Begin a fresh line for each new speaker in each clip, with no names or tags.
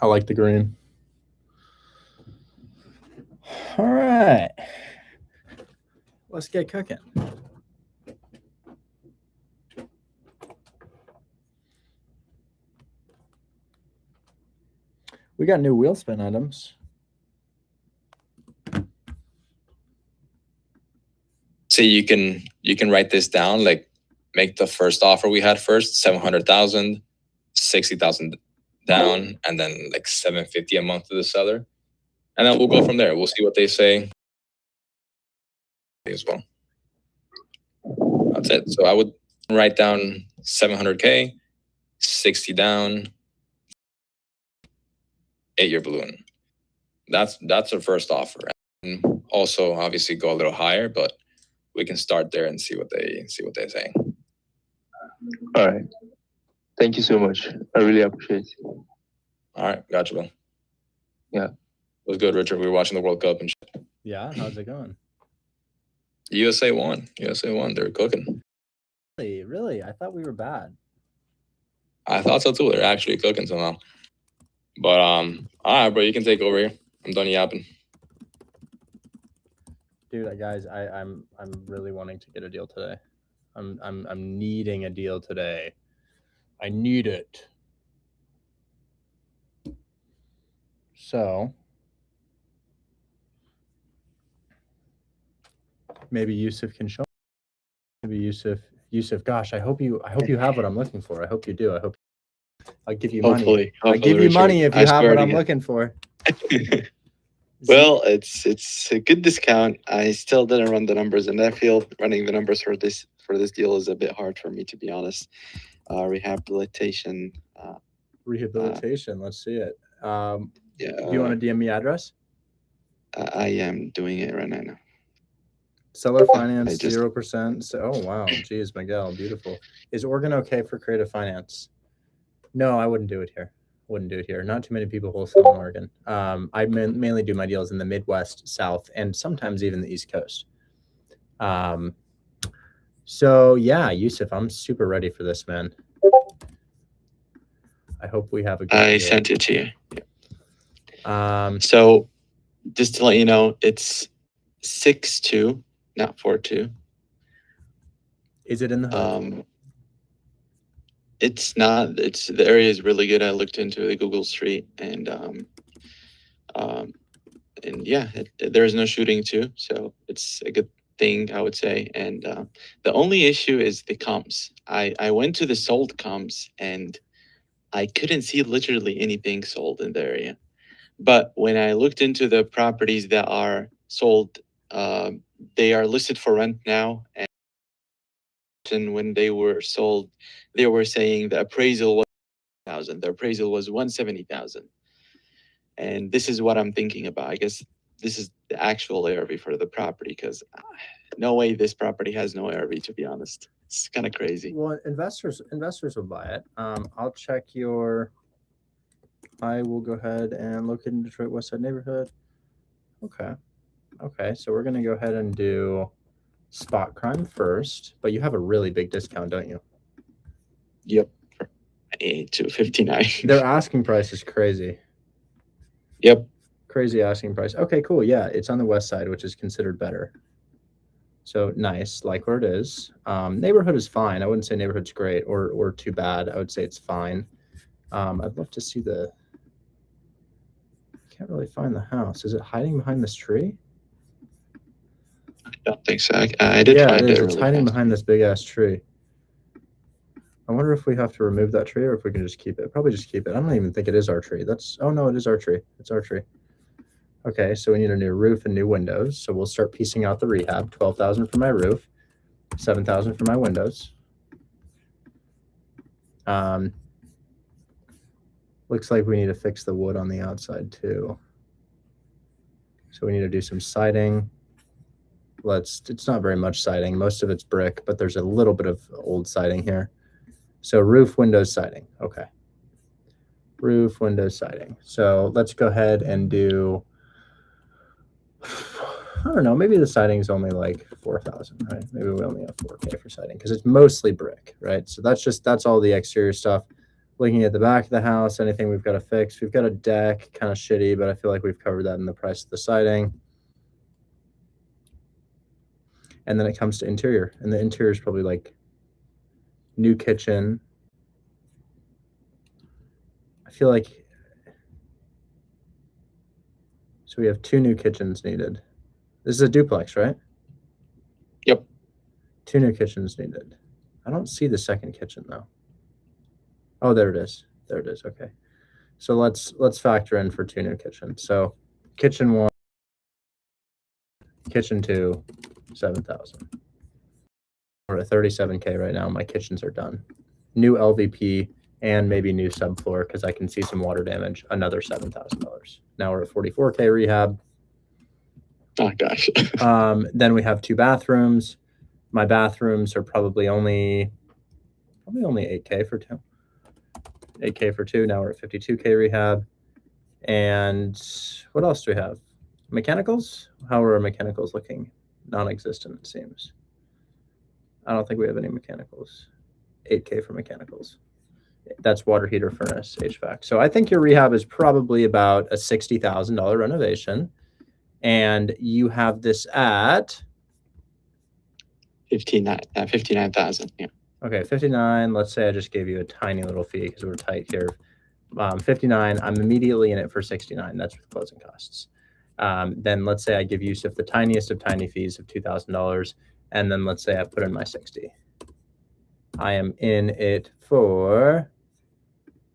I like the green. All right. Let's get cooking. We got new wheel spin items.
See, you can write this down, like make the first offer we had first, 700,000, 60,000 down, and then like 750 a month to the seller. And then we'll go from there. We'll see what they say as well. That's it. So I would write down 700K, 60 down, 8-year balloon. That's our first offer. And also obviously go a little higher, but we can start there and see what they say.
All right. Thank you so much. I really appreciate it.
All right, gotcha, Bill.
Yeah.
It was good, Richard. We were watching the World Cup and shit.
Yeah, how's it going?
USA won. They're cooking.
Really? I thought we were bad.
I thought so too. They're actually cooking somehow. But all right, bro, you can take over here. I'm done yapping.
Dude, guys, I'm really wanting to get a deal today. I'm needing a deal today. I need it. So maybe Yusuf can show. Maybe Yusuf. Gosh, I hope you have what I'm looking for. I hope you do. I'll give you money. I'll give you money if you have what I'm looking for.
Well, it's a good discount. I still didn't run the numbers, and I feel running the numbers for this deal is a bit hard for me, to be honest. Rehabilitation.
Let's see it.
Yeah.
Do you want to DM me address?
I am doing it right now.
Seller finance 0%. So, oh wow, geez, Miguel, beautiful. Is Oregon okay for creative finance? No, I wouldn't do it here. Not too many people wholesale in Oregon. I mainly do my deals in the Midwest, South, and sometimes even the East Coast. So yeah, Yusuf, I'm super ready for this, man. I hope we have a good
I
deal.
sent it to you. So just to let you know, it's 6-2, not 4-2.
Is it in the hood?
It's not. The area is really good. I looked into the Google Street, and yeah, there is no shooting too, so it's a good thing, I would say. And the only issue is the comps. I went to the sold comps, and I couldn't see literally anything sold in the area. But when I looked into the properties that are sold, they are listed for rent now, and when they were sold, they were saying the appraisal was 1,000. The appraisal was 170,000. And this is what I'm thinking about. I guess this is the actual ARV for the property, because no way this property has no ARV, to be honest. It's kind of crazy.
Well, investors will buy it. I'll check I will go ahead and look in Detroit West Side neighborhood. Okay, so we're gonna go ahead and do spot crime first, but you have a really big discount, don't you?
Yep, 8 to 59.
Their asking price is crazy.
Yep.
Crazy asking price. Okay, cool. Yeah, it's on the west side, which is considered better. So nice, like where it is. Neighborhood is fine. I wouldn't say neighborhood's great or too bad. I would say it's fine. I'd love to see can't really find the house. Is it hiding behind this tree?
I don't think so. I did find it.
It's hiding behind this big ass tree. I wonder if we have to remove that tree or if we can just keep it. Probably just keep it. I don't even think it is our tree. Oh no, it is our tree. It's our tree. Okay, so we need a new roof and new windows. So we'll start piecing out the rehab. 12,000 for my roof, 7,000 for my windows. Looks like we need to fix the wood on the outside too. So we need to do some siding. It's not very much siding. Most of it's brick, but there's a little bit of old siding here. So roof, windows, siding. Okay. Roof, windows, siding. So let's go ahead and do, I don't know, maybe the siding is only like 4,000, right? Maybe we only have 4K for siding because it's mostly brick, right? So that's all the exterior stuff. Looking at the back of the house, anything we've got to fix. We've got a deck, kind of shitty, but I feel like we've covered that in the price of the siding. And then it comes to interior, and the interior is probably like new kitchen. I feel like, so we have 2 new kitchens needed. This is a duplex, right?
Yep.
2 new kitchens needed. I don't see the second kitchen though. Oh, there it is. There it is. Okay. So let's factor in for 2 new kitchens. So kitchen 1, kitchen 2, 7,000. We're at 37K right now. My kitchens are done. New LVP and maybe new subfloor because I can see some water damage. Another $7,000. Now we're at 44K rehab.
Oh gosh.
Then we have 2 bathrooms. My bathrooms are probably only 8K for 2. 8K for 2. Now we're at 52K rehab. And what else do we have? Mechanicals? How are our mechanicals looking? Non-existent, it seems. I don't think we have any mechanicals. 8K for mechanicals. That's water heater, furnace, HVAC. So I think your rehab is probably about a $60,000 renovation. And you have this at
59,000. Yeah.
okay, 59. Let's say I just gave you a tiny little fee because we're tight here. 59. I'm immediately in it for 69. That's with closing costs. Then let's say I give Yusuf the tiniest of tiny fees of $2,000, and then let's say I put in my 60. I am in it for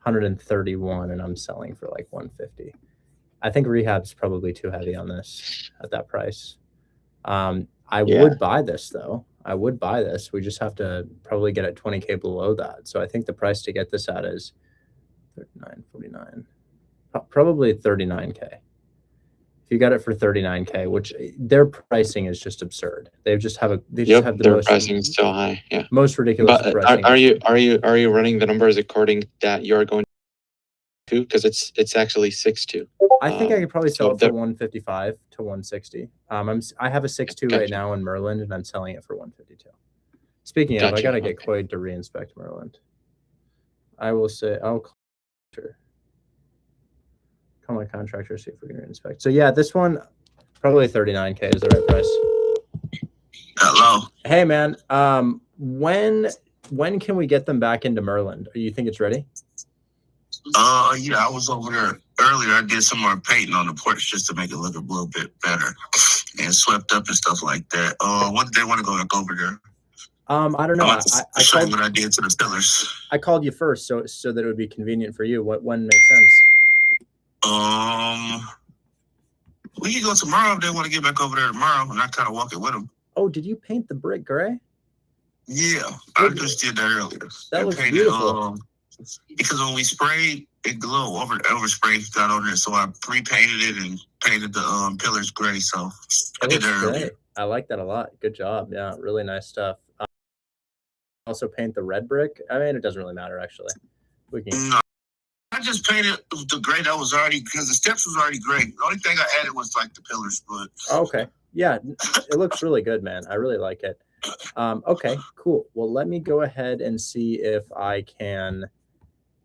131, and I'm selling for like 150. I think rehab's probably too heavy on this at that price. I would buy this though. I would buy this. We just have to probably get it 20K below that. So I think the price to get this at is 39.49, probably 39K. If you got it for 39K, which their pricing is just absurd. They just have
Their pricing is so high. Yeah.
Most ridiculous
But
pricing.
are you running the numbers according that you're going to? Because it's actually 6.2.
I think I could probably sell it for
the-
155 to 160. I have a 6.2 right now in Merland, and I'm selling it for 152. Speaking of, I
Gotcha,
got to get
okay.
Quaid to reinspect Merland. I will say, I'll call my contractor, see if we can reinspect. So yeah, this one, probably 39K is the right price.
Hello.
Hey man, when can we get them back into Merland? Do you think it's ready?
Yeah, I was over there earlier. I did some more painting on the porch just to make it look a little bit better and swept up and stuff like that. When did they want to go over there?
I don't know.
I show you what I did to the pillars.
I called you first so that it would be convenient for you. When makes sense?
We can go tomorrow if they want to get back over there tomorrow, and I kind of walk it with them.
Oh, did you paint the brick gray?
Yeah, I just did that earlier.
That looks beautiful.
Because when we sprayed, it glowed overspray got on there, so I pre-painted it and painted the pillars gray. So I did that earlier.
I like that a lot. Good job. Yeah, really nice stuff. Also paint the red brick. I mean, it doesn't really matter actually. We can.
No, I just painted the gray that was already because the steps was already gray. The only thing I added was like the pillars, but
Okay. Yeah, it looks really good, man. I really like it. Okay, cool. Well, let me go ahead and see if I can.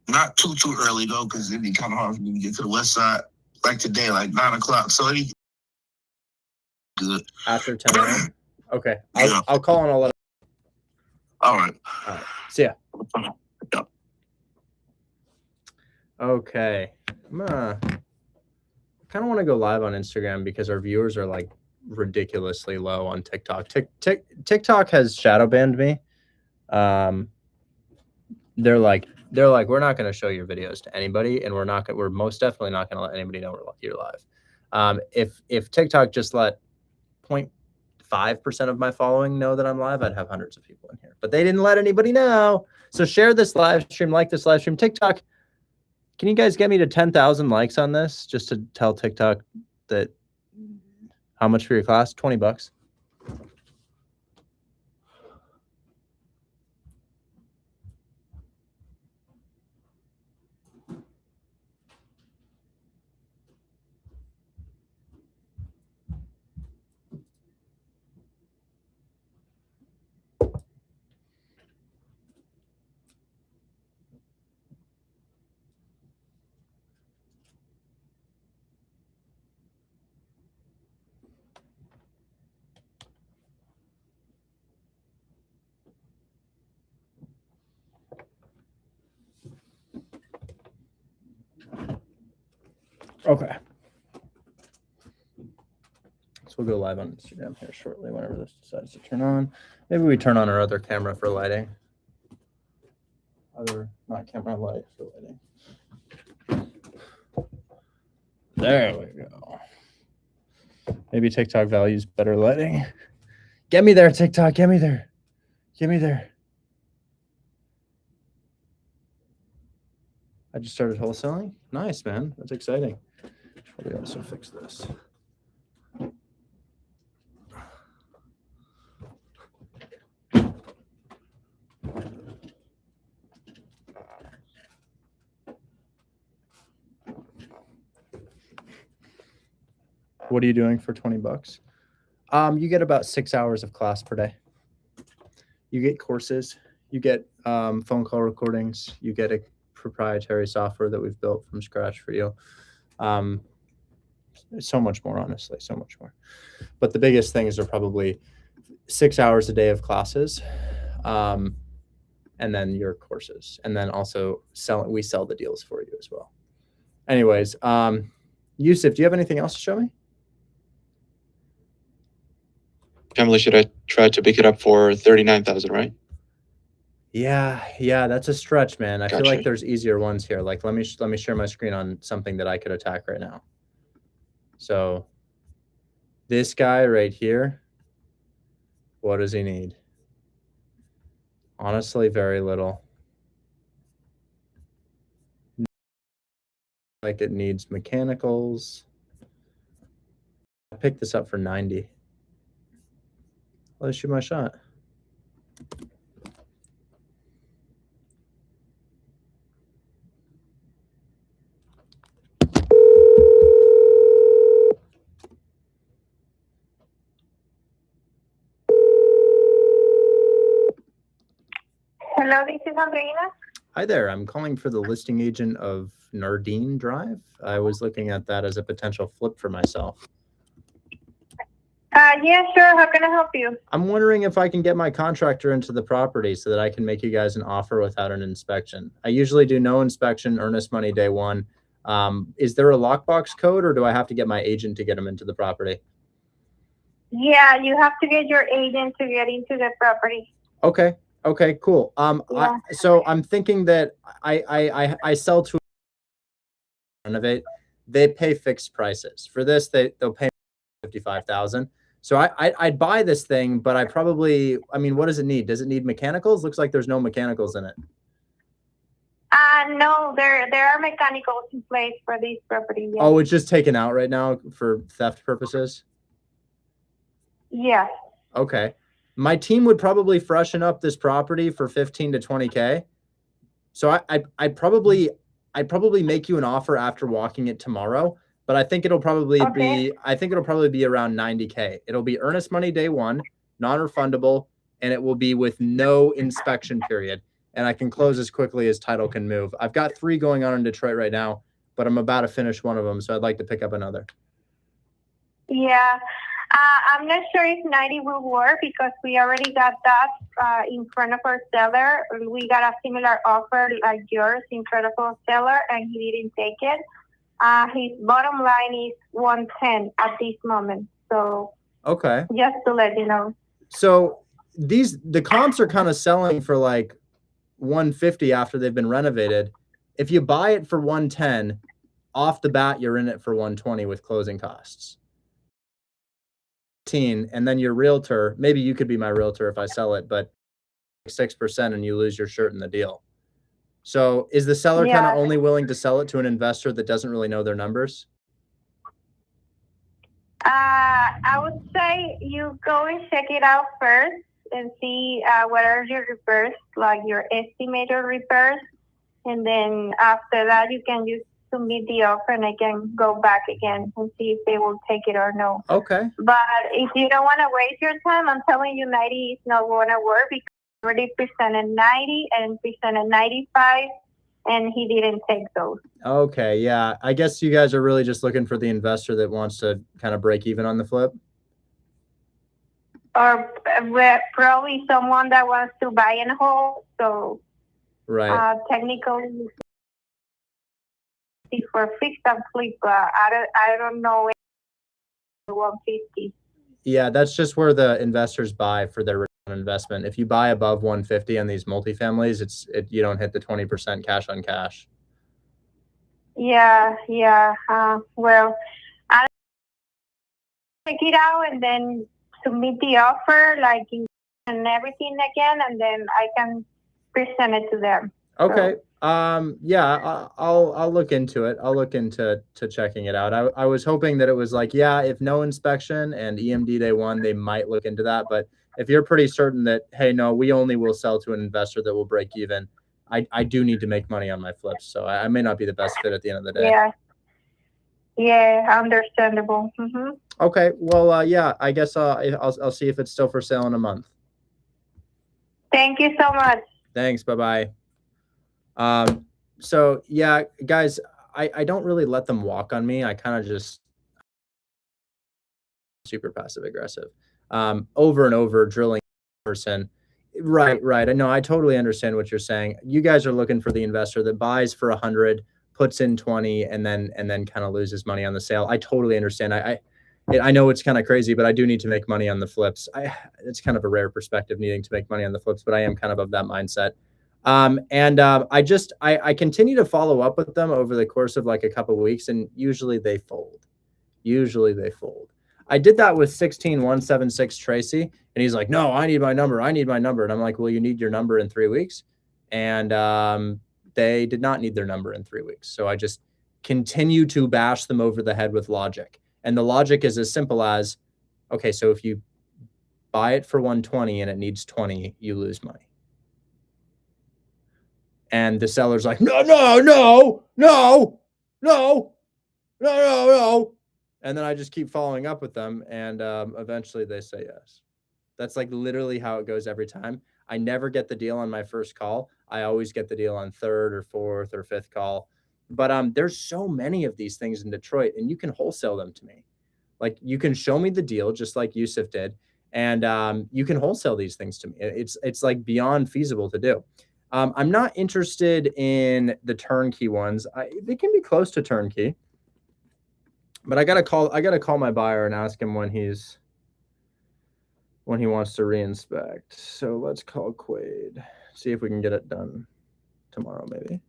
not too early though, because it'd be kind of hard for me to get to the west side like today, like 9 o'clock. So it'd be good
After 10 a.m. Okay,
Yeah.
I'll call and I'll let.
All right.
All right. See ya.
Yeah.
Okay. I'm gonna kind of want to go live on Instagram because our viewers are like ridiculously low on TikTok. TikTok has shadow banned me. They're like, we're not going to show your videos to anybody, and we're most definitely not going to let anybody know you're live. If TikTok just let 0.5% of my following know that I'm live, I'd have hundreds of people in here. But they didn't let anybody know. So share this live stream, like this live stream. TikTok, can you guys get me to 10,000 likes on this just to tell TikTok that how much for your class? $20. Okay. So we'll go live on Instagram here shortly whenever this decides to turn on. Maybe we turn on our other camera for lighting. Not camera, light for lighting. There we go. Maybe TikTok values better lighting. Get me there, TikTok. Get me there. Get me there. I just started wholesaling. Nice, man. That's exciting. Let me also fix this. What are you doing for 20 bucks? You get about 6 hours of class per day. You get courses, you get phone call recordings, you get a proprietary software that we've built from scratch for you. So much more, honestly, so much more. But the biggest things are probably 6 hours a day of classes, and then your courses, and then also we sell the deals for you as well. Anyways, Yusuf, do you have anything else to show me?
Family, should I try to pick it up for 39,000, right?
Yeah, that's a stretch, man. I feel like
Gotcha.
there's easier ones here. Like let me share my screen on something that I could attack right now. So this guy right here, what does he need? Honestly, very little. Like it needs mechanicals. I picked this up for 90. Let's shoot my shot.
Hello, this is Andreina.
Hi there. I'm calling for the listing agent of Nardine Drive. I was looking at that as a potential flip for myself.
Yeah, sure. How can I help you?
I'm wondering if I can get my contractor into the property so that I can make you guys an offer without an inspection. I usually do no inspection, earnest money day one. Is there a lockbox code, or do I have to get my agent to get him into the property?
Yeah, you have to get your agent to get into the property.
Okay, cool.
Yeah.
So I'm thinking that I sell to renovate. They pay fixed prices. For this, they'll pay 55,000. So I'd buy this thing, but I mean, what does it need? Does it need mechanicals? Looks like there's no mechanicals in it.
No, there are mechanicals in place for this property. Yes.
Oh, it's just taken out right now for theft purposes?
Yeah.
Okay. My team would probably freshen up this property for 15 to 20K. So I'd probably make you an offer after walking it tomorrow, but I think it'll probably be around 90K. It'll be earnest money day one, non-refundable, and it will be with no inspection period. And I can close as quickly as title can move. I've got 3 going on in Detroit right now, but I'm about to finish one of them, so I'd like to pick up another.
Yeah. I'm not sure if 90 will work because we already got that in front of our seller. We got a similar offer like yours in front of our seller, and he didn't take it. His bottom line is 110 at this moment. So
Okay.
just to let you know.
So the comps are kind of selling for like 150 after they've been renovated. If you buy it for 110, off the bat, you're in it for 120 with closing costs. And then your realtor, maybe you could be my realtor if I sell it, but 6% and you lose your shirt in the deal. So is the seller kind of only willing to sell it to an investor that doesn't really know their numbers?
I would say you go and check it out first and see what are your repairs, like your estimated repairs. And then after that, you can just submit the offer and I can go back again and see if they will take it or no.
Okay.
But if you don't want to waste your time, I'm telling you 90 is not going to work because he already presented 90 and presented 95 and he didn't take those.
Okay, yeah. I guess you guys are really just looking for the investor that wants to kind of break even on the flip.
Or probably someone that wants to buy and hold. So
right.
Technically. 150 for fix and flip. I don't know 150.
Yeah, that's just where the investors buy for their return on investment. If you buy above 150 on these multifamilies, you don't hit the 20% cash on cash.
Yeah. Well, I'll check it out and then submit the offer, like and everything again, and then I can present it to them.
Okay. Yeah, I'll look into it. I'll look into checking it out. I was hoping that it was like, yeah, if no inspection and EMD day one, they might look into that. But if you're pretty certain that, hey, no, we only will sell to an investor that will break even, I do need to make money on my flips. So I may not be the best fit at the end of the day.
Yeah, understandable. Mm-hmm.
Okay. Well, yeah, I guess I'll see if it's still for sale in a month.
Thank you so much.
Thanks. Bye-bye. So yeah, guys, I don't really let them walk on me. I kind of just super passive aggressive, over and over drilling person. Right. I know. I totally understand what you're saying. You guys are looking for the investor that buys for 100, puts in 20, and then kind of loses money on the sale. I totally understand. I know it's kind of crazy, but I do need to make money on the flips. It's kind of a rare perspective needing to make money on the flips, but I am kind of that mindset. I continue to follow up with them over the course of like a couple of weeks, and usually they fold. I did that with 16176 Tracy, and he's like, no, I need my number. And I'm like, well, you need your number in 3 weeks. And they did not need their number in 3 weeks. So I just continue to bash them over the head with logic. And the logic is as simple as, okay, so if you buy it for 120 and it needs 20, you lose money. And the seller's like, no. And then I just keep following up with them. And eventually they say yes. That's like literally how it goes every time. I never get the deal on my first call. I always get the deal on third or fourth or fifth call. But there's so many of these things in Detroit, and you can wholesale them to me. Like you can show me the deal just like Yusuf did. And you can wholesale these things to me. It's like beyond feasible to do. I'm not interested in the turnkey ones. They can be close to turnkey, but I gotta call my buyer and ask him when he wants to reinspect. So let's call Quaid. See if we can get it done tomorrow, maybe.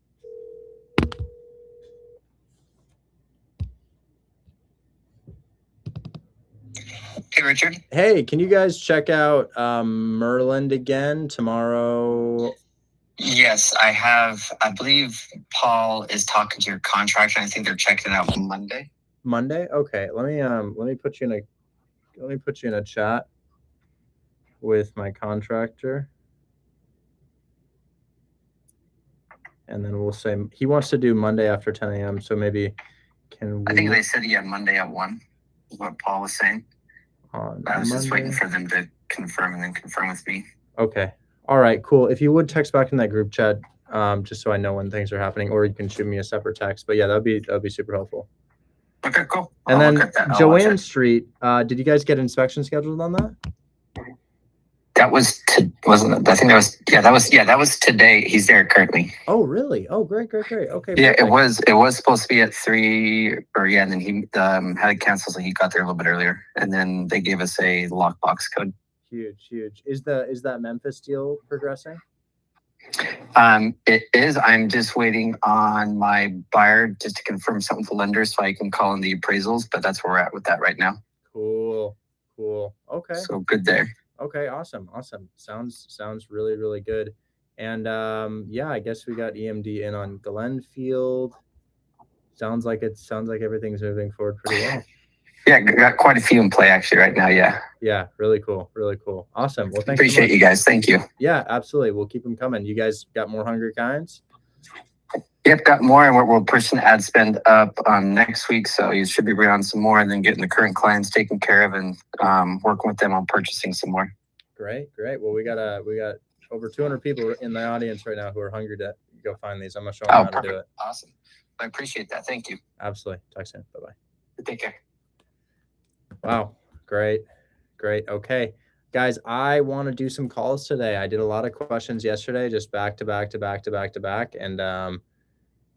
Hey, Richard.
Hey, can you guys check out Merland again tomorrow?
Yes, I have. I believe Paul is talking to your contractor. I think they're checking it out Monday.
Monday? Okay. Let me put you in a chat with my contractor. And then we'll say he wants to do Monday after 10 a.m. So maybe
I think they said Monday at 1 is what Paul was saying. I was just waiting for them to confirm and then confirm with me.
Okay. All right, cool. If you would text back in that group chat, just so I know when things are happening, or you can shoot me a separate text. But yeah, that'd be super helpful.
Okay, cool.
And then Joanne Street, did you guys get inspection scheduled on that?
That was wasn't it? I think that was today. He's there currently.
Oh, really? Oh, great. Okay.
Yeah,
perfect.
it was supposed to be at 3 and then he had to cancel, so he got there a little bit earlier, and then they gave us a lockbox code.
Huge. Is that Memphis deal progressing?
It is. I'm just waiting on my buyer just to confirm something with the lender so I can call in the appraisals, but that's where we're at with that right now.
Cool. Okay.
So good there.
Okay, awesome. Sounds really good. And yeah, I guess we got EMD in on Glenfield. Sounds like everything's moving forward pretty well.
Yeah, got quite a few in play actually right now.
Yeah, really cool. Awesome. Well, thanks.
Appreciate you guys. Thank you.
Yeah, absolutely. We'll keep them coming. You guys got more hungry kinds?
Yep, got more, and we're pushing ad spend up next week, so you should be bringing on some more, and then getting the current clients taken care of, and working with them on purchasing some more.
Great. Well, we got over 200 people in the audience right now who are hungry to go find these. I'm gonna show them how to do it.
Awesome. I appreciate that. Thank you.
Absolutely. Talk soon. Bye-bye.
Take care.
Wow. Great. Okay. Guys, I want to do some calls today. I did a lot of questions yesterday, just back to back. And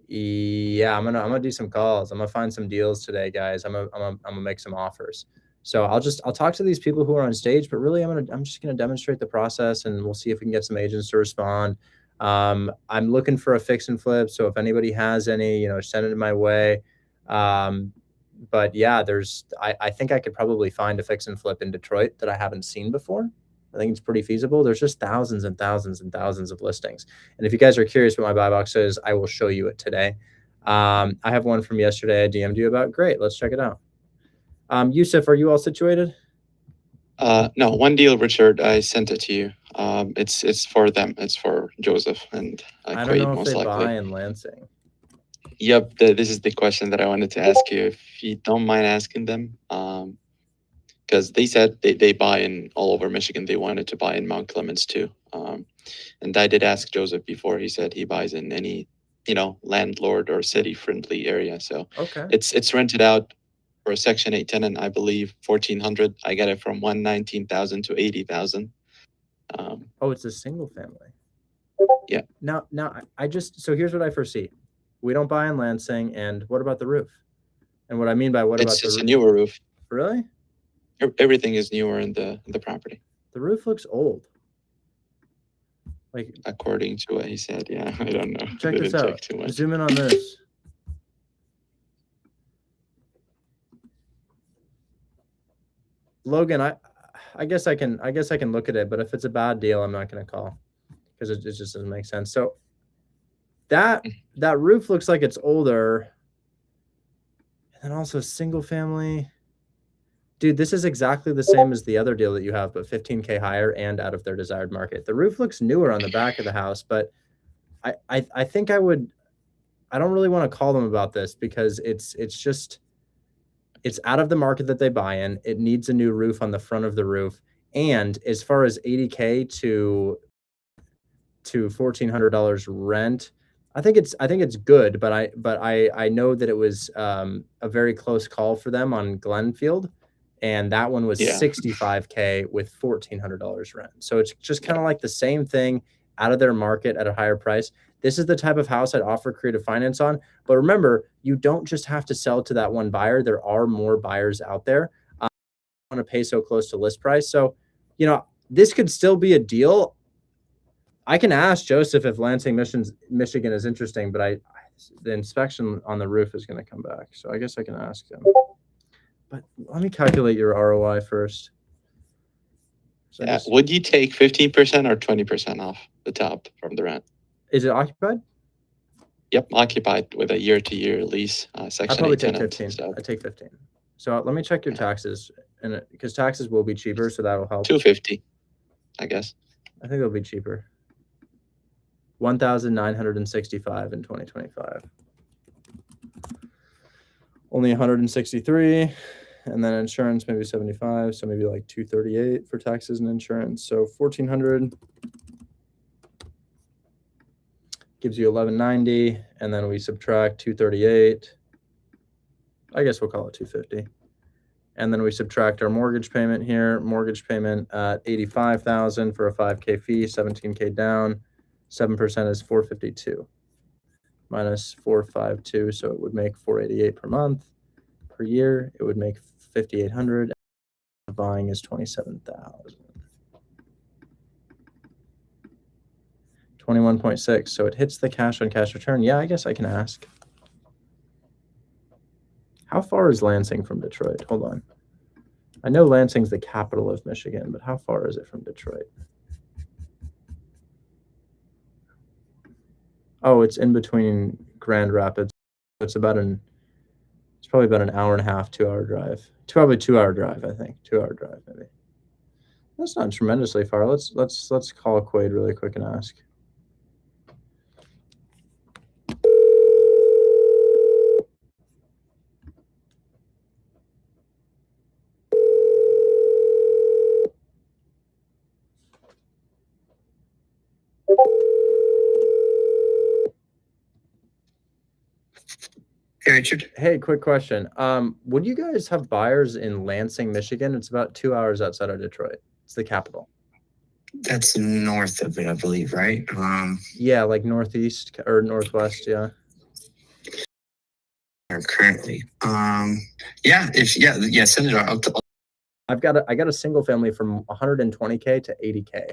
Yeah, I'm gonna do some calls. I'm gonna find some deals today, guys. I'm gonna make some offers. So I'll talk to these people who are on stage, but really I'm just gonna demonstrate the process, and we'll see if we can get some agents to respond. I'm looking for a fix and flip, so if anybody has any, send it my way. But yeah, I think I could probably find a fix and flip in Detroit that I haven't seen before. I think it's pretty feasible. There's just thousands and thousands and thousands of listings. And if you guys are curious what my buy box is, I will show you it today. I have one from yesterday I DM'd you about. Great. Let's check it out. Yusuf, are you all situated?
No, one deal, Richard, I sent it to you. It's for them. It's for Joseph and
I don't
Quaid,
know if
most
they
likely.
buy in Lansing.
Yep, this is the question that I wanted to ask you, if you don't mind asking them. Because they said they buy in all over Michigan. They wanted to buy in Mount Clemens too. And I did ask Joseph before. He said he buys in any, landlord or city-friendly area. So
Okay.
it's rented out for a Section 8 tenant, I believe, 1,400. I got it from 119,000 to 80,000.
Oh, it's a single family.
Yeah.
Now, so here's what I foresee. We don't buy in Lansing, and what about the roof? And what I mean by
It's a newer roof.
Really?
Everything is newer in the property,
The roof looks old. Like,
according to what he said. Yeah, I don't know.
check
I
this
didn't
out.
check too much.
Zoom in on this. Logan, I guess I can look at it, but if it's a bad deal, I'm not going to call because it just doesn't make sense. So that roof looks like it's older, and then also single family. Dude, this is exactly the same as the other deal that you have, but 15K higher and out of their desired market. The roof looks newer on the back of the house, but I think I don't really want to call them about this because it's out of the market that they buy in. It needs a new roof on the front of the roof. And as far as 80K to $1,400 rent, I think it's good, but I know that it was a very close call for them on Glenfield, and that one was 65K with $1,400 rent. So it's just kind of like the same thing out of their market at a higher price. This is the type of house I'd offer creative finance on. But remember, you don't just have to sell to that one buyer. There are more buyers out there. I don't want to pay so close to list price. So, this could still be a deal. I can ask Joseph if Lansing, Michigan is interesting, but the inspection on the roof is going to come back. So I guess I can ask him. But let me calculate your ROI first. So
would you take 15% or 20% off the top from the rent?
Is it occupied?
Yep, occupied with a year-to-year lease. Section
I probably
8
take
tenant,
15.
so
I take 15. So let me check your taxes, and because taxes will be cheaper, so that'll help.
250, I guess.
I think it'll be cheaper. 1,965 in 2025. Only 163, and then insurance maybe 75, so maybe like 238 for taxes and insurance. So 1,400 gives you 1,190, and then we subtract 238. I guess we'll call it 250. And then we subtract our mortgage payment here. Mortgage payment at 85,000 for a 5K fee, 17K down. 7% is 452 minus 452, so it would make 488 per month. Per year, it would make 5,800. Buying is 27,000. 21.6. So it hits the cash on cash return. Yeah, I guess I can ask. How far is Lansing from Detroit? Hold on. I know Lansing's the capital of Michigan, but how far is it from Detroit? Oh, it's in between Grand Rapids. It's probably about an hour and a half, 2 hour drive. Probably 2 hour drive, I think. 2 hour drive, maybe. That's not tremendously far. Let's call Quaid really quick and ask.
Hey, Richard.
Hey, quick question. Would you guys have buyers in Lansing, Michigan? It's about 2 hours outside of Detroit. It's the capital.
That's north of it, I believe, right?
Yeah, like northeast or northwest, yeah.
currently. Send it out.
I got a single family from 120K to 80K,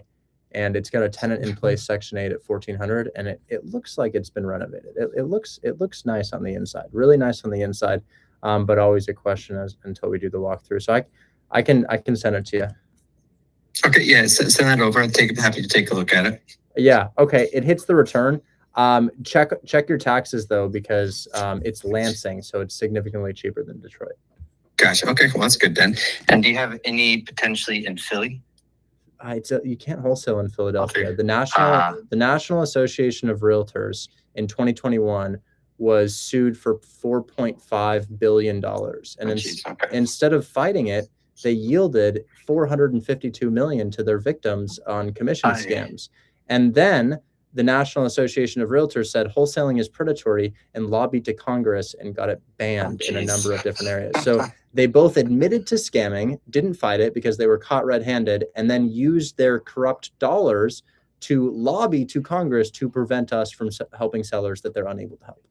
and it's got a tenant in place Section 8 at 1400, and it looks like it's been renovated. It looks nice on the inside, really nice on the inside, but always a question until we do the walkthrough. So I can send it to you.
Okay, yeah, send that over. Happy to take a look at it.
Yeah, okay. It hits the return. Check your taxes though, because it's Lansing, so it's significantly cheaper than Detroit.
Gotcha. Okay, well that's good then. And do you have any potentially in Philly?
You can't wholesale in Philadelphia. Okay. The National Association of Realtors in 2021 was sued for $4.5 billion, and instead of fighting it, they yielded $452 million to their victims on commission scams. And then the National Association of Realtors said wholesaling is predatory and lobbied to Congress and got it banned in a number of different areas. So they both admitted to scamming, didn't fight it because they were caught red-handed, and then used their corrupt dollars to lobby to Congress to prevent us from helping sellers that they're unable to help.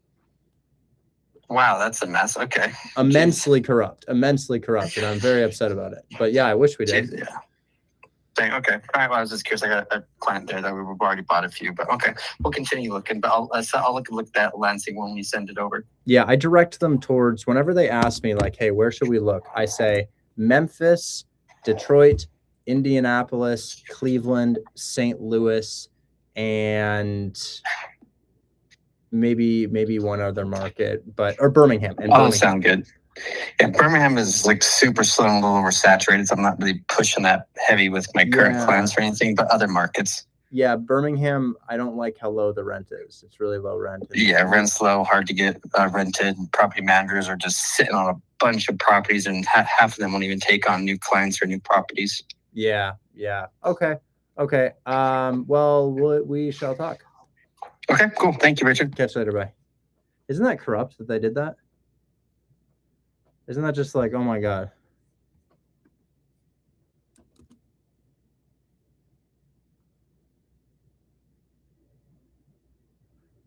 Wow, that's a mess. Okay.
Immensely corrupt, and I'm very upset about it. But yeah, I wish we did.
Yeah. Okay. All right. Well, I was just curious. I got a client there that we've already bought a few, but okay, we'll continue looking. But I'll look at that Lansing when we send it over.
Yeah, I direct them towards whenever they ask me like, "Hey, where should we look?" I say Memphis, Detroit, Indianapolis, Cleveland, St. Louis, and maybe one other market, or Birmingham.
Sound good. Yeah, Birmingham is like super slow and a little oversaturated, so I'm not really pushing that heavy with my current clients or anything, but other markets.
Yeah, Birmingham, I don't like how low the rent is. It's really low rent.
Yeah, rent's low, hard to get rented. Property managers are just sitting on a bunch of properties, and half of them won't even take on new clients or new properties.
Yeah. Okay. Well, we shall talk.
Okay, cool. Thank you, Richard.
Catch you later. Bye. Isn't that corrupt that they did that? Isn't that just like, oh my God?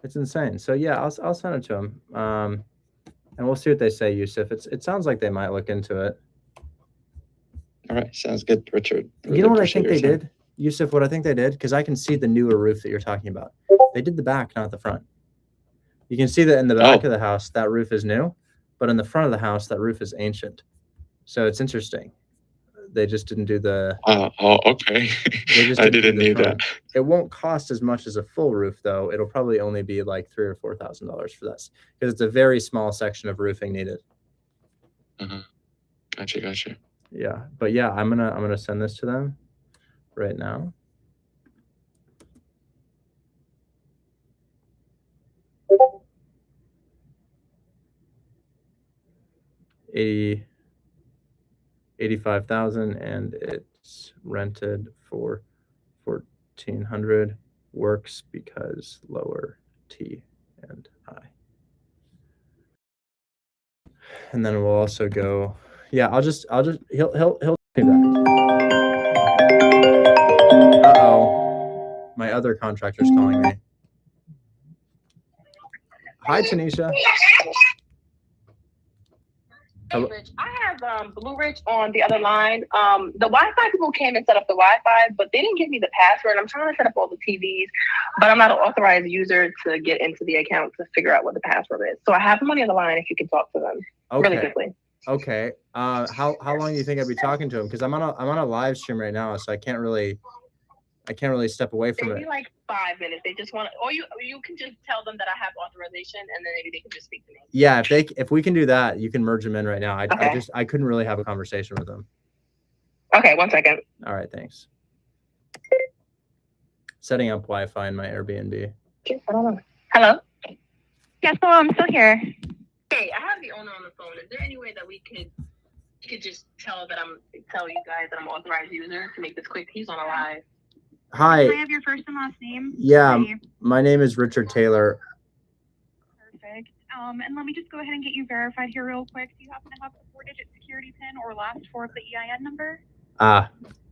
It's insane. So yeah, I'll send it to them, and we'll see what they say, Yusuf. It sounds like they might look into it.
All right, sounds good, Richard.
Really, you know what I think they did, Yusuf? What I think they did, because I can see the newer roof that you're talking about. They did the back, not the front. You can see that in the back of the house, that roof is new, but in the front of the house, that roof is ancient. So it's interesting. They just didn't do the.
Okay. I didn't need that.
It won't cost as much as a full roof, though. It'll probably only be like $3,000 or $4,000 for this, because it's a very small section of roofing needed.
Gotcha.
Yeah, but yeah, I'm gonna send this to them right now. $85,000, and it's rented for $1,400. Works because lower T and I. And then we'll also go. Yeah, I'll just he'll be back. My other contractor's calling me. Hi, Tanisha.
Hey, Rich, I have Blue Ridge on the other line. The Wi-Fi people came and set up the Wi-Fi, but they didn't give me the password. I'm trying to set up all the TVs, but I'm not an authorized user to get into the account to figure out what the password is. So I have them on the other line if you can talk to them really quickly.
Okay. How long do you think I'd be talking to them? Because I'm on a live stream right now, so I can't really step away from it.
Maybe like 5 minutes. They just want, or you can just tell them that I have authorization, and then maybe they can just speak to me.
Yeah, if we can do that, you can merge them in right now. I couldn't really have a conversation with them.
Okay, 1 second.
All right, thanks. Setting up Wi-Fi in my Airbnb.
Okay, I don't know. Hello.
Yes, hello. I'm still here.
Hey, I have the owner on the phone. Is there any way that we could just tell you guys that I'm an authorized user to make this quick? He's on a live.
Hi.
Can I have your first and last name?
Yeah, my name is Richard Taylor.
Perfect. And let me just go ahead and get you verified here real quick. Do you happen to have the 4-digit security PIN or last 4 of the EIN number?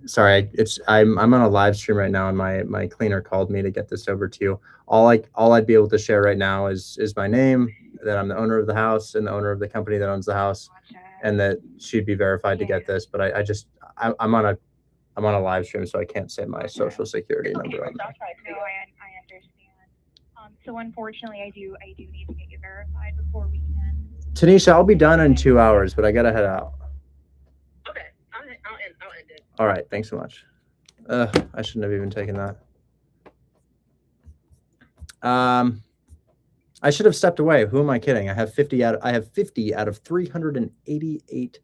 Sorry, I'm on a live stream right now, and my cleaner called me to get this over to you. All I'd be able to share right now is my name, that I'm the owner of the house and the owner of the company that owns the house, and that she'd be verified to get this. But I'm on a live stream, so I can't say my social security number on that.
No, I understand. So unfortunately, I do need to get you verified before we can.
Tanisha, I'll be done in 2 hours, but I gotta head out.
Okay, I'll end it.
All right, thanks so much. I shouldn't have even taken that. I should have stepped away. Who am I kidding? I have 50 out of 388.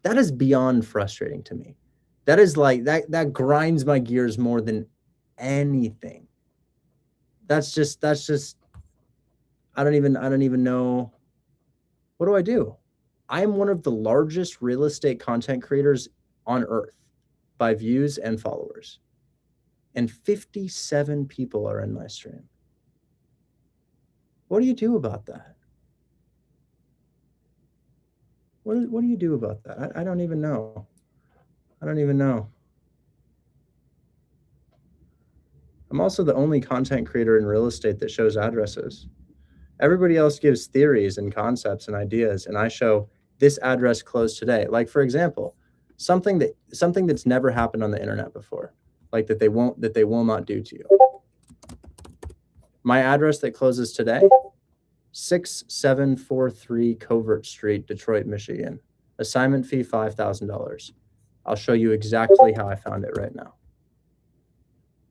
That is beyond frustrating to me. That is like that grinds my gears more than anything. That's just I don't even know. What do I do? I am one of the largest real estate content creators on earth by views and followers. And 57 people are in my stream. What do you do about that? What do you do about that? I don't even know. I don't even know. I'm also the only content creator in real estate that shows addresses. Everybody else gives theories and concepts and ideas, and I show this address closed today. Like, for example, something that's never happened on the internet before, like that they will not do to you. My address that closes today, 6743 Covert Street, Detroit, Michigan. Assignment fee $5,000. I'll show you exactly how I found it right now.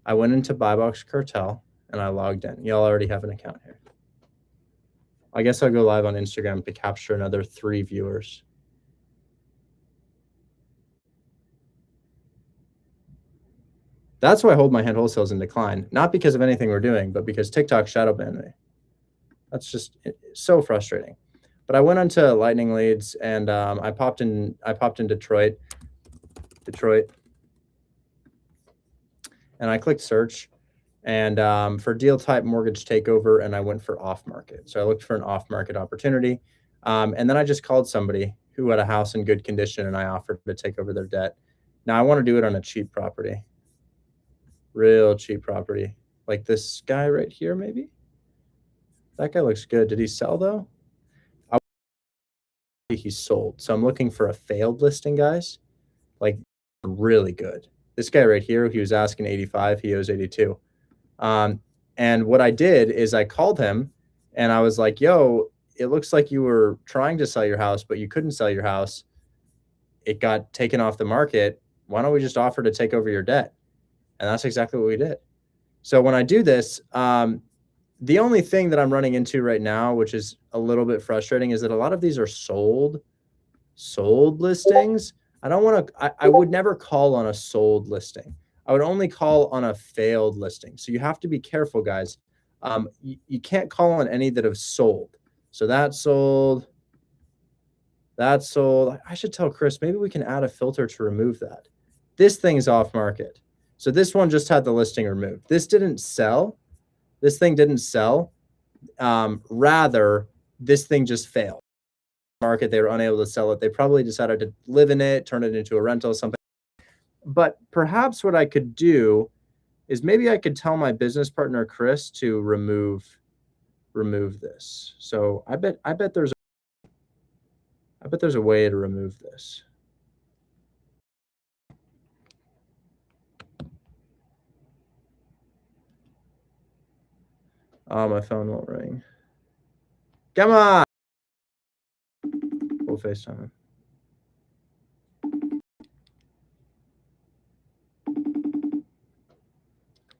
I went into Buy Box Cartel and I logged in. Y'all already have an account here. I guess I'll go live on Instagram to capture another 3 viewers. That's why I hold my hand wholesales in decline. Not because of anything we're doing, but because TikTok shadow banned me. That's just so frustrating. But I went onto Lightning Leads and I popped in Detroit. And I clicked search and for deal type mortgage takeover, and I went for off market. So I looked for an off market opportunity. And then I just called somebody who had a house in good condition and I offered to take over their debt. Now I want to do it on a cheap property, real cheap property. Like this guy right here, maybe. That guy looks good. Did he sell though? He sold. So I'm looking for a failed listing, guys. Like really good. This guy right here, he was asking 85, he owes 82. And what I did is I called him and I was like, yo, it looks like you were trying to sell your house, but you couldn't sell your house. It got taken off the market. Why don't we just offer to take over your debt? And that's exactly what we did. So when I do this, the only thing that I'm running into right now, which is a little bit frustrating, is that a lot of these are sold listings. I would never call on a sold listing. I would only call on a failed listing. So you have to be careful, guys. You can't call on any that have sold. So that sold. I should tell Chris, maybe we can add a filter to remove that. This thing's off market. So this one just had the listing removed. This didn't sell. This thing didn't sell. Rather, this thing just failed. Market, they were unable to sell it. They probably decided to live in it, turn it into a rental, something. But perhaps what I could do is maybe I could tell my business partner Chris to remove this. So I bet there's a way to remove this. Oh, my phone won't ring. Come on. We'll FaceTime him.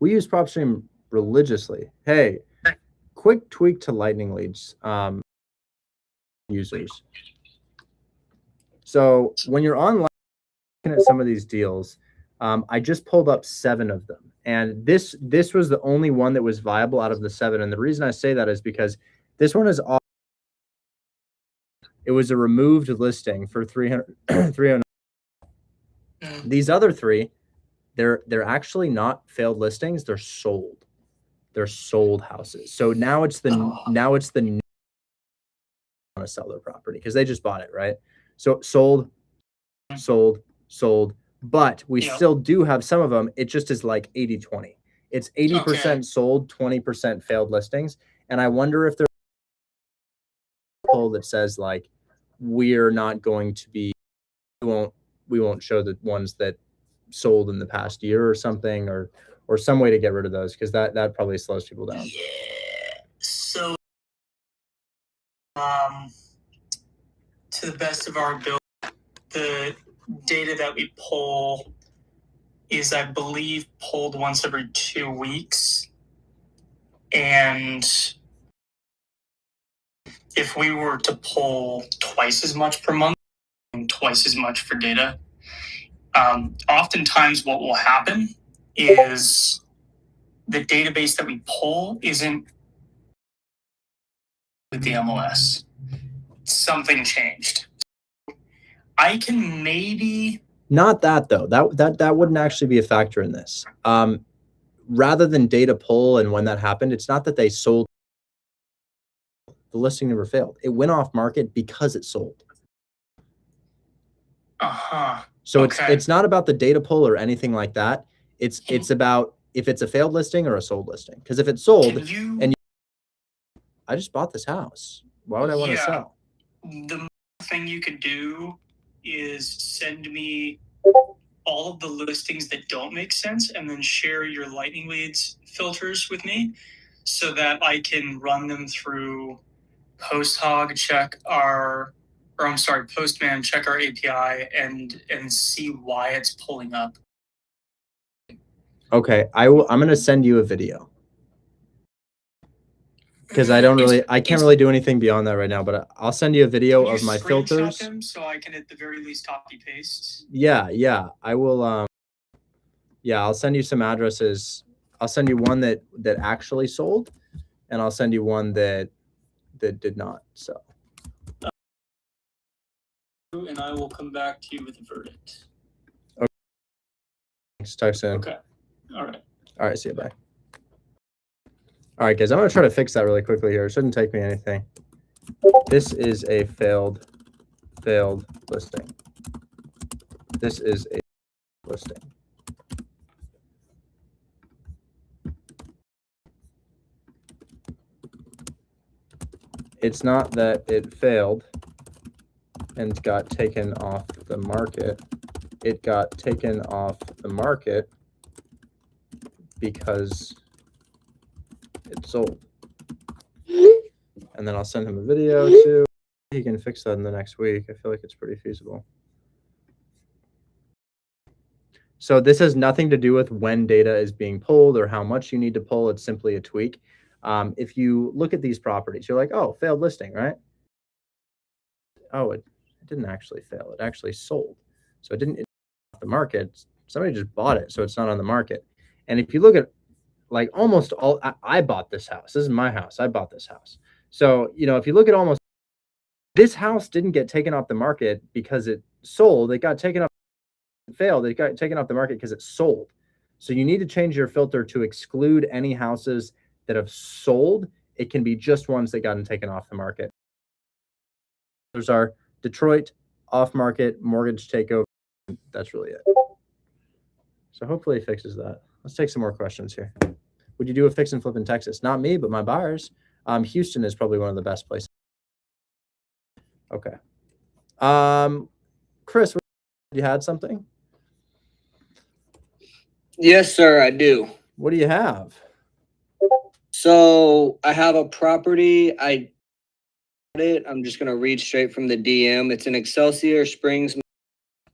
We use PropStream religiously. Hey, quick tweak to Lightning Leads users. So when you're online looking at some of these deals, I just pulled up 7 of them. And this was the only one that was viable out of the 7. And the reason I say that is because this one is off. It was a removed listing for 309. These other 3, they're actually not failed listings. They're sold. They're sold houses. So now it's the want to sell their property because they just bought it, right? So sold. But we still do have some of them. It just is like 80-20. It's 80% sold, 20% failed listings. And I wonder if there's poll that says like, we're not going to be, we won't show the ones that sold in the past year or something, or some way to get rid of those, because that probably slows people down.
Yeah. So, to the best of our ability, the data that we pull is, I believe, pulled once every 2 weeks. And if we were to pull twice as much per month and twice as much for data, oftentimes what will happen is the database that we pull isn't with the MLS. Something changed. I can maybe...
Not that though. That wouldn't actually be a factor in this. Rather than data pull and when that happened, it's not that they sold. The listing never failed. It went off market because it sold. So
Okay.
it's not about the data pull or anything like that. It's about if it's a failed listing or a sold listing. Because if it's sold I just bought this house, why would I want to sell?
The thing you could do is send me all of the listings that don't make sense and then share your lightning leads filters with me so that I can run them through Postman, check our API and see why it's pulling up.
Okay, I'm going to send you a video. Because I can't really do anything beyond that right now, but I'll send you a video of my filters.
Them so I can at the very least copy paste.
Yeah, I will. Yeah, I'll send you some addresses. I'll send you one that actually sold, and I'll send you one that did not sell.
And I will come back to you with a verdict.
Okay. Thanks. Talk soon.
Okay. All right.
See you. Bye. All right, guys, I'm going to try to fix that really quickly here. It shouldn't take me anything. This is a failed listing. This is a listing. It's not that it failed and got taken off the market. It got taken off the market because it sold. And then I'll send him a video too. He can fix that in the next week. I feel like it's pretty feasible. So this has nothing to do with when data is being pulled or how much you need to pull. It's simply a tweak. If you look at these properties, you're like, oh, failed listing, right? Oh, it didn't actually fail. It actually sold. So it didn't off the market. Somebody just bought it, so it's not on the market. And if you look at like almost all, I bought this house. This is my house. I bought this house. So, if you look at almost, this house didn't get taken off the market because it sold. It got taken off, it failed. It got taken off the market because it sold. So you need to change your filter to exclude any houses that have sold. It can be just ones that gotten taken off the market. Those are Detroit, off-market, mortgage takeover. That's really it. So hopefully it fixes that. Let's take some more questions here. Would you do a fix and flip in Texas? Not me, but my buyers. Houston is probably one of the best places. Okay. Chris, you had something?
Yes, sir, I do.
What do you have?
So I have a property. I'm just going to read straight from the DM. It's an Excelsior Springs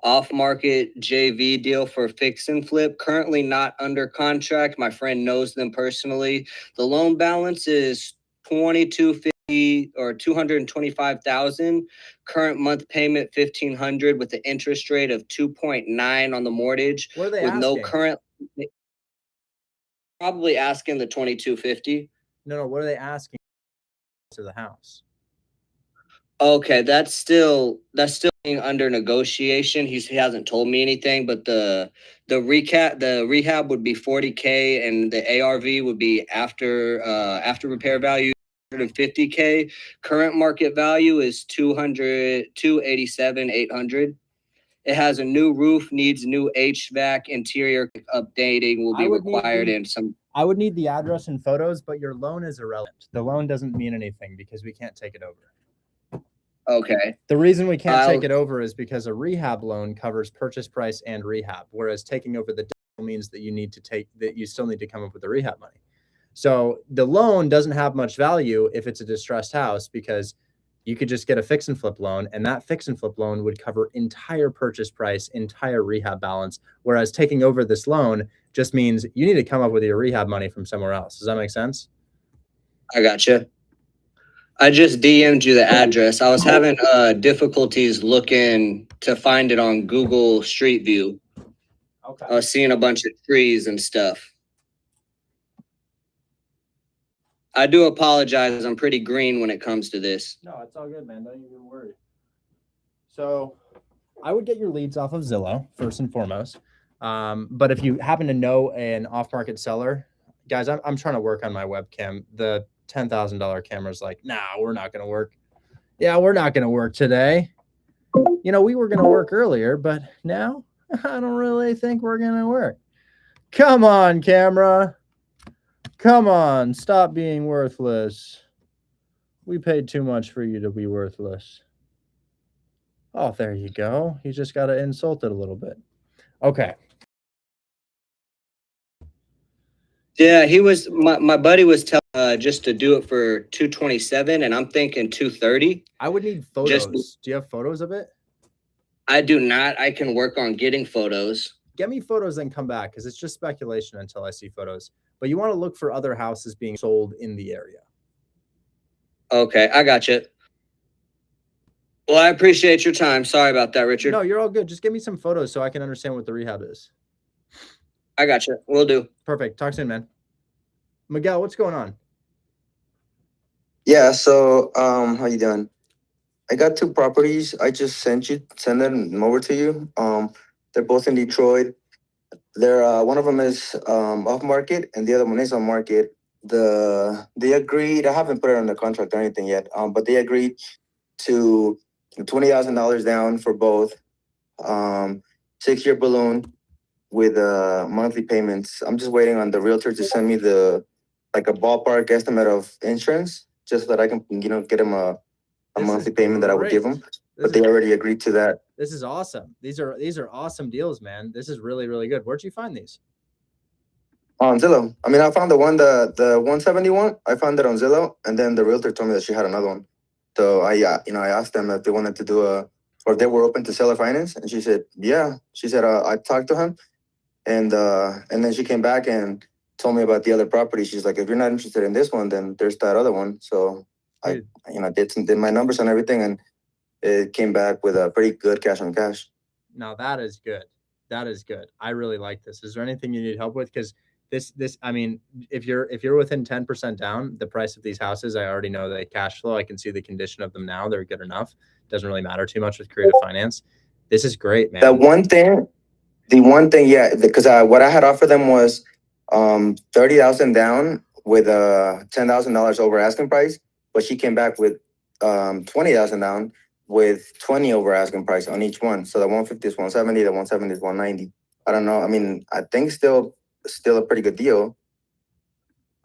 off-market JV deal for fix and flip. Currently not under contract. My friend knows them personally. The loan balance is $2,250 or $225,000. Current month payment $1,500 with the interest rate of 2.9 on the mortgage.
What are they
with
asking?
No current. Probably asking the $2,250.
No. What are they asking to the house?
Okay, that's still under negotiation. He hasn't told me anything, but the rehab would be $40K and the ARV would be after repair value $150K. Current market value is $287,800. It has a new roof, needs new HVAC, interior updating will be required, and some.
I would need the address and photos, but your loan is irrelevant. The loan doesn't mean anything because we can't take it over.
Okay.
The reason we can't take it over is because a rehab loan covers purchase price and rehab, whereas taking over the deal means that you still need to come up with the rehab money. So the loan doesn't have much value if it's a distressed house, because you could just get a fix and flip loan, and that fix and flip loan would cover entire purchase price, entire rehab balance. Whereas taking over this loan just means you need to come up with your rehab money from somewhere else. Does that make sense?
I gotcha. I just DM'd you the address. I was having difficulties looking to find it on Google Street View.
Okay.
I was seeing a bunch of trees and stuff. I do apologize. I'm pretty green when it comes to this.
No, it's all good, man. Don't even worry. So I would get your leads off of Zillow first and foremost. But if you happen to know an off-market seller, guys, I'm trying to work on my webcam. The $10,000 camera's like, nah, we're not going to work. Yeah, we're not going to work today. You know, we were going to work earlier, but now I don't really think we're going to work. Come on, camera. Come on, stop being worthless. We paid too much for you to be worthless. Oh, there you go. You just got to insult it a little bit. Okay.
Yeah, my buddy was telling just to do it for 227, and I'm thinking 230.
I would need photos. Do you have photos of it?
I do not. I can work on getting photos.
Get me photos and come back, because it's just speculation until I see photos. But you want to look for other houses being sold in the area.
Okay, I got you. Well, I appreciate your time. Sorry about that, Richard.
No, you're all good. Just give me some photos so I can understand what the rehab is.
I got you. Will do.
Perfect. Talk soon, man. Miguel, what's going on?
Yeah, so how you doing? I got two properties. I just sent them over to you. They're both in Detroit. They're one of them is off market and the other one is on market. They agreed. I haven't put it on the contract or anything yet. But they agreed to $20,000 down for both. 6-year balloon with monthly payments. I'm just waiting on the realtor to send me a ballpark estimate of insurance, just so that I can get him a monthly payment that I would give him. But they already agreed to that.
This is awesome. These are awesome deals, man. This is really, really good. Where'd you find these?
On Zillow. I mean, I found the 171. I found it on Zillow, and then the realtor told me that she had another one. So I asked them if they wanted to do or if they were open to seller finance, and she said, yeah. She said, I talked to him, and then she came back and told me about the other property. She's like, if you're not interested in this one, then there's that other one. So I did my numbers and everything, and it came back with a pretty good cash on cash.
Now that is good. That is good. I really like this. Is there anything you need help with? Because I mean, if you're within 10% down, the price of these houses, I already know the cash flow. I can see the condition of them now. They're good enough. Doesn't really matter too much with creative finance. This is great, man.
The one thing, yeah, because what I had offered them was $30,000 down with $10,000 over asking price, but she came back with $20,000 down with 20 over asking price on each one. So the 150 is 170, the 170 is 190. I don't know. I mean, I think still a pretty good deal.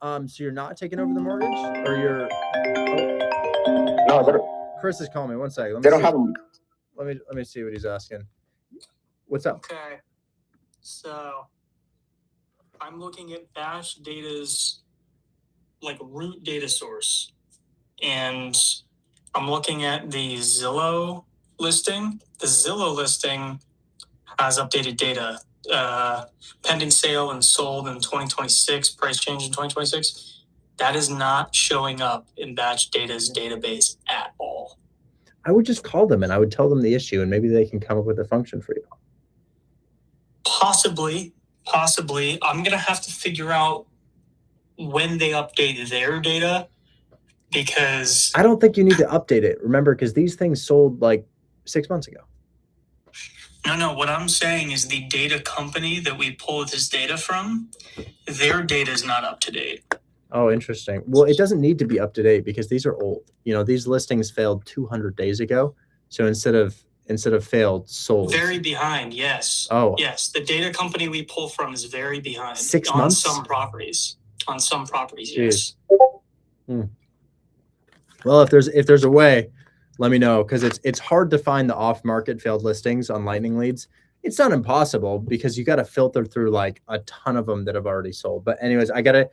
So you're not taking over the mortgage, or you're?
No,
Chris is calling me. One second.
They don't have them.
Let me see what he's asking. What's up?
Okay, so I'm looking at Bash Data's root data source, and I'm looking at the Zillow listing. The Zillow listing has updated data. Pending sale and sold in 2026, price change in 2026. That is not showing up in Batch Data's database at all.
I would just call them and I would tell them the issue, and maybe they can come up with a function for you.
Possibly. I'm gonna have to figure out when they update their data, because
I don't think you need to update it. Remember, because these things sold like 6 months ago.
No, what I'm saying is the data company that we pull this data from, their data is not up to date.
Oh, interesting. Well, it doesn't need to be up to date because these are old. These listings failed 200 days ago. So instead of failed, sold.
Very behind, yes.
Oh.
Yes, the data company we pull from is very behind.
6 months?
On some properties, yes.
Well, if there's a way, let me know, because it's hard to find the off-market failed listings on Lightning Leads. It's not impossible because you got to filter through like a ton of them that have already sold. But anyways, I gotta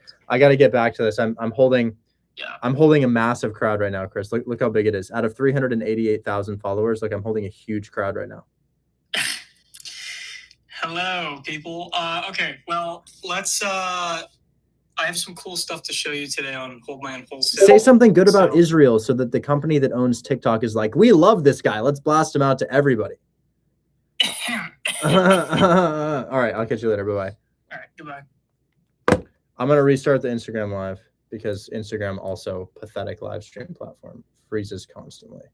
get back to this. I'm holding a massive crowd right now, Chris. Look how big it is. Out of 388,000 followers, like I'm holding a huge crowd right now.
Hello, people. Okay, well, let's. I have some cool stuff to show you today on Wholesale.
Say something good about Israel so that the company that owns TikTok is like, we love this guy. Let's blast him out to everybody. All right, I'll catch you later. Bye-bye.
All right, goodbye.
I'm going to restart the Instagram live because Instagram also pathetic live stream platform freezes constantly.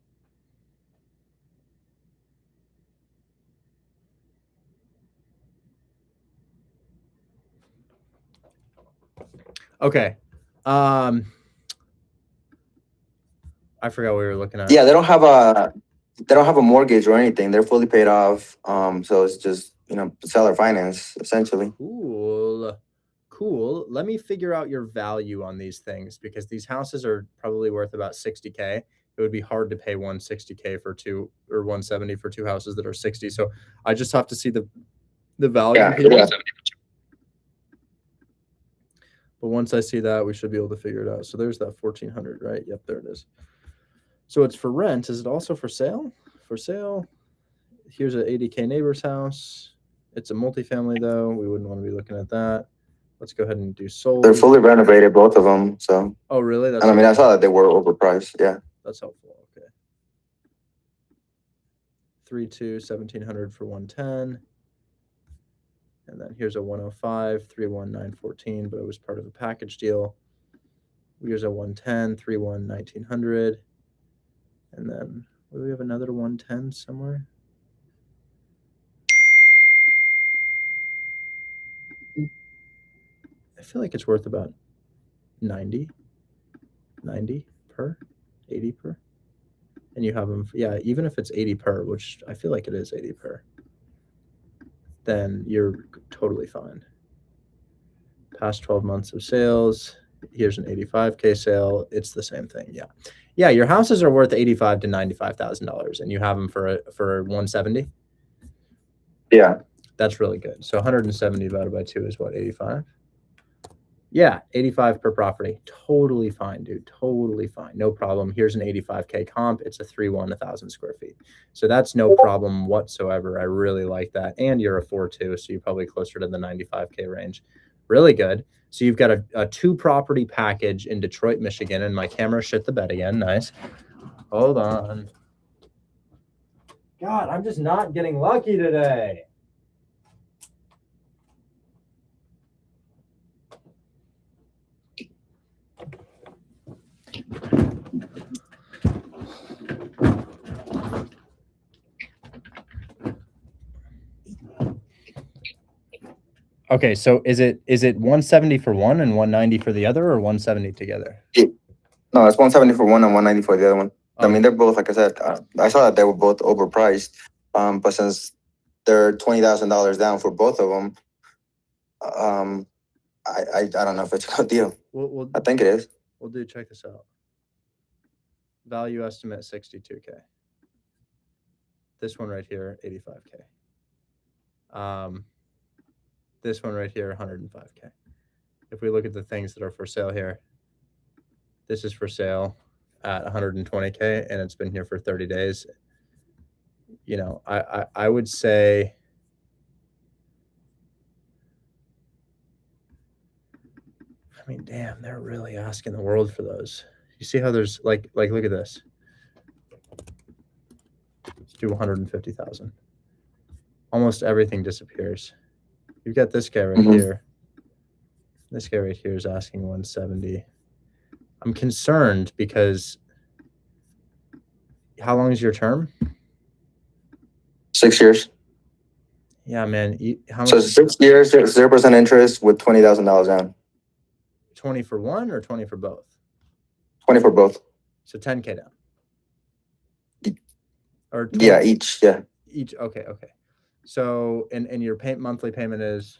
Okay. I forgot what we were looking at.
Yeah, they don't have a mortgage or anything. They're fully paid off. So it's just, seller finance essentially.
Cool. Let me figure out your value on these things because these houses are probably worth about 60K. It would be hard to pay 160K for two or 170 for two houses that are 60. So I just have to see the value here. Yeah. But once I see that, we should be able to figure it out. So there's that 1,400, right? Yep, there it is. So it's for rent. Is it also for sale? For sale. Here's an 80K neighbor's house. It's a multifamily though. We wouldn't want to be looking at that. Let's go ahead and do sold.
They're fully renovated, both of them. So.
Oh, really?
And I mean, I saw that they were overpriced. Yeah.
That's helpful. Okay. 3.2, 1,700 for 110. And then here's a 105, 31914, but it was part of a package deal. Here's a 110, 31, 1900. And then do we have another 110 somewhere? I feel like it's worth about 90 per, 80 per. And you have them, yeah, even if it's 80 per, which I feel like it is 80 per, then you're totally fine. Past 12 months of sales. Here's an 85K sale. It's the same thing. Yeah. Yeah. Your houses are worth $85,000 to $95,000 and you have them for 170.
Yeah.
That's really good. So 170 divided by 2 is what, 85? Yeah, 85 per property. Totally fine, dude. Totally fine. No problem. Here's an 85K comp. It's a 3-1, 1,000 square feet. So that's no problem whatsoever. I really like that. And you're a 4-2, so you're probably closer to the 95K range. Really good. So you've got a 2-property package in Detroit, Michigan, and my camera shit the bed again. Nice. Hold on. God, I'm just not getting lucky today. Okay, so is it 170 for one and 190 for the other, or 170 together?
No, it's 170 for one and 190 for the other one. I mean, they're both, like I said, I saw that they were both overpriced. But since they're $20,000 down for both of them, I don't know if it's a good deal. I think it is.
We'll check this out. Value estimate 62K. This one right here, 85K. This one right here, 105K. If we look at the things that are for sale here, this is for sale at 120K and it's been here for 30 days. You know, I would say, I mean, damn, they're really asking the world for those. You see how there's like look at this. Let's do 150,000. Almost everything disappears. You've got this guy right here. This guy right here is asking 170. I'm concerned because how long is your term?
6 years.
Yeah, man. How much?
So 6 years, 0% interest with $20,000 down.
20 for one or 20 for both?
20 for both.
So 10K down. Or 20,
yeah, each. Yeah.
Each. Okay. So, and your monthly payment is?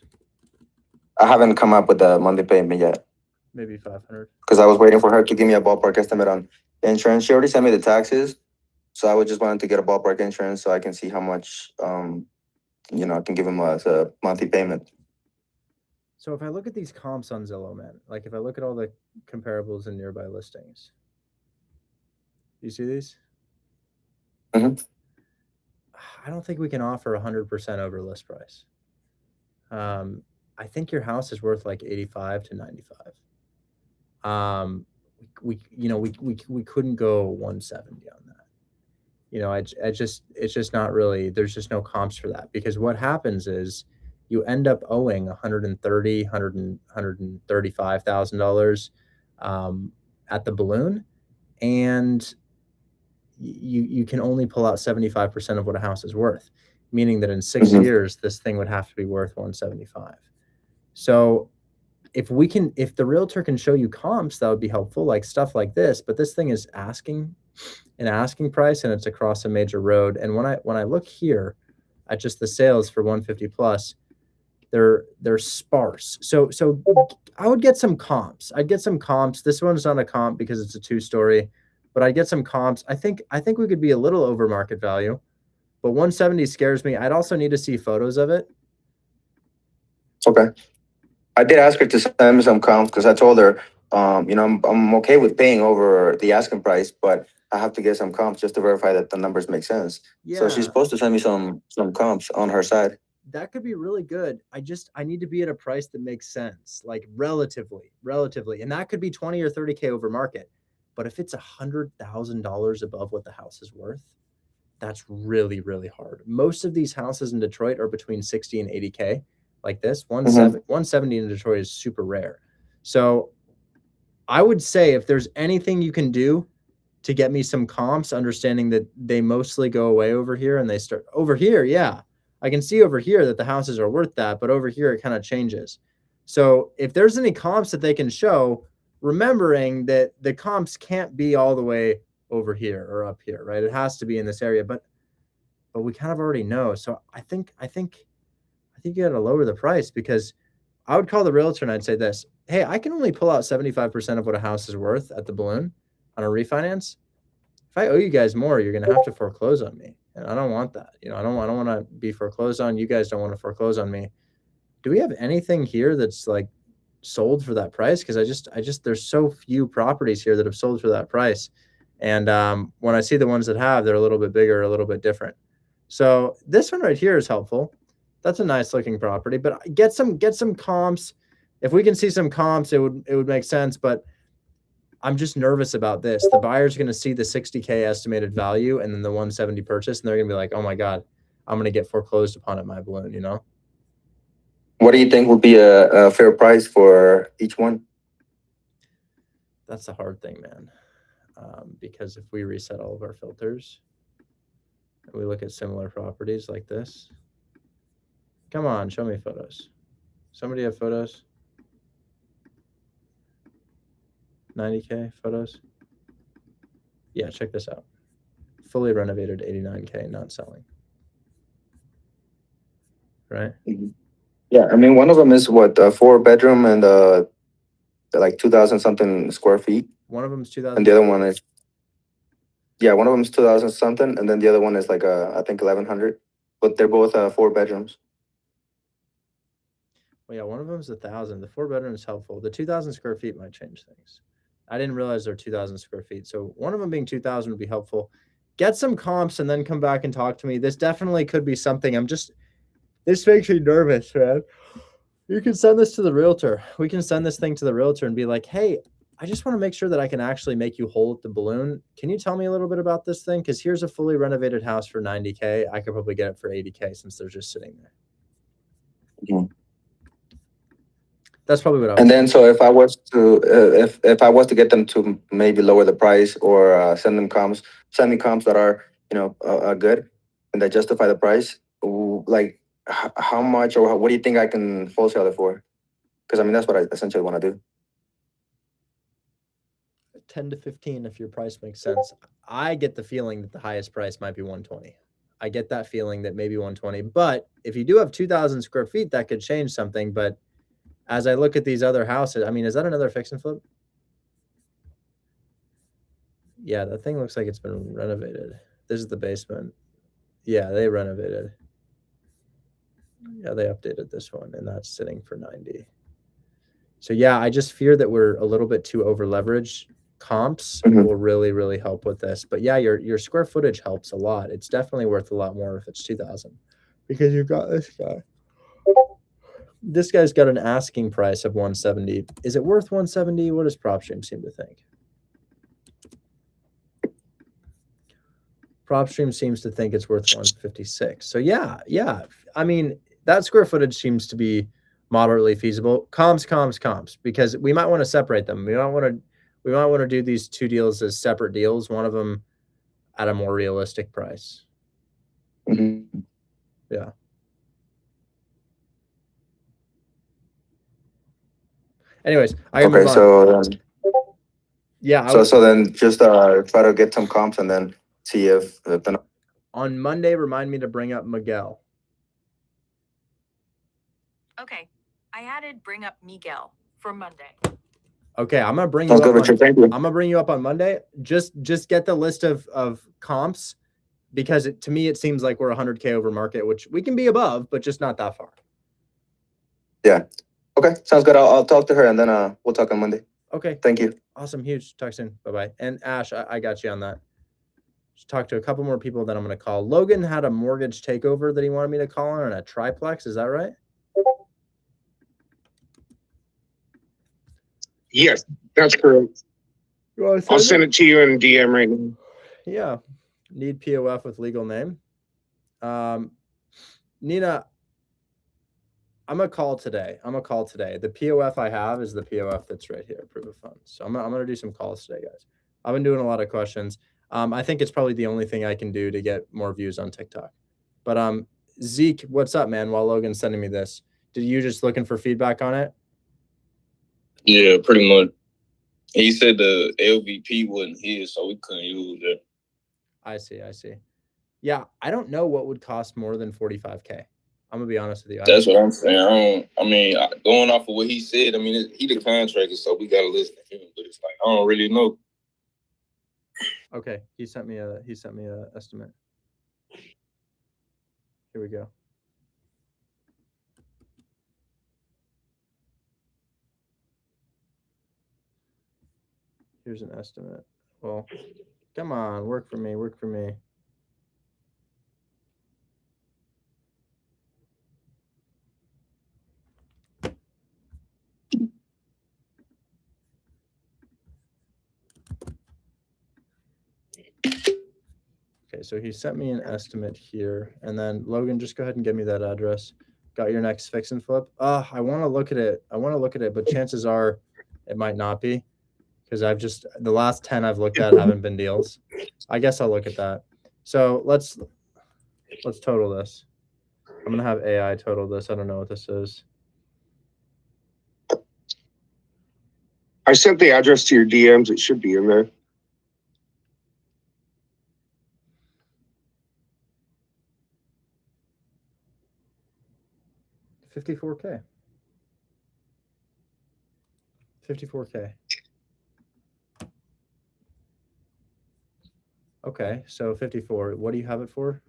I haven't come up with the monthly payment yet.
Maybe 500.
Because I was waiting for her to give me a ballpark estimate on insurance. She already sent me the taxes. So I would just wanted to get a ballpark insurance so I can see how much, I can give him as a monthly payment.
So if I look at these comps on Zillow, man, like if I look at all the comparables and nearby listings, you see these?
Mhm.
I don't think we can offer 100% over list price. I think your house is worth like 85 to 95. We couldn't go 170 on that. It's just not really, there's just no comps for that, because what happens is you end up owing $135,000 at the balloon, and you can only pull out 75% of what a house is worth, meaning that in 6
Mhm.
years this thing would have to be worth 175. So if the realtor can show you comps, that would be helpful, like stuff like this. But this thing is asking price, and it's across a major road. And when I look here at just the sales for 150 plus, they're sparse. So I would get some comps. I'd get some comps. This one's not a comp because it's a 2-story, but I'd get some comps. I think we could be a little over market value, but 170 scares me. I'd also need to see photos of it.
Okay. I did ask her to send me some comps because I told her, I'm okay with paying over the asking price, but I have to get some comps just to verify that the numbers make sense.
Yeah.
So she's supposed to send me some comps on her side.
That could be really good. I need to be at a price that makes sense, like relatively, and that could be 20 or 30K over market. But if it's $100,000 above what the house is worth, that's really, really hard. Most of these houses in Detroit are between 60 and 80K. Like this, 170 in Detroit is super rare. So I would say if there's anything you can do to get me some comps, understanding that they mostly go away over here and they start over here. Yeah, I can see over here that the houses are worth that, but over here it kind of changes. So if there's any comps that they can show, remembering that the comps can't be all the way over here or up here, right? It has to be in this area, but we kind of already know. So I think you got to lower the price, because I would call the realtor and I'd say this: hey, I can only pull out 75% of what a house is worth at the balloon on a refinance. If I owe you guys more, you're going to have to foreclose on me. And I don't want that. I don't want to be foreclosed on. You guys don't want to foreclose on me. Do we have anything here that's like sold for that price? Because I just there's so few properties here that have sold for that price. And when I see the ones that have, they're a little bit bigger, a little bit different. So this one right here is helpful. That's a nice looking property, but get some comps. If we can see some comps, it would make sense. But I'm just nervous about this. The buyer's going to see the 60K estimated value and then the 170 purchase, and they're going to be like, oh my God, I'm going to get foreclosed upon at my balloon,
What do you think would be a fair price for each one?
That's the hard thing, man. Because if we reset all of our filters and we look at similar properties like this, come on, show me photos. Somebody have photos? 90K photos? Yeah, check this out. Fully renovated, 89K, not selling. Right?
Yeah, I mean, one of them is what, 4-bedroom and like 2,000 something square feet.
One of them's 2,000.
And the other one is, yeah, one of them is 2,000 something, and then the other one is like I think 1,100. But they're both 4 bedrooms.
Well, yeah, one of them's 1,000. The 4-bedroom is helpful. The 2,000 square feet might change things. I didn't realize they're 2,000 square feet. So one of them being 2,000 would be helpful. Get some comps and then come back and talk to me. This definitely could be something. This makes me nervous, man. You can send this to the realtor. We can send this thing to the realtor and be like, hey, I just want to make sure that I can actually make you whole at the balloon. Can you tell me a little bit about this thing? Because here's a fully renovated house for 90K. I could probably get it for 80K since they're just sitting there.
Mhm.
That's probably what I would
And
say.
then, so if I was to if I was to get them to maybe lower the price or send me comps that are good and that justify the price, like how much or what do you think I can wholesale it for? Because I mean that's what I essentially want to do.
10 to 15 if your price makes sense. I get the feeling that the highest price might be 120. I get that feeling that maybe 120. But if you do have 2,000 square feet, that could change something. But as I look at these other houses, I mean, is that another fix and flip? Yeah, that thing looks like it's been renovated. This is the basement. Yeah, they renovated. Yeah, they updated this one, and that's sitting for 90. So yeah, I just fear that we're a little bit too over leveraged. Comps will really, really help with this. But yeah, your square footage helps a lot. It's definitely worth a lot more if it's 2,000, because you've got this guy. This guy's got an asking price of 170. Is it worth 170? What does PropStream seem to think? PropStream seems to think it's worth 156. So yeah. I mean, that square footage seems to be moderately feasible. Comps, because we might want to separate them. We might want to do these two deals as separate deals. One of them at a more realistic price. Yeah. Anyways,
okay. So
yeah.
So then just try to get some comps and then see if the
on Monday, remind me to bring up Miguel.
Okay, I added bring up Miguel for Monday.
Okay, I'm gonna bring you up. I'm gonna bring you up on Monday. Just get the list of comps, because to me it seems like we're 100K over market, which we can be above, but just not that far.
Yeah. Okay, sounds good. I'll talk to her and then we'll talk on Monday.
Okay.
Thank you.
Awesome. Huge. Talk soon. Bye-bye. And Ash, I got you on that. Just talk to a couple more people that I'm going to call. Logan had a mortgage takeover that he wanted me to call on a triplex. Is that right?
Yes, that's correct. I'll send it to you in DM right now.
Yeah. Need POF with legal name. Nina, I'm gonna call today. The POF I have is the POF that's right here, proof of funds. So I'm gonna do some calls today, guys. I've been doing a lot of questions. I think it's probably the only thing I can do to get more views on TikTok. But Zeke, what's up, man? While Logan's sending me this, did you just looking for feedback on it?
Yeah, pretty much. He said the LVP wasn't his, so we couldn't use it.
I see. Yeah, I don't know what would cost more than 45K. I'm gonna be honest with you.
That's what I'm saying. Going off of what he said, he the contractor, so we gotta listen to him. But it's like I don't really know.
Okay, he sent me a estimate. Here we go. Here's an estimate. Well, come on, work for me. Okay, so he sent me an estimate here, and then Logan, just go ahead and give me that address. Got your next fix and flip? I want to look at it. But chances are it might not be, because the last 10 I've looked at haven't been deals. I guess I'll look at that. So let's total this. I'm gonna have AI total this. I don't know what this is.
I sent the address to your DMs. It should be in there.
$54K. Okay, so 54. What do you have it for?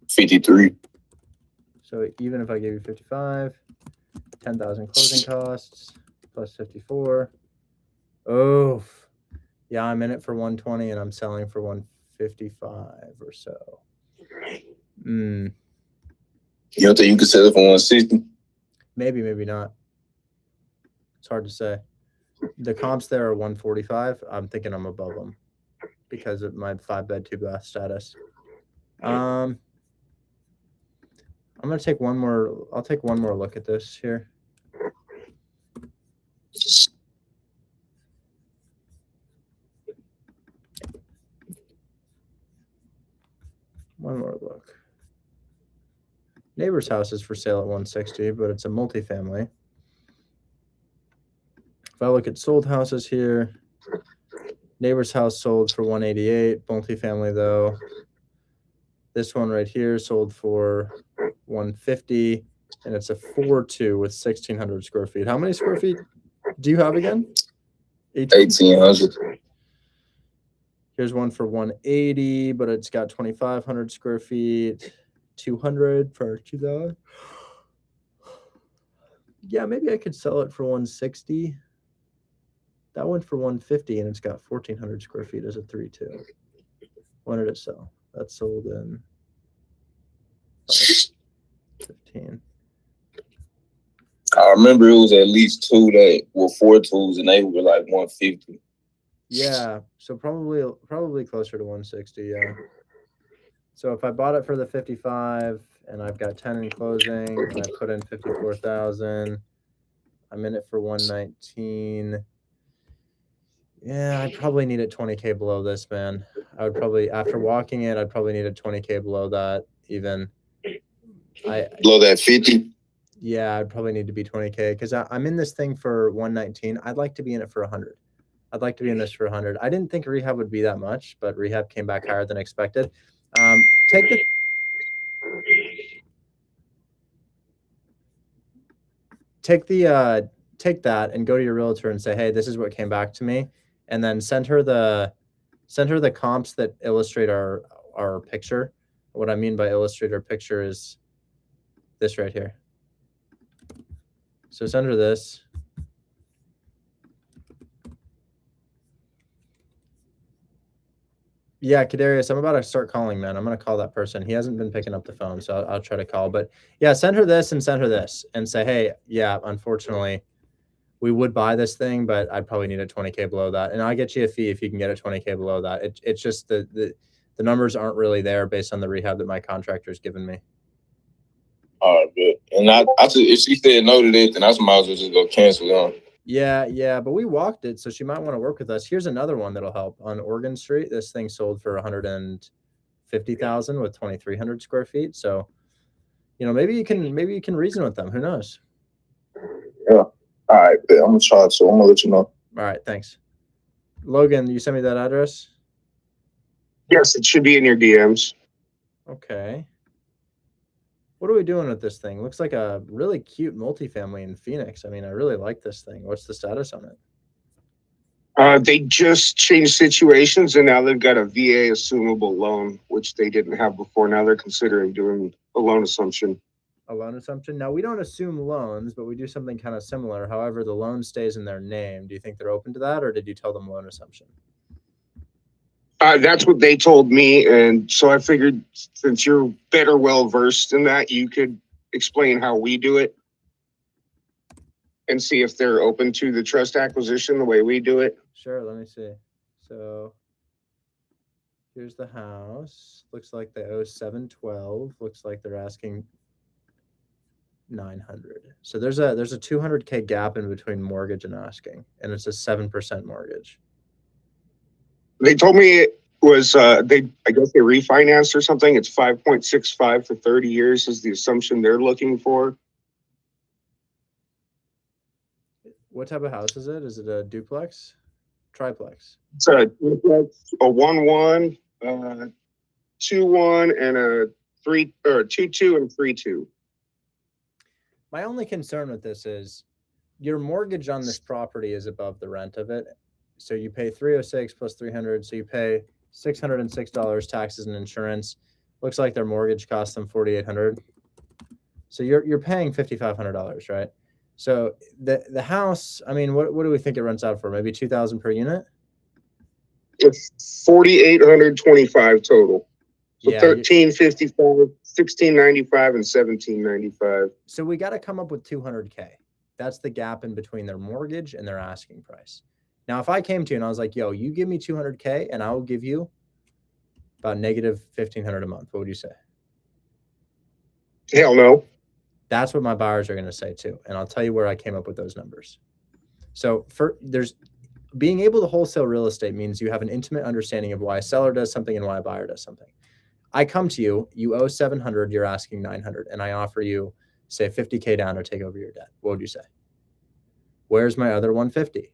53.
So even if I gave you 55, 10,000 closing costs plus 54. Oh, yeah, I'm in it for 120 and I'm selling for 155 or so.
You don't think you could sell it for 160?
Maybe not. It's hard to say. The comps there are 145. I'm thinking I'm above them because of my 5-bed 2-bath status. I'm gonna take one more. I'll take one more look at this here. One more look. Neighbor's house is for sale at 160, but it's a multifamily. If I look at sold houses here, neighbor's house sold for 188, multifamily though. This one right here sold for 150, and it's a 4-2 with 1,600 square feet. How many square feet do you have again?
1,800.
Here's one for 180, but it's got 2,500 square feet, 200 for 2,000. Yeah, maybe I could sell it for 160. That went for 150, and it's got 1,400 square feet as a 3-2. When did it sell? That sold in 15.
I remember it was at least 2 that were 4.2s, and they were like 150.
Yeah, so probably closer to 160. Yeah. So if I bought it for the 55, and I've got 10 in closing, and I put in 54,000, I'm in it for 119. Yeah, I probably need it 20K below this, man. I would probably, after walking it, I'd probably need it 20K below that even.
Below that 50?
Yeah, I'd probably need to be 20K because I'm in this thing for 119. I'd like to be in it for 100. I'd like to be in this for 100. I didn't think rehab would be that much, but rehab came back higher than expected. Take that and go to your realtor and say, hey, this is what came back to me, and then send her the comps that illustrate our picture. What I mean by illustrate our picture is this right here. So send her this. Yeah, Kadarius, I'm about to start calling, man. I'm going to call that person. He hasn't been picking up the phone, so I'll try to call. But yeah, send her this and say, hey, yeah, unfortunately, we would buy this thing, but I'd probably need a 20K below that. And I'll get you a fee if you can get a 20K below that. It's just the numbers aren't really there based on the rehab that my contractor's given me.
All right, good. And if she said no to that, then I might as well just go cancel on.
Yeah, but we walked it, so she might want to work with us. Here's another one that'll help on Oregon Street. This thing sold for 150,000 with 2,300 square feet. So, maybe you can reason with them. Who knows?
Yeah. All right, I'm gonna try. So I'm gonna let you know.
All right, thanks. Logan, you send me that address?
Yes, it should be in your DMs.
Okay. What are we doing with this thing? Looks like a really cute multifamily in Phoenix. I mean, I really like this thing. What's the status on it?
They just changed situations, and now they've got a VA assumable loan, which they didn't have before. Now they're considering doing a loan assumption.
A loan assumption? Now, we don't assume loans, but we do something kind of similar. However, the loan stays in their name. Do you think they're open to that, or did you tell them loan assumption?
That's what they told me, and so I figured since you're better well-versed in that, you could explain how we do it and see if they're open to the trust acquisition the way we do it.
Sure, let me see. So here's the house. Looks like they owe 712. Looks like they're asking 900. So there's a 200K gap in between mortgage and asking, and it's a 7% mortgage.
They told me it was I guess they refinanced or something. It's 5.65 for 30 years is the assumption they're looking for.
What type of house is it? Is it a duplex? Triplex?
It's a duplex, a 1-1, 2-1, and a 2-2 and 3-2.
My only concern with this is your mortgage on this property is above the rent of it. So you pay $306 plus $300. So you pay $606 taxes and insurance. Looks like their mortgage cost them $4,800. So you're paying $5,500, right? So the house, I mean, what do we think it rents out for? Maybe $2,000 per unit?
It's $4,825 total. So
Yeah,
$1,355, $1,695, and $1,795.
So we got to come up with $200K. That's the gap in between their mortgage and their asking price. Now, if I came to you and I was like, yo, you give me $200K and I will give you about negative $1,500 a month, what would you say?
Hell no.
That's what my buyers are going to say too. And I'll tell you where I came up with those numbers. So there's being able to wholesale real estate means you have an intimate understanding of why a seller does something and why a buyer does something. I come to you, you owe 700, you're asking 900, and I offer you, say, 50K down to take over your debt. What would you say? Where's my other 150?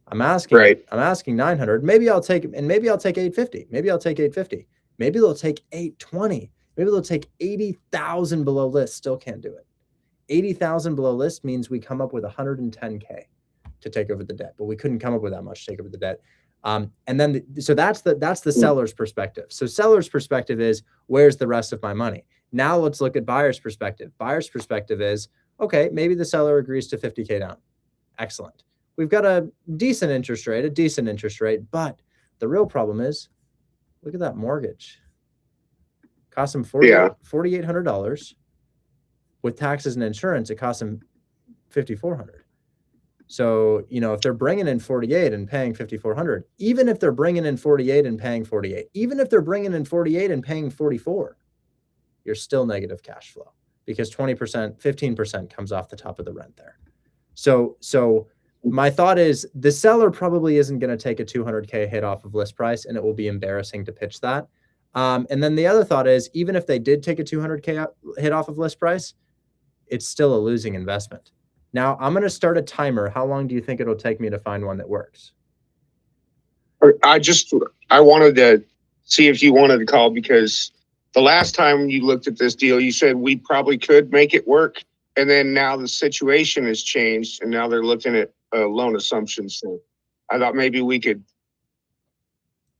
I'm asking 900. Maybe I'll take 850. Maybe I'll take 850. Maybe they'll take 820. Maybe they'll take 80,000 below list. Still can't do it. 80,000 below list means we come up with 110K to take over the debt, but we couldn't come up with that much to take over the debt. And then, so that's the seller's perspective. So seller's perspective is, where's the rest of my money? Now let's look at buyer's perspective. Buyer's perspective is, okay, maybe the seller agrees to 50K down. Excellent. We've got a decent interest rate, but the real problem is, look at that mortgage. Cost him $4,800. With taxes and insurance, it costs him $5,400. So, you know, if they're bringing in 48 and paying 5,400, even if they're bringing in 48 and paying 48, even if they're bringing in 48 and paying 44, you're still negative cash flow because 20%, 15% comes off the top of the rent there. So my thought is the seller probably isn't going to take a 200K hit off of list price, and it will be embarrassing to pitch that. And then the other thought is, even if they did take a 200K hit off of list price, it's still a losing investment. Now I'm going to start a timer. How long do you think it'll take me to find one that works?
I wanted to see if you wanted to call, because the last time you looked at this deal, you said we probably could make it work. And then now the situation has changed, and now they're looking at loan assumptions. So I thought maybe we could.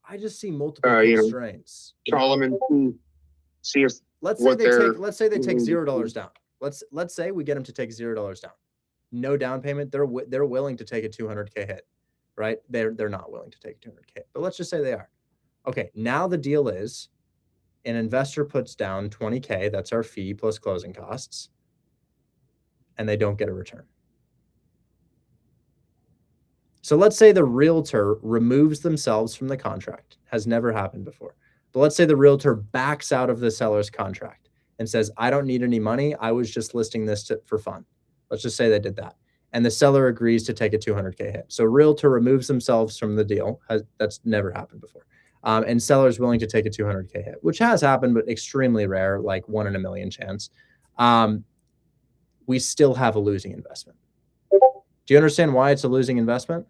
I just see multiple constraints.
Call them and see if.
Let's say they take $0 down. Let's say we get them to take $0 down. No down payment. They're willing to take a 200K hit, right? They're not willing to take a 200K, but let's just say they are. Okay, now the deal is, an investor puts down 20K. That's our fee plus closing costs, and they don't get a return. So let's say the realtor removes themselves from the contract. Has never happened before. But let's say the realtor backs out of the seller's contract and says, I don't need any money. I was just listing this for fun. Let's just say they did that. And the seller agrees to take a 200K hit. So realtor removes themselves from the deal. That's never happened before. And seller is willing to take a 200K hit, which has happened, but extremely rare, like 1 in a million chance. We still have a losing investment. Do you understand why it's a losing investment?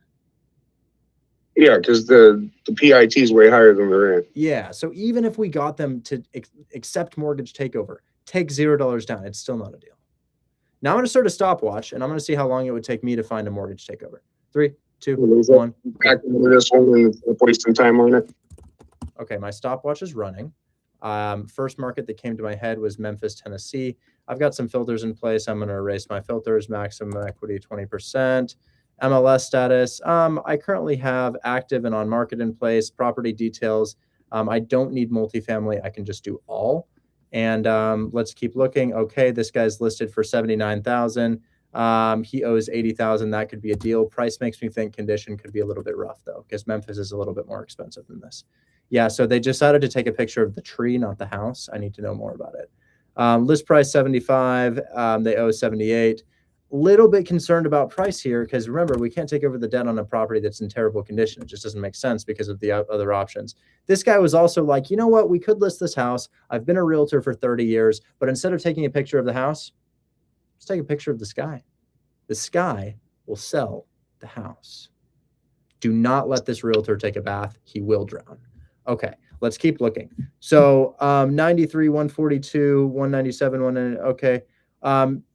Yeah, because the PIT is way higher than the rent.
Yeah, so even if we got them to accept mortgage takeover, take $0 down, it's still not a deal. Now I'm going to start a stopwatch, and I'm going to see how long it would take me to find a mortgage takeover. 3, 2, 1.
Back into this one and waste some time on it.
Okay, my stopwatch is running. First market that came to my head was Memphis, Tennessee. I've got some filters in place. I'm going to erase my filters. Maximum equity 20%. MLS status. I currently have active and on market in place. Property details. I don't need multifamily. I can just do all. And let's keep looking. Okay, this guy's listed for $79,000. He owes $80,000. That could be a deal. Price makes me think condition could be a little bit rough though, because Memphis is a little bit more expensive than this. Yeah, so they decided to take a picture of the tree, not the house. I need to know more about it. List price 75. They owe 78. Little bit concerned about price here, because remember, we can't take over the debt on a property that's in terrible condition. It just doesn't make sense because of the other options. This guy was also like, you know what? We could list this house. I've been a realtor for 30 years, but instead of taking a picture of the house, let's take a picture of the sky. The sky will sell the house. Do not let this realtor take a bath. He will drown. Okay, let's keep looking. So 93, 142, 197, 190. Okay.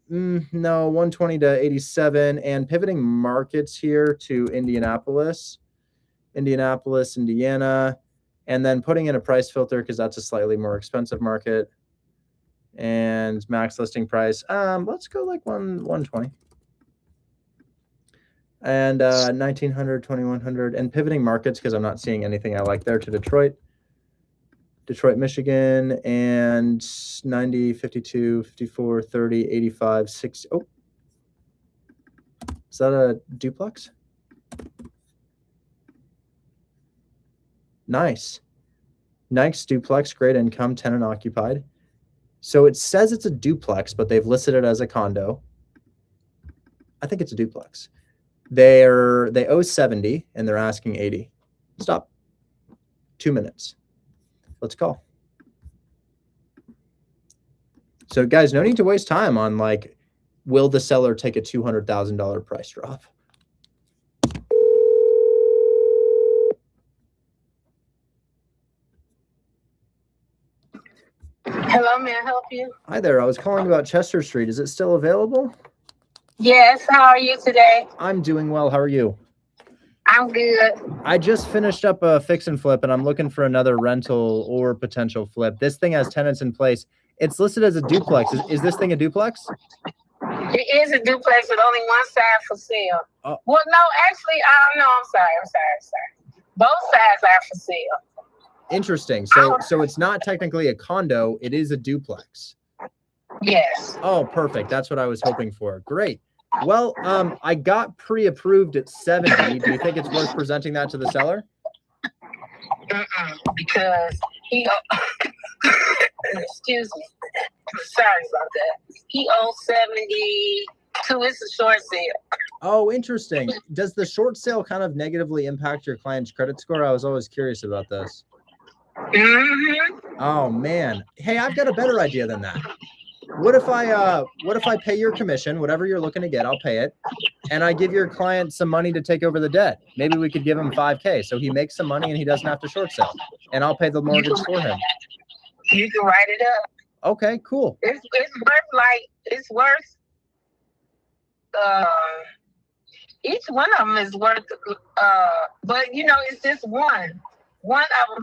No, 120 to 87, and pivoting markets here to Indianapolis, Indiana, and then putting in a price filter because that's a slightly more expensive market. And max listing price, let's go like 120. And 1900, 2100, and pivoting markets because I'm not seeing anything I like there, to Detroit, Michigan, and 90, 52, 54, 30, 85, 60. Oh, is that a duplex? Nice. Nice duplex, great income, tenant occupied. So it says it's a duplex, but they've listed it as a condo. I think it's a duplex. They owe 70 and they're asking 80. Stop. 2 minutes. Let's call. So guys, no need to waste time on like, will the seller take a $200,000 price drop?
Hello, may I help you?
Hi there. I was calling about Chester Street. Is it still available?
Yes, how are you today?
I'm doing well. How are you?
I'm good.
I just finished up a fix and flip, and I'm looking for another rental or potential flip. This thing has tenants in place. It's listed as a duplex. Is this thing a duplex?
It is a duplex with only one side for sale.
Oh.
Well, no, actually, no, I'm sorry. Both sides are for sale.
Interesting. So it's not technically a condo. It is a duplex.
Yes.
Oh, perfect. That's what I was hoping for. Great. Well, I got pre-approved at 70. Do you think it's worth presenting that to the seller?
Because he, excuse me, sorry about that. He owes 72. It's a short sale.
Oh, interesting. Does the short sale kind of negatively impact your client's credit score? I was always curious about this. Oh man. Hey, I've got a better idea than that. What if I pay your commission, whatever you're looking to get, I'll pay it, and I give your client some money to take over the debt? Maybe we could give him $5K so he makes some money and he doesn't have to short sell, and I'll pay the mortgage for him.
You can write it up.
Okay, cool.
It's worth each one of them is worth but it's just one. One of them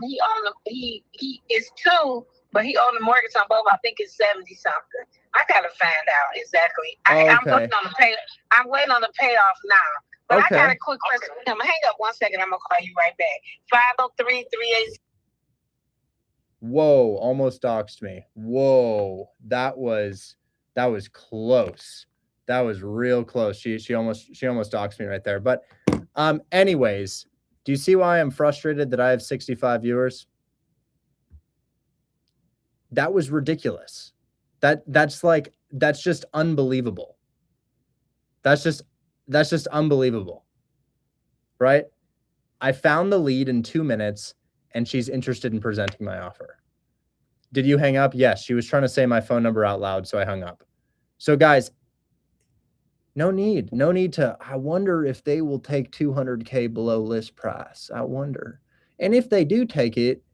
he is two, but he owned the mortgage on both. I think it's 70 something. I gotta find out exactly. I'm waiting on the payoff now. But I got a quick question for him. Hang up 1 second. I'm gonna call you right back. 503-380.
Whoa, almost doxed me. Whoa, that was close. That was real close. She almost doxed me right there. But anyways, do you see why I'm frustrated that I have 65 viewers? That was ridiculous. That's just unbelievable. That's just unbelievable. Right? I found the lead in 2 minutes and she's interested in presenting my offer. Did you hang up? Yes, she was trying to say my phone number out loud, so I hung up. So guys, no need to, I wonder if they will take 200K below list price. I wonder. And if they do take it,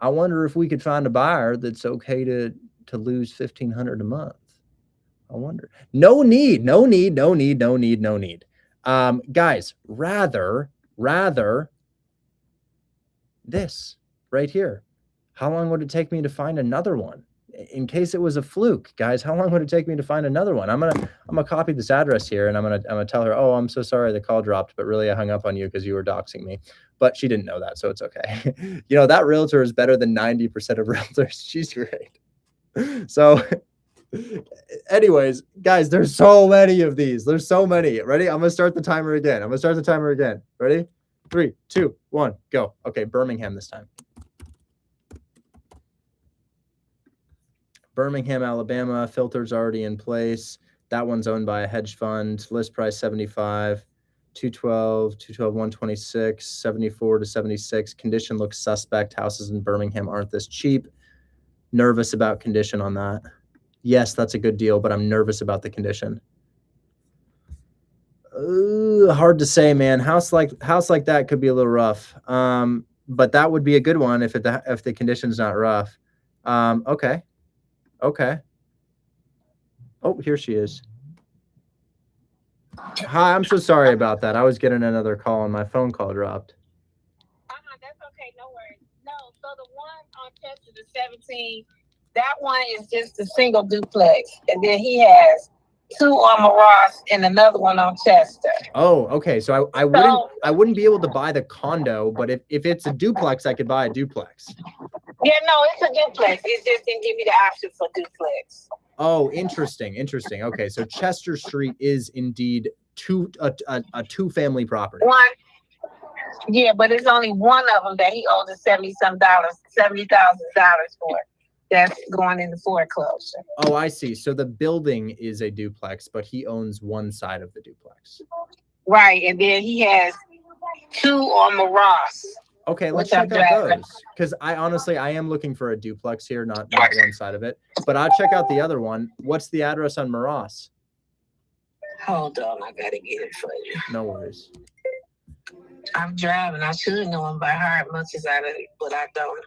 I wonder if we could find a buyer that's okay to lose $1,500 a month. I wonder. No need. Guys, rather this right here. How long would it take me to find another one? In case it was a fluke, guys, how long would it take me to find another one? I'm gonna copy this address here, and I'm gonna tell her, oh, I'm so sorry the call dropped, but really I hung up on you because you were doxing me. But she didn't know that, so it's okay. That realtor is better than 90% of realtors. She's great. So anyways, guys, there's so many of these. There's so many. Ready? I'm gonna start the timer again. Ready? 3, 2, 1, go. Okay, Birmingham this time. Birmingham, Alabama, filters already in place. That one's owned by a hedge fund. List price 75, 212, 126, 74 to 76. Condition looks suspect. Houses in Birmingham aren't this cheap. Nervous about condition on that. Yes, that's a good deal, but I'm nervous about the condition. Hard to say, man. House like that could be a little rough. But that would be a good one if the condition's not rough. Okay. Oh, here she is. Hi, I'm so sorry about that. I was getting another call and my phone call dropped.
That's okay, no worries. No, so the one on Chester, the 17, that one is just a single duplex. And then he has 2 on Maross and another one on Chester.
Oh, okay. So I wouldn't be able to buy the condo, but if it's a duplex, I could buy a duplex.
Yeah, no, it's a duplex. It just didn't give me the option for duplex.
Oh, interesting. Okay, so Chester Street is indeed a two-family property.
One, yeah, but it's only one of them that he owes $70,000 for. That's going into foreclosure.
Oh, I see. So the building is a duplex, but he owns one side of the duplex.
Right, and then he has 2 on Maross.
Okay, let's check out those. Because I am looking for a duplex here, not one side of it. But I'll check out the other one. What's the address on Maross?
Hold on, I gotta get it for you.
No worries.
I'm driving. I should know them by heart, much as I do, but I don't.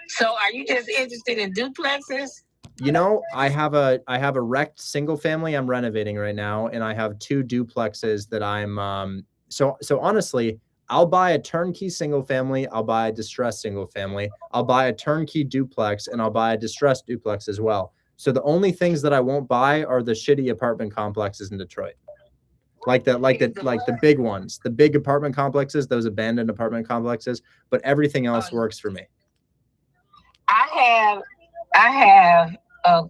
So are you just interested in duplexes?
You know, I have a wrecked single family I'm renovating right now, and I have 2 duplexes that I'm so honestly, I'll buy a turnkey single family, I'll buy a distressed single family, I'll buy a turnkey duplex, and I'll buy a distressed duplex as well. So the only things that I won't buy are the shitty apartment complexes in Detroit. Like the big ones, the big apartment complexes, those abandoned apartment complexes, but everything else works for me.
I have a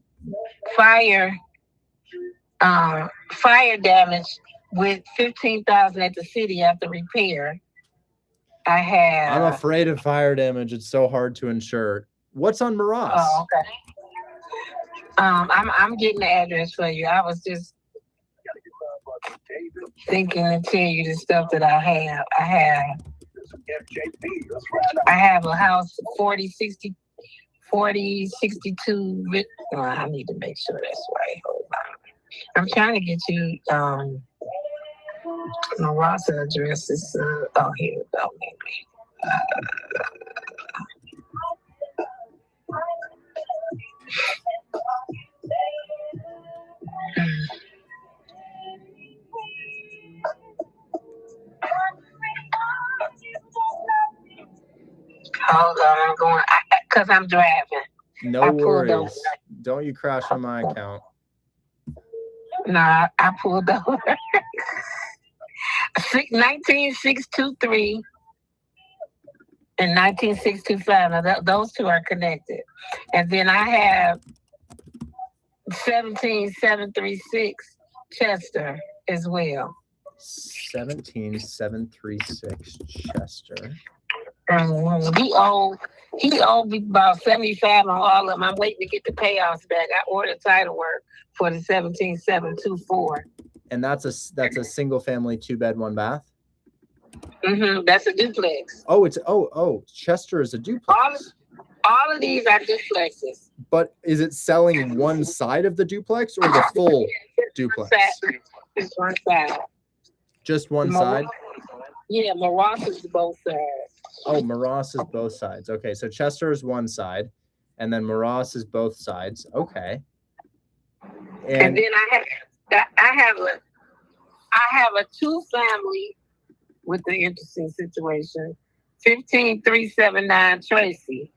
fire damage with 15,000 at the city after repair.
I'm afraid of fire damage. It's so hard to insure. What's on Maras?
Oh, okay. I'm getting the address for you. I was just thinking to tell you the stuff that I have. I have a house 4062. Oh, I need to make sure that's right. Hold on. I'm trying to get you Maras address. Is oh, here we go. Hold on, I'm going because I'm driving.
No worries. Don't you crash on my account.
Nah, I pulled over. 19623 and 19625. Now those two are connected. And then I have 17736 Chester as well.
17736 Chester.
He owed me about 75 on all of them. I'm waiting to get the payoffs back. I ordered title work for the 17724.
And that's a single family 2-bed 1-bath.
That's a duplex.
Oh, Chester is a duplex.
All of these are duplexes.
But is it selling one side of the duplex or the full duplex?
Just one side.
Just one side?
Yeah, Maras is both sides.
Oh, Maras is both sides. Okay, so Chester is one side, and then Maras is both sides. Okay.
And then I have a 2-family with an interesting situation. 15379 Tracy.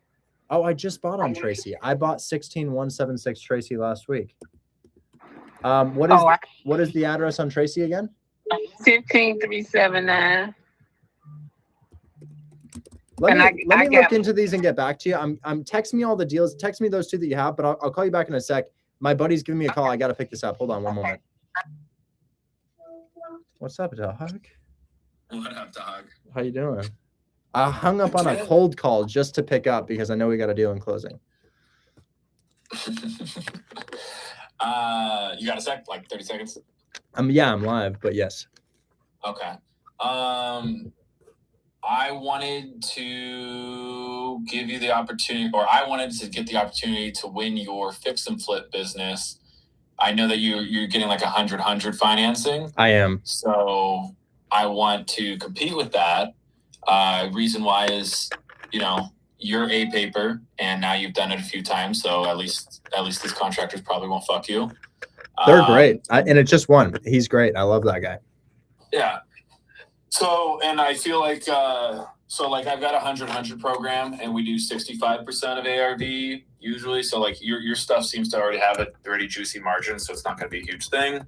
Oh, I just bought on Tracy. I bought 16176 Tracy last week. What is the address on Tracy again?
15379.
Let me look into these and get back to you. I'm text me all the deals. Text me those 2 that you have, but I'll call you back in a sec. My buddy's giving me a call. I got to pick this up. Hold on one moment. What's up, dog?
What up, dog?
How you doing? I hung up on a cold call just to pick up because I know we got a deal in closing.
You got a sec? Like 30 seconds?
Yeah, I'm live, but yes.
Okay. I wanted to give you the opportunity, or I wanted to get the opportunity to win your fix and flip business. I know that you're getting like 100 financing.
I am.
So I want to compete with that. Reason why is, you're A paper, and now you've done it a few times. So at least these contractors probably won't fuck you.
They're great, and it's just one. He's great. I love that guy.
Yeah. So, and I feel like, I've got a 100 program, and we do 65% of ARV usually. So like your stuff seems to already have a pretty juicy margin, so it's not going to be a huge thing.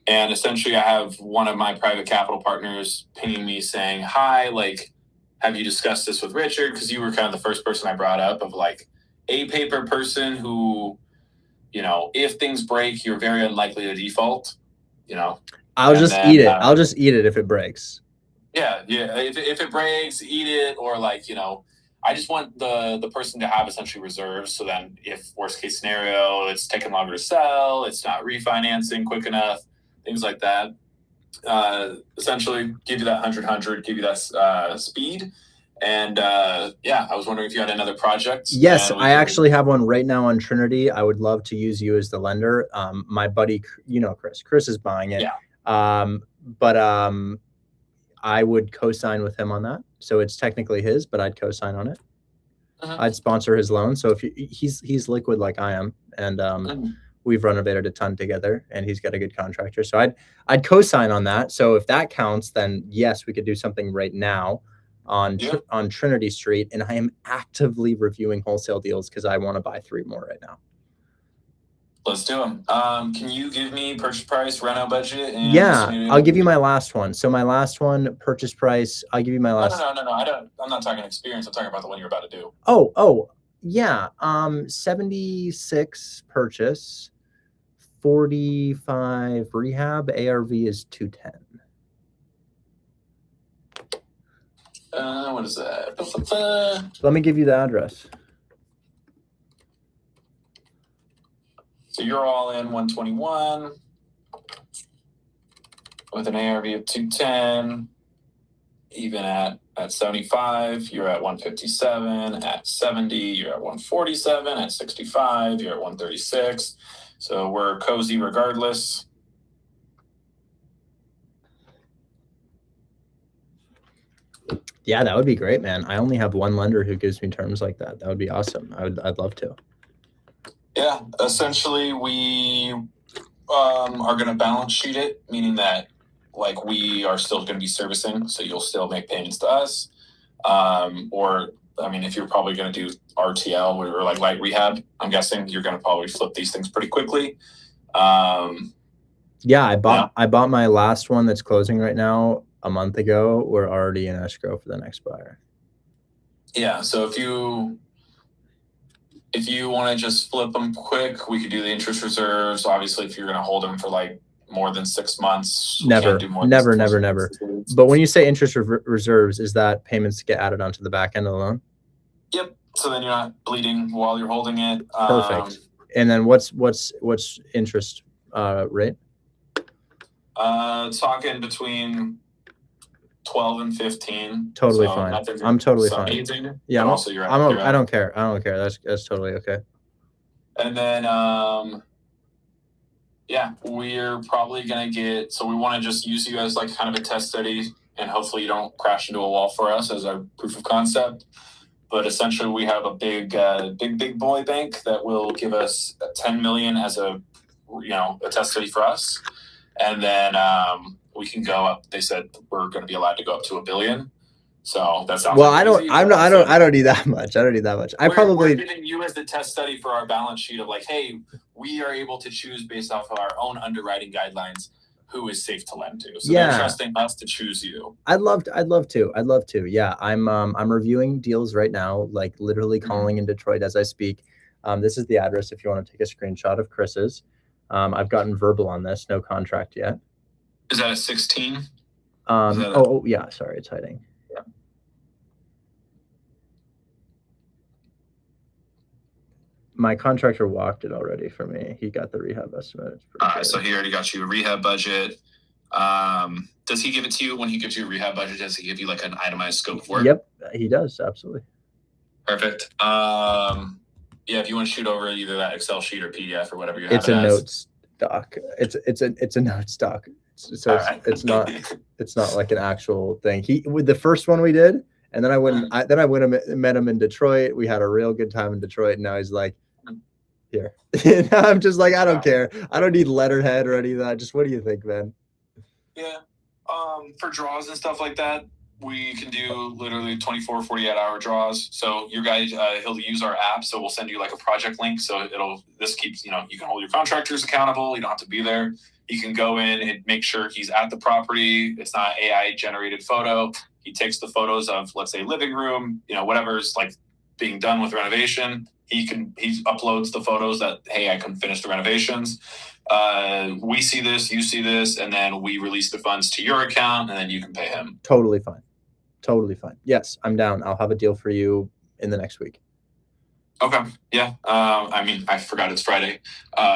And essentially I have one of my private capital partners pinging me saying, hi, like, have you discussed this with Richard? Because you were kind of the first person I brought up of like a paper person who, if things break, you're very unlikely to default,
I'll just eat it. I'll just eat it if it breaks.
Yeah. If it breaks, eat it, or like, I just want the person to have essentially reserves. So then if worst case scenario, it's taking longer to sell, it's not refinancing quick enough, things like that. Essentially give you that 100, give you that speed. And I was wondering if you had another project.
Yes, I actually have one right now on Trinity. I would love to use you as the lender. My buddy, Chris is buying it.
Yeah.
But I would co-sign with him on that. So it's technically his, but I'd co-sign on it. I'd sponsor his loan. So if he's liquid like I am, and we've renovated a ton together, and he's got a good contractor. So I'd co-sign on that. So if that counts, then yes, we could do something right now on Trinity Street. And I am actively reviewing wholesale deals because I want to buy 3 more right now.
Let's do them. Can you give me purchase price, reno budget? And
Yeah, I'll give you my last one. So my last one, purchase price, I'll give you my last.
No. I'm not talking experience. I'm talking about the one you're about to do.
Oh, yeah. 76 purchase, 45 rehab. ARV is 210.
What is that?
Let me give you the address.
So you're all in 121 with an ARV of 210. Even at 75, you're at 157. At 70, you're at 147. At 65, you're at 136. So we're cozy regardless.
Yeah, that would be great, man. I only have one lender who gives me terms like that. That would be awesome. I'd love to.
Yeah, essentially we are going to balance sheet it, meaning that like we are still going to be servicing, so you'll still make payments to us. Or I mean, if you're probably going to do RTL or like light rehab, I'm guessing you're going to probably flip these things pretty quickly.
Yeah, I bought my last one that's closing right now a month ago. We're already in escrow for the next buyer.
Yeah, so if you want to just flip them quick, we could do the interest reserves. Obviously, if you're going to hold them for like more than 6 months,
Never. But when you say interest reserves, is that payments get added onto the back end of the loan?
Yep. So then you're not bleeding while you're holding it.
Perfect. And then what's interest rate?
Talking between 12 and 15.
Totally
so
fine.
nothing
I'm totally fine.
amazing,
Yeah,
but also
I don't care. That's totally okay.
And then yeah, we're probably gonna get. So we want to just use you as like kind of a test study, and hopefully you don't crash into a wall for us as our proof of concept. But essentially, we have a big boy bank that will give us 10 million as a test study for us, and then we can go up. They said we're going to be allowed to go up to $1 billion. So that sounds.
Well,
like crazy,
I don't need that much.
We're giving you as the test study for our balance sheet of like, hey, we are able to choose based off of our own underwriting guidelines who is safe to lend to. So they're trusting us to choose you.
I'd love to. Yeah, I'm reviewing deals right now, like literally calling in Detroit as I speak. This is the address if you want to take a screenshot of Chris's. I've gotten verbal on this, no contract yet.
Is that a 16?
Yeah, sorry, it's hiding.
Yeah.
My contractor walked it already for me. He got the rehab estimate.
So he already got you a rehab budget. Does he give it to you when he gives you a rehab budget? Does he give you like an itemized scope of work?
Yep, he does. Absolutely.
Perfect. Yeah, if you want to shoot over either that Excel sheet or PDF or whatever you have.
It's a notes doc. It's a notes doc. It's not like an actual thing. With the first one we did, and then I went and met him in Detroit. We had a real good time in Detroit, and now he's like, here. And I'm just like, I don't care. I don't need letterhead or any of that. Just what do you think, man?
Yeah. For draws and stuff like that, we can do literally 24, 48-hour draws. So your guy, he'll use our app. So we'll send you like a project link. So this keeps, you can hold your contractors accountable. You don't have to be there. You can go in and make sure he's at the property. It's not AI generated photo. He takes the photos of, let's say, living room, whatever's like being done with renovation. He uploads the photos that, hey, I couldn't finish the renovations. We see this, you see this, and then we release the funds to your account, and then you can pay him.
Totally fine. Yes, I'm down. I'll have a deal for you in the next week.
Okay. Yeah. I forgot it's Friday.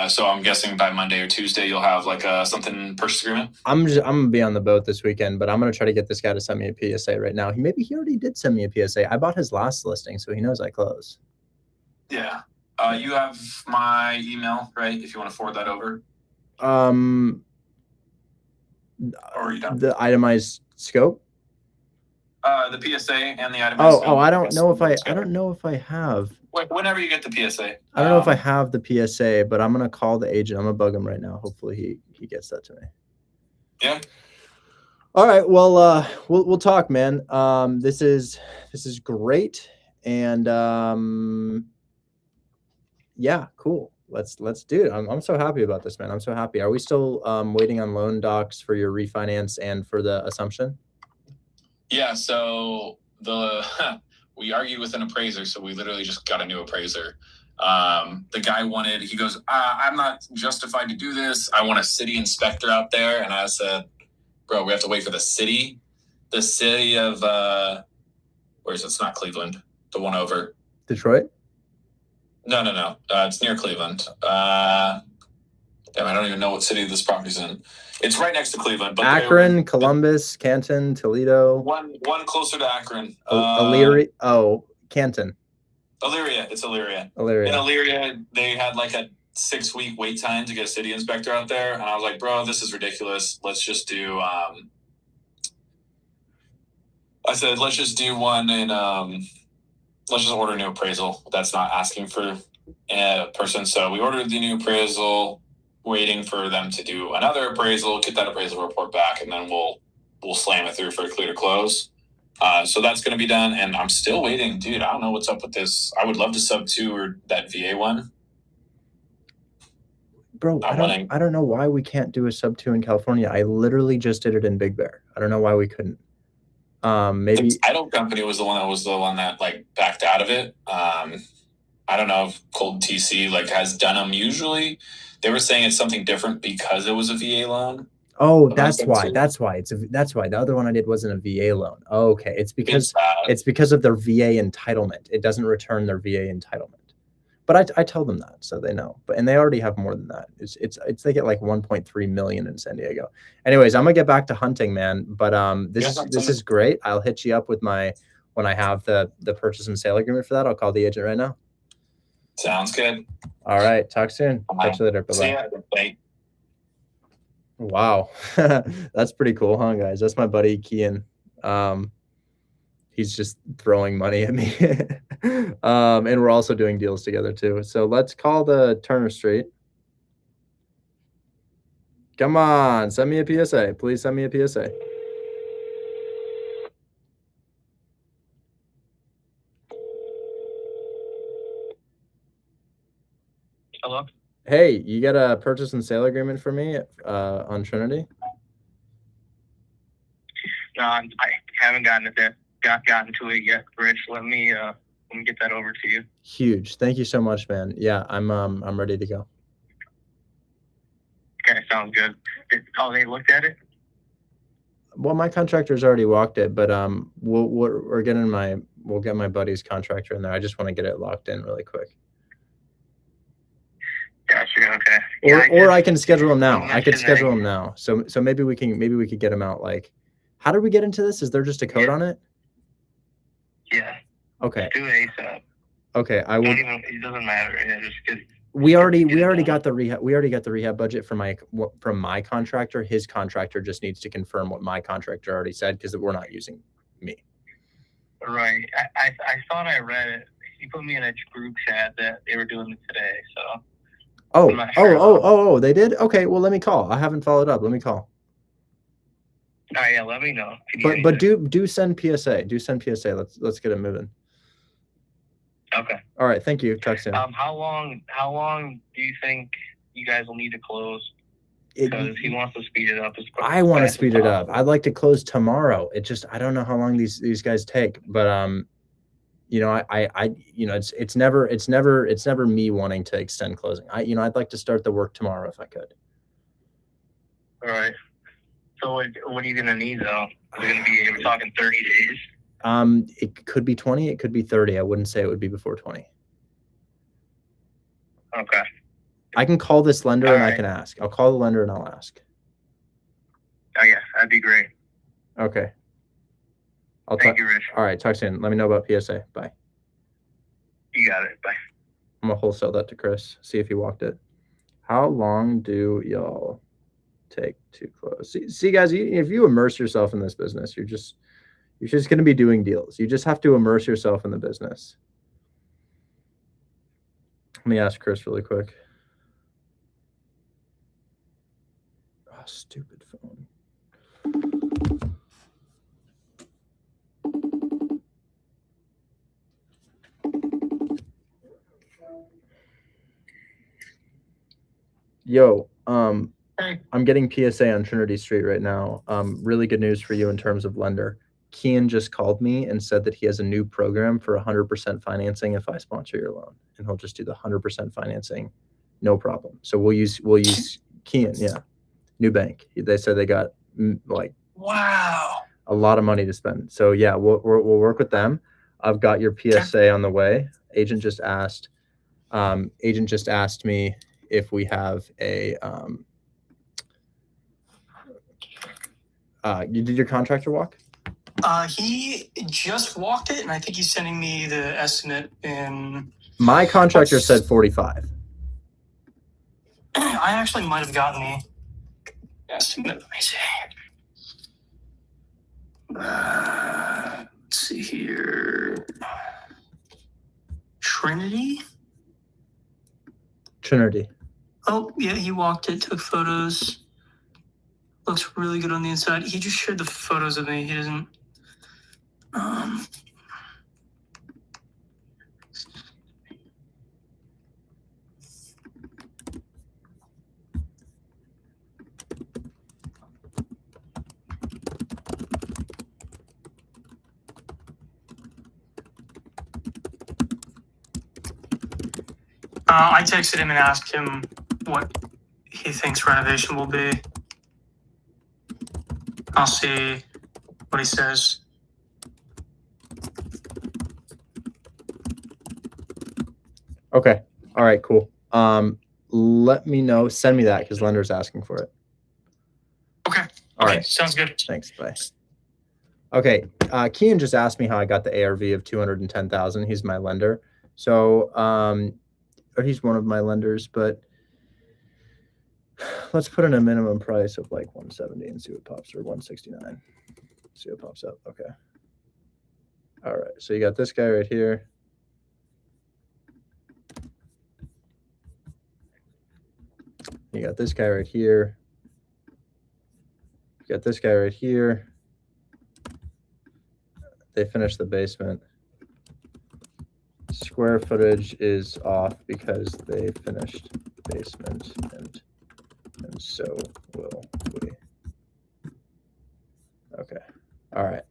So I'm guessing by Monday or Tuesday you'll have like something purchase agreement.
I'm gonna be on the boat this weekend, but I'm gonna try to get this guy to send me a PSA right now. He already did send me a PSA. I bought his last listing, so he knows I close.
Yeah. You have my email, right? If you want to forward that over.
Or are you done? The itemized scope?
the PSA and the itemized.
I don't know if I have.
Whenever you get the PSA.
I don't know if I have the PSA, but I'm gonna call the agent. I'm gonna bug him right now. Hopefully he gets that to me.
Yeah.
All right. Well, we'll talk, man. This is great, and yeah, cool. Let's do it. I'm so happy about this, man. I'm so happy. Are we still waiting on loan docs for your refinance and for the assumption?
Yeah. So we argued with an appraiser, so we literally just got a new appraiser. The guy he goes, I'm not justified to do this. I want a city inspector out there. And I said, bro, we have to wait for the city of, where is it? It's not Cleveland, the one over
Detroit?
No. It's near Cleveland. Damn, I don't even know what city this property's in. It's right next to Cleveland. But
Akron, Columbus, Canton, Toledo.
One closer to Akron.
Elyria. Canton.
Elyria. It's Elyria.
Elyria.
In Elyria, they had like a 6-week wait time to get a city inspector out there. And I was like, bro, this is ridiculous. Let's just do, I said, let's just do one in, let's just order a new appraisal. That's not asking for a person. So we ordered the new appraisal, waiting for them to do another appraisal, get that appraisal report back, and then we'll slam it through for a clear to close. So that's going to be done. And I'm still waiting, dude. I don't know what's up with this. I would love to sub 2 or that VA one.
Bro, I don't know why we can't do a sub 2 in California. I literally just did it in Big Bear. I don't know why we couldn't. Maybe
the title company was the one that like backed out of it. I don't know if Cold TC like has done them usually. They were saying it's something different because it was a VA loan.
Oh, that's why. That's why the other one I did wasn't a VA loan. Oh, okay, it's because of their VA entitlement. It doesn't return their VA entitlement. But I tell them that, so they know. But and they already have more than that. It's they get like 1.3 million in San Diego. Anyways, I'm gonna get back to hunting, man. But this is great. I'll hit you up with when I have the purchase and sale agreement for that. I'll call the agent right now.
Sounds good.
All right, talk soon. Catch you later. Bye bye. Wow, that's pretty cool, huh, guys? That's my buddy Kian. He's just throwing money at me. And we're also doing deals together too. So let's call the Turner Street. Come on, send me a PSA. Please send me a PSA.
Hello?
Hey, you got a purchase and sale agreement for me on Trinity?
No, I haven't gotten to it yet, Rich. Let me get that over to you.
Huge. Thank you so much, man. Yeah, I'm ready to go.
Okay, sounds good. They looked at it?
Well, my contractor's already walked it, but we'll get my buddy's contractor in there. I just want to get it locked in really quick.
Gotcha. Okay.
Or I can schedule him now. I could schedule him now. So maybe we could get him out. Like, how did we get into this? Is there just a code on it?
Yeah.
Okay.
Do ASAP.
Okay, I will.
It doesn't matter. Yeah, just get.
We already got the rehab. We already got the rehab budget from my contractor. His contractor just needs to confirm what my contractor already said because we're not using me.
Right. I thought I read it. He put me in a group chat that they were doing it today. So.
Oh, they did? Okay, well, let me call. I haven't followed up. Let me call.
Oh, yeah, let me know.
But do send PSA. Do send PSA. Let's get it moving.
Okay.
All right, thank you. Talk soon.
How long do you think you guys will need to close? Because he wants to speed it up as quick.
I want to speed it up. I'd like to close tomorrow. I don't know how long these guys take, but it's never me wanting to extend closing. I'd like to start the work tomorrow if I could.
All right. So what are you gonna need though? We're talking 30 days.
It could be 20. It could be 30. I wouldn't say it would be before 20.
Okay.
I can call this lender and I can ask. I'll call the lender and I'll ask.
Oh yeah, that'd be great.
Okay.
Thank you, Rich.
All right, talk soon. Let me know about PSA. Bye.
You got it. Bye.
I'm gonna wholesale that to Chris. See if he walked it. How long do y'all take to close? See guys, if you immerse yourself in this business, You're just going to be doing deals. You just have to immerse yourself in the business. Let me ask Chris really quick. Oh, stupid phone. Yo, I'm getting PSA on Trinity Street right now. Really good news for you in terms of lender. Kian just called me and said that he has a new program for 100% financing if I sponsor your loan, and he'll just do the 100% financing, no problem. So we'll use Kian, yeah, new bank. They said they got like a lot of money to spend. So yeah, we'll work with them. I've got your PSA on the way. Agent just asked me if we have a you did your contractor walk?
He just walked it, and I think he's sending me the estimate in.
My contractor said 45.
I actually might have gotten the estimate. Let me see. Let's see here. Trinity? Oh, yeah, he walked it, took photos. Looks really good on the inside. He just shared the photos with me. He doesn't. I texted him and asked him what he thinks renovation will be. I'll see what he says.
Okay. All right, cool. Let me know. Send me that because lender's asking for it.
Okay.
All right.
Sounds good.
Thanks. Bye. Okay. Kian just asked me how I got the ARV of 210,000. He's my lender. So, or he's one of my lenders, but let's put in a minimum price of like 170 and see what pops, or 169. See what pops up. Okay. All right. So you got this guy right here. You got this guy right here. You got this guy right here. They finished the basement. Square footage is off because they finished basement, and so will we. Okay. All right.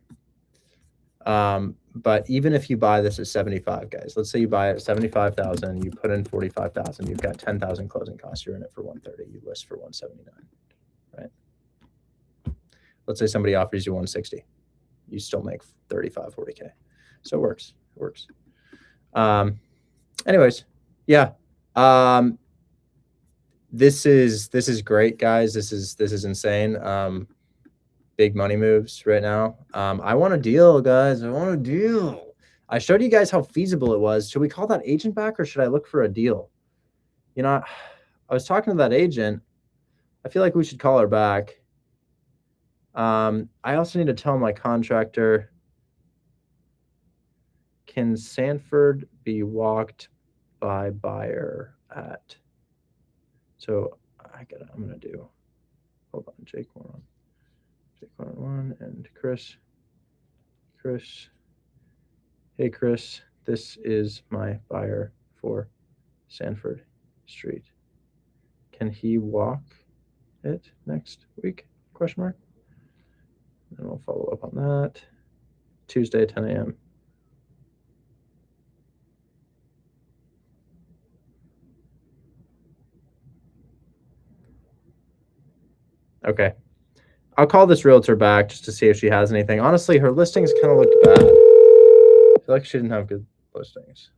But even if you buy this at 75, guys, let's say you buy it at 75,000, you put in 45,000, you've got 10,000 closing costs, you're in it for 130, you list for 179, right? Let's say somebody offers you 160, you still make 35, 40K. So it works. It works. Anyways, yeah. This is great, guys. This is insane. Big money moves right now. I want a deal, guys. I want a deal. I showed you guys how feasible it was. Should we call that agent back, or should I look for a deal? You know, I was talking to that agent. I feel like we should call her back. I also need to tell my contractor, can Sanford be walked by buyer at? So I'm gonna do, hold on, Jake 1 and Chris. Hey Chris, this is my buyer for Sanford Street. Can he walk it next week? Question mark. And we'll follow up on that. Tuesday, 10 a.m. Okay. I'll call this realtor back just to see if she has anything. Honestly, her listings kind of looked bad. I feel like she didn't have good listings.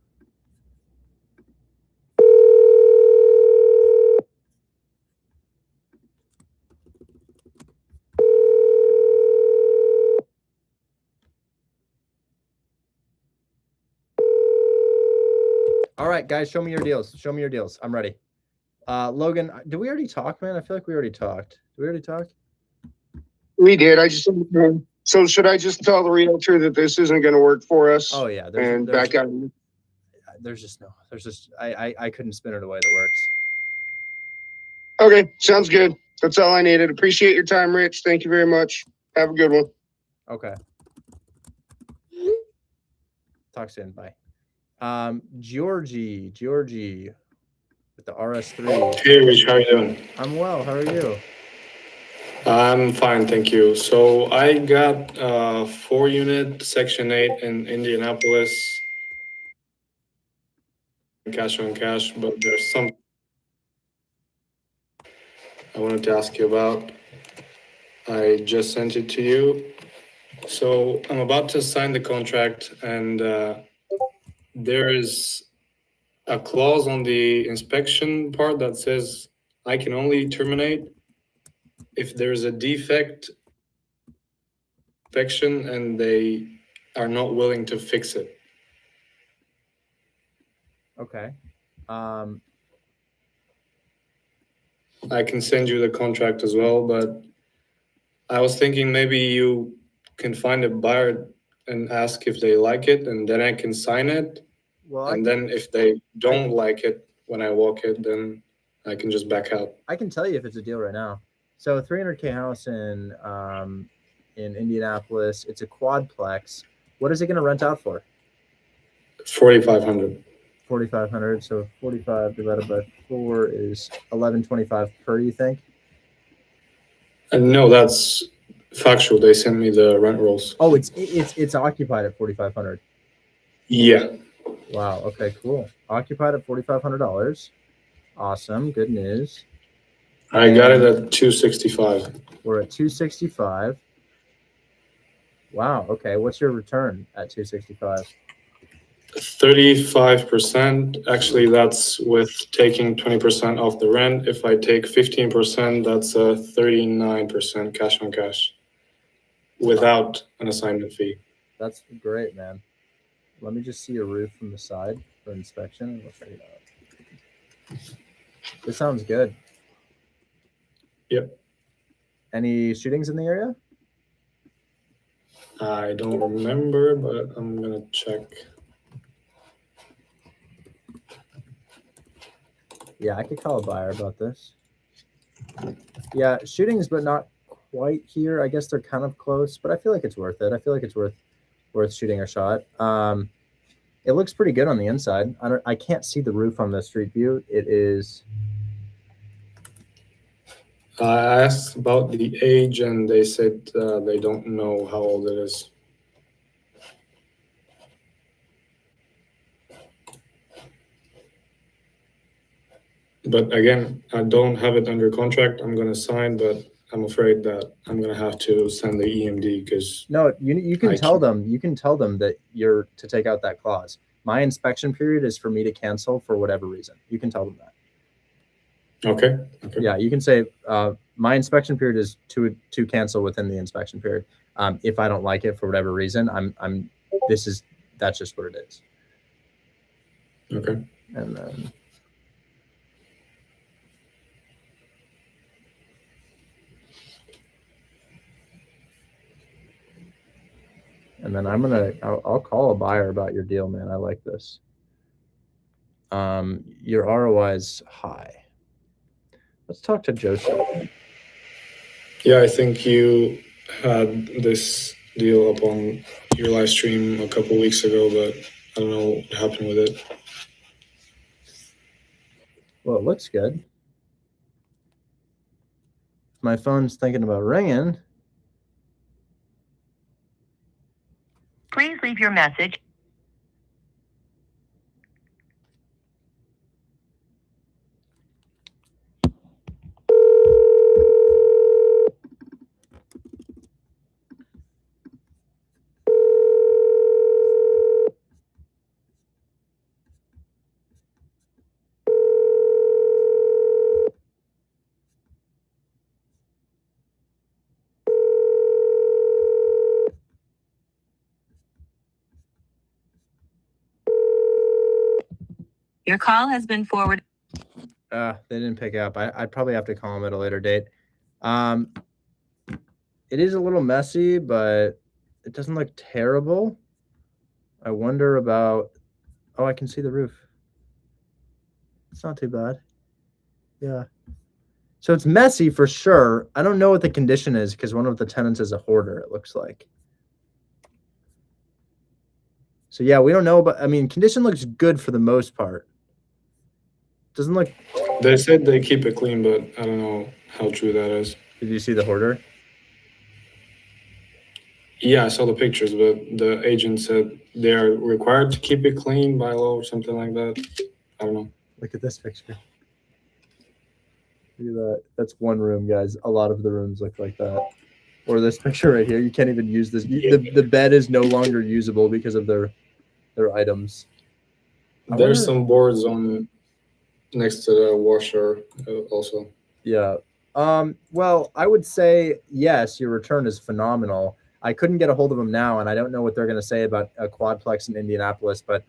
All right, guys, show me your deals. Show me your deals. I'm ready. Logan, did we already talk, man? I feel like we already talked. Did we already talk?
We did. I just So should I just tell the realtor that this isn't going to work for us?
Oh yeah,
and back out?
I couldn't spin it away that works.
Okay, sounds good. That's all I needed. Appreciate your time, Rich. Thank you very much. Have a good one.
Okay. Talk soon. Bye. Georgie with the RS3.
Hey, Rich, how are you doing?
I'm well. How are you?
I'm fine, thank you. So I got a 4-unit Section 8 in Indianapolis, cash on cash, but there's some I wanted to ask you about. I just sent it to you. So I'm about to sign the contract, and there is a clause on the inspection part that says I can only terminate if there's a defect inspection and they are not willing to fix it.
Okay.
I can send you the contract as well, but I was thinking maybe you can find a buyer and ask if they like it, and then I can sign it.
Well,
And then if they don't like it when I walk it, then I can just back out.
I can tell you if it's a deal right now. So 300K house in Indianapolis. It's a quadplex. What is it going to rent out for?
4,500.
4,500. So 45 divided by 4 is 1125 per. You think?
No, that's factual. They sent me the rent rolls.
Oh, it's occupied at 4,500.
Yeah.
Wow. Okay. Cool. Occupied at $4,500. Awesome. Good news.
I got it at 265.
We're at 265. Wow. Okay. What's your return at 265?
35%. Actually, that's with taking 20% off the rent. If I take 15%, that's a 39% cash on cash without an assignment fee.
That's great, man. Let me just see your roof from the side for inspection, and we'll figure it out. This sounds good.
Yep.
Any shootings in the area?
I don't remember, but I'm gonna check.
Yeah, I could call a buyer about this. Yeah, shootings, but not quite here. I guess they're kind of close, but I feel like it's worth it. I feel like it's worth shooting a shot. It looks pretty good on the inside. I can't see the roof on the street view. It is.
I asked about the age, and they said they don't know how old it is. But again, I don't have it under contract. I'm going to sign, but I'm afraid that I'm going to have to send the EMD because
No, you can tell them. You can tell them that you're to take out that clause. My inspection period is for me to cancel for whatever reason. You can tell them that.
Okay.
Yeah, you can say my inspection period is to cancel within the inspection period. If I don't like it for whatever reason, that's just what it is.
Okay.
And then I'll call a buyer about your deal, man. I like this. Your ROI is high. Let's talk to Joseph.
Yeah, I think you had this deal up on your live stream a couple weeks ago, but I don't know what happened with it.
Well, it looks good. My phone's thinking about ringing.
Please leave your message. Your call has been forwarded.
They didn't pick up. I'd probably have to call him at a later date. It is a little messy, but it doesn't look terrible. I wonder about, oh, I can see the roof. It's not too bad. Yeah. So it's messy for sure. I don't know what the condition is because one of the tenants is a hoarder, it looks like. So yeah, we don't know, but I mean, condition looks good for the most part. Doesn't look.
They said they keep it clean, but I don't know how true that is.
Did you see the hoarder?
Yeah, I saw the pictures, but the agent said they are required to keep it clean by law or something like that. I don't know.
Look at this picture. Look at that. That's one room, guys. A lot of the rooms look like that. Or this picture right here. You can't even use this. The bed is no longer usable because of their items.
There's some boards on next to the washer also.
Yeah. Well, I would say yes, your return is phenomenal. I couldn't get a hold of them now, and I don't know what they're going to say about a quadplex in Indianapolis, but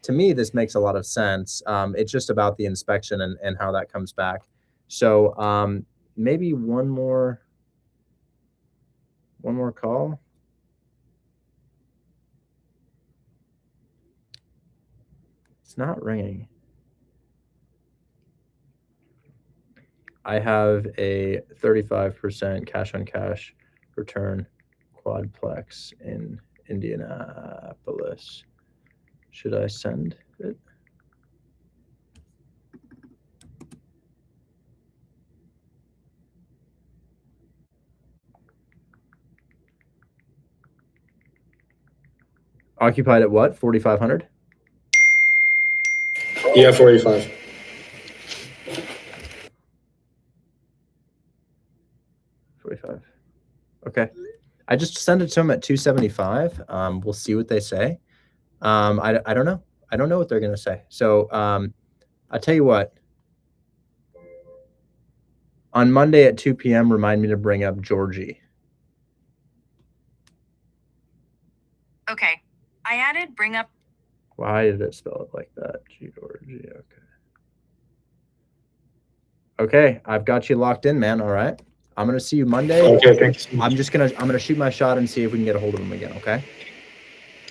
to me, this makes a lot of sense. It's just about the inspection and how that comes back. So maybe one more call. It's not ringing. I have a 35% cash on cash return quadplex in Indianapolis. Should I send it? Occupied at what? 4,500?
Yeah, 45.
Okay. I just sent it to them at 275. We'll see what they say. I don't know. I don't know what they're going to say. So I'll tell you what. On Monday at 2 p.m., remind me to bring up Georgie.
Okay. I added bring up.
Why did it spell it like that? Georgie. Okay. Okay. I've got you locked in, man. All right. I'm going to see you Monday.
Okay, thanks.
I'm going to shoot my shot and see if we can get a hold of him again. Okay.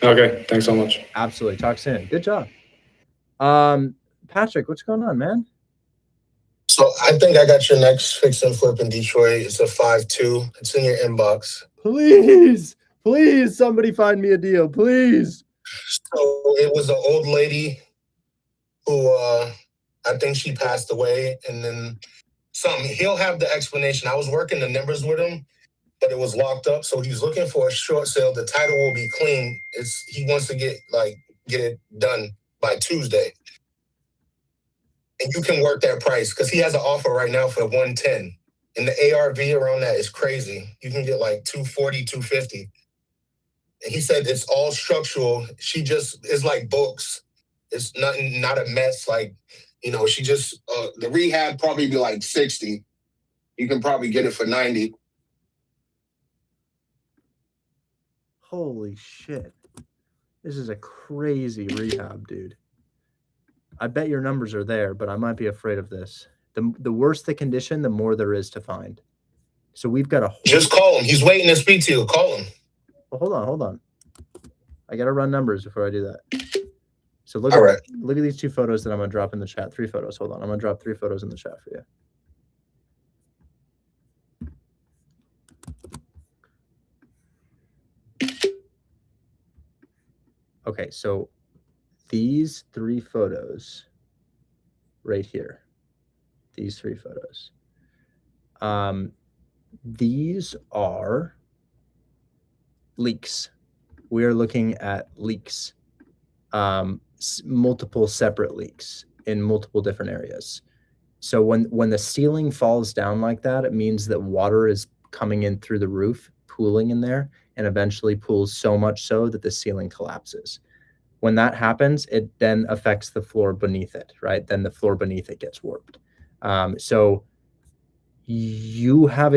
Okay. Thanks so much.
Absolutely. Talk soon. Good job. Patrick, what's going on, man?
So I think I got your next fix and flip in Detroit. It's a 5-2. It's in your inbox.
Please, somebody find me a deal, please.
So it was an old lady who I think she passed away, and then he'll have the explanation. I was working the numbers with him, but it was locked up. So he's looking for a short sale. The title will be clean. He wants to get it done by Tuesday. And you can work that price because he has an offer right now for 110. And the ARV around that is crazy. You can get like 240, 250. And he said it's all structural. She just is like books. It's not a mess. She just the rehab probably be like 60. You can probably get it for 90.
Holy shit. This is a crazy rehab, dude. I bet your numbers are there, but I might be afraid of this. The worse the condition, the more there is to find. So we've got a
just call him. He's waiting to speak to you. Call him.
Well, hold on. I gotta run numbers before I do that. So look at these two photos that I'm gonna drop in the chat. 3 photos. Hold on. I'm gonna drop 3 photos in the chat for you. Okay, so these 3 photos right here. These 3 photos. These are leaks. We are looking at leaks, multiple separate leaks in multiple different areas. So when the ceiling falls down like that, it means that water is coming in through the roof, pooling in there, and eventually pools so much so that the ceiling collapses. When that happens, it then affects the floor beneath it, right? Then the floor beneath it gets warped. So you have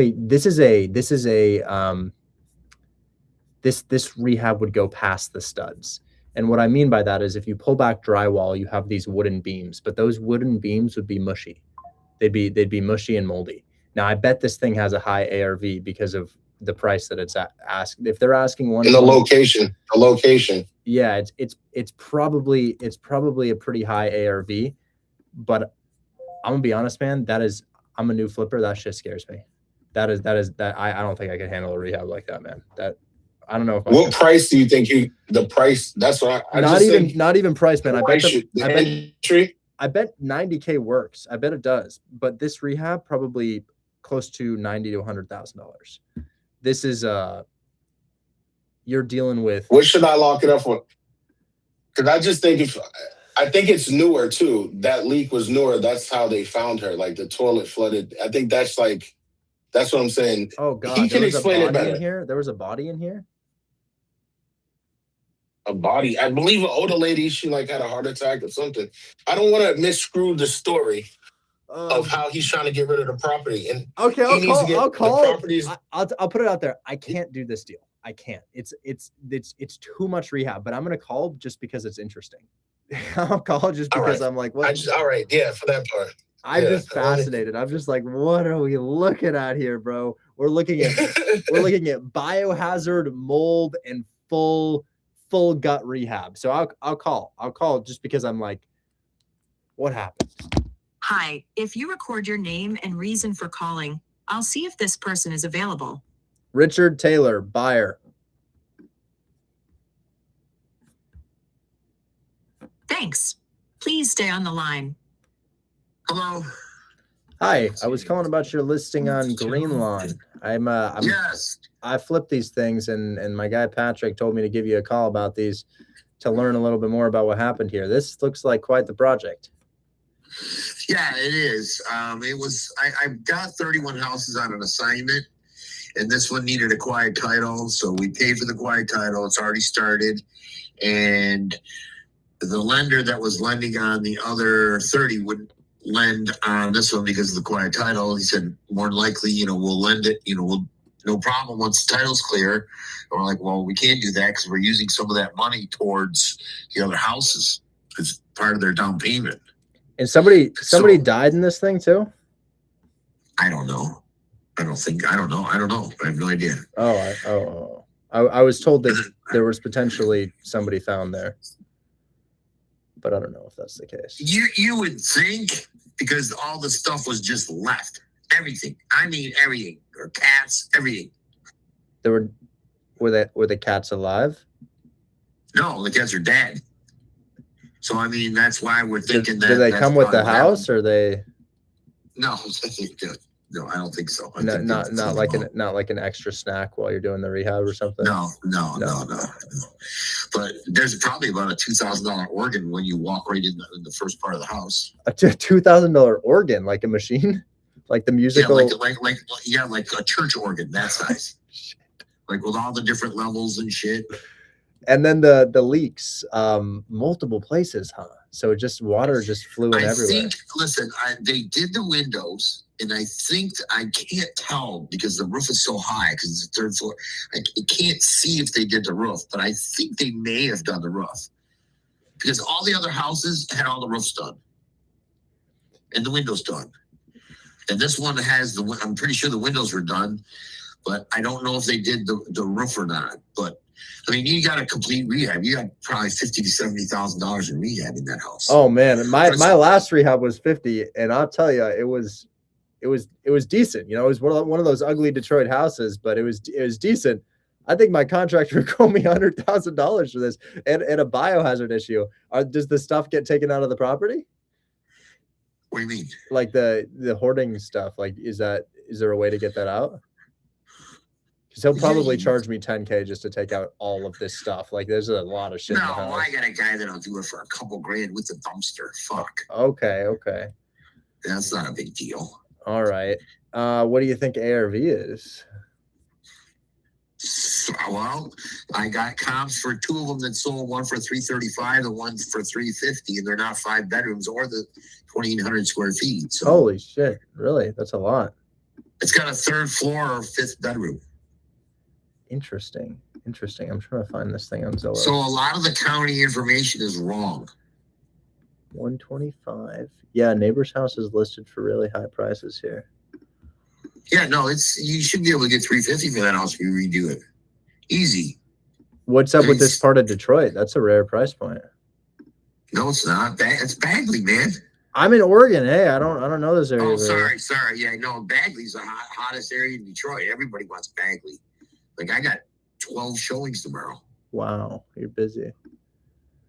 this rehab would go past the studs. And what I mean by that is if you pull back drywall, you have these wooden beams, but those wooden beams would be mushy. They'd be mushy and moldy. Now I bet this thing has a high ARV because of the price that it's asked. If they're asking one,
in the location,
yeah, it's probably a pretty high ARV, but I'm gonna be honest, man. I'm a new flipper. That shit scares me. That I don't think I could handle a rehab like that, man. That I don't know if
what price do you think the price? That's what I
not
just
even
think
not even price, man.
entry.
I bet 90K works. I bet it does. But this rehab probably close to $90,000 to $100,000. This is you're dealing with.
What should I lock it up for? Because I just think I think it's newer too. That leak was newer. That's how they found her. Like the toilet flooded. I think that's what I'm saying.
Oh God,
he can explain it better.
Here, there was a body in here.
A body. I believe an older lady. She like had a heart attack or something. I don't want to misscrew the story of how he's trying to get rid of the property. And
okay, I'll call.
The properties.
I'll put it out there. I can't do this deal. I can't. It's too much rehab. But I'm gonna call just because it's interesting. I'll call just because I'm like, what?
All right, yeah, for that part.
I'm just fascinated. I'm just like, what are we looking at here, bro? We're looking at biohazard, mold, and full gut rehab. So I'll call just because I'm like, what happened?
Hi, if you record your name and reason for calling, I'll see if this person is available.
Richard Taylor, buyer.
Thanks. Please stay on the line.
Hello.
Hi, I was calling about your listing on Green Lawn.
Yes.
I flipped these things, and my guy Patrick told me to give you a call about these to learn a little bit more about what happened here. This looks like quite the project.
Yeah, it is. I've got 31 houses on an assignment, and this one needed a quiet title, so we paid for the quiet title. It's already started, and the lender that was lending on the other 30 wouldn't lend on this one because of the quiet title. He said, more than likely, we'll lend it, no problem once the title's clear. And we're like, well, we can't do that because we're using some of that money towards the other houses. It's part of their down payment.
And somebody died in this thing too?
I don't know. I don't know. I have no idea.
I was told that there was potentially somebody found there, but I don't know if that's the case.
You would think, because all the stuff was just left. Everything. I mean everything. Or cats, everything.
Were the cats alive?
No, the cats are dead. So I mean that's why we're thinking
do they come with the house or they?
No, no, I don't think so.
Not like an extra snack while you're doing the rehab or something.
No. But there's probably about a $2,000 organ when you walk right in the first part of the house.
A $2,000 organ, like a machine, like the musical.
Yeah, like a church organ that size. Like with all the different levels and shit.
And then the leaks, multiple places, huh? So water just flew in everywhere.
They did the windows, and I can't tell because the roof is so high because it's the third floor. I can't see if they did the roof, but I think they may have done the roof because all the other houses had all the roofs done and the windows done. And this one has I'm pretty sure the windows were done, but I don't know if they did the roof or not. But I mean, you got a complete rehab. You got probably $50,000 to $70,000 in rehab in that house.
Oh man, my last rehab was 50, and I'll tell you, it was decent. It was one of those ugly Detroit houses, but it was decent. I think my contractor would owe me $100,000 for this, and a biohazard issue. Does the stuff get taken out of the property?
What do you mean?
Like the hoarding stuff? Like is there a way to get that out? Because he'll probably charge me $10K just to take out all of this stuff. Like there's a lot of shit.
No, I got a guy that'll do it for a couple grand with the dumpster. Fuck.
Okay.
That's not a big deal.
All right. What do you think ARV is?
Well, I got comps for two of them that sold, one for $335 and one for $350, and they're not 5 bedrooms or the 2,800 square feet. So
holy shit! Really? That's a lot.
It's got a 3rd floor or 5th bedroom.
Interesting. I'm trying to find this thing on Zillow.
So a lot of the county information is wrong.
125. Yeah, neighbor's house is listed for really high prices here.
Yeah, no, you should be able to get 350 for that house if you redo it. Easy.
What's up with this part of Detroit? That's a rare price point.
No, it's not. It's Bagley, man.
I'm in Oregon. Hey, I don't know this area.
Oh, sorry. Yeah, no, Bagley's the hottest area in Detroit. Everybody wants Bagley. Like, I got 12 showings tomorrow.
Wow, you're busy.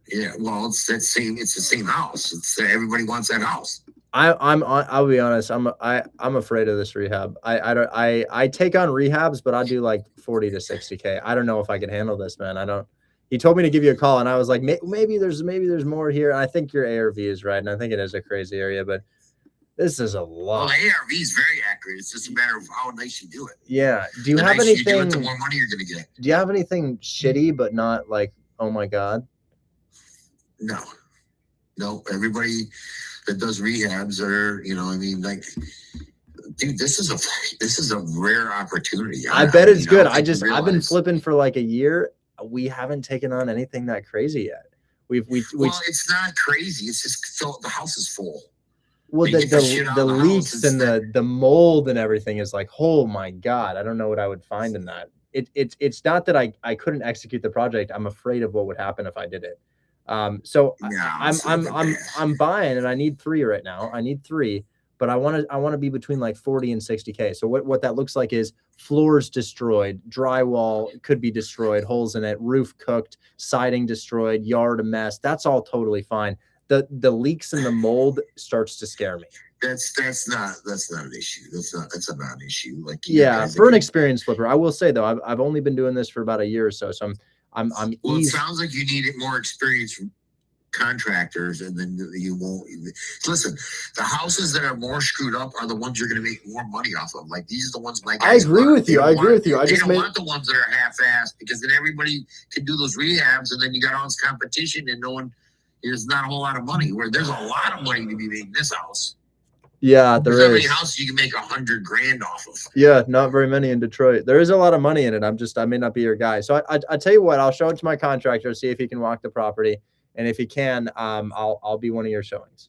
Yeah, well, it's the same house. Everybody wants that house.
I'll be honest. I'm afraid of this rehab. I take on rehabs, but I do like 40 to 60K. I don't know if I can handle this, man. I don't. He told me to give you a call, and I was like, maybe there's more here. And I think your ARV is right, and I think it is a crazy area, but this is a lot.
Well, the ARV is very accurate. It's just a matter of how nice you do it.
Yeah. Do you
the
have
nicer
anything?
You do it, the more money you're gonna get.
Do you have anything shitty, but not like, oh my god?
No. Everybody that does rehabs are, I mean, like, dude, this is a rare opportunity.
I bet it's good. I've been flipping for like a year. We haven't taken on anything that crazy yet. Well,
it's not crazy. It's just the house is full.
Well, the leaks and the mold and everything is like, oh my god, I don't know what I would find in that. It's not that I couldn't execute the project. I'm afraid of what would happen if I did it. So I'm buying, and I need 3 right now. I need 3, but I want to be between like 40 and 60K. So what that looks like is floors destroyed, drywall could be destroyed, holes in it, roof cooked, siding destroyed, yard a mess. That's all totally fine. The leaks and the mold starts to scare me.
That's not an issue. That's a non-issue. Like,
yeah, for an experienced flipper, I will say though, I've only been doing this for about a year or so. So I'm
well, it sounds like you need more experience from contractors, and then you won't listen. The houses that are more screwed up are the ones you're going to make more money off of. Like, these are the ones my guys.
I agree with you. I just
want the ones that are half-assed, because then everybody can do those rehabs, and then you got all this competition, and there's not a whole lot of money. Where there's a lot of money to be made in this house.
Yeah,
there's not many houses you can make $100,000 off of.
Yeah, not very many in Detroit. There is a lot of money in it. I may not be your guy. So I tell you what, I'll show it to my contractor, see if he can walk the property, and if he can, I'll be one of your showings.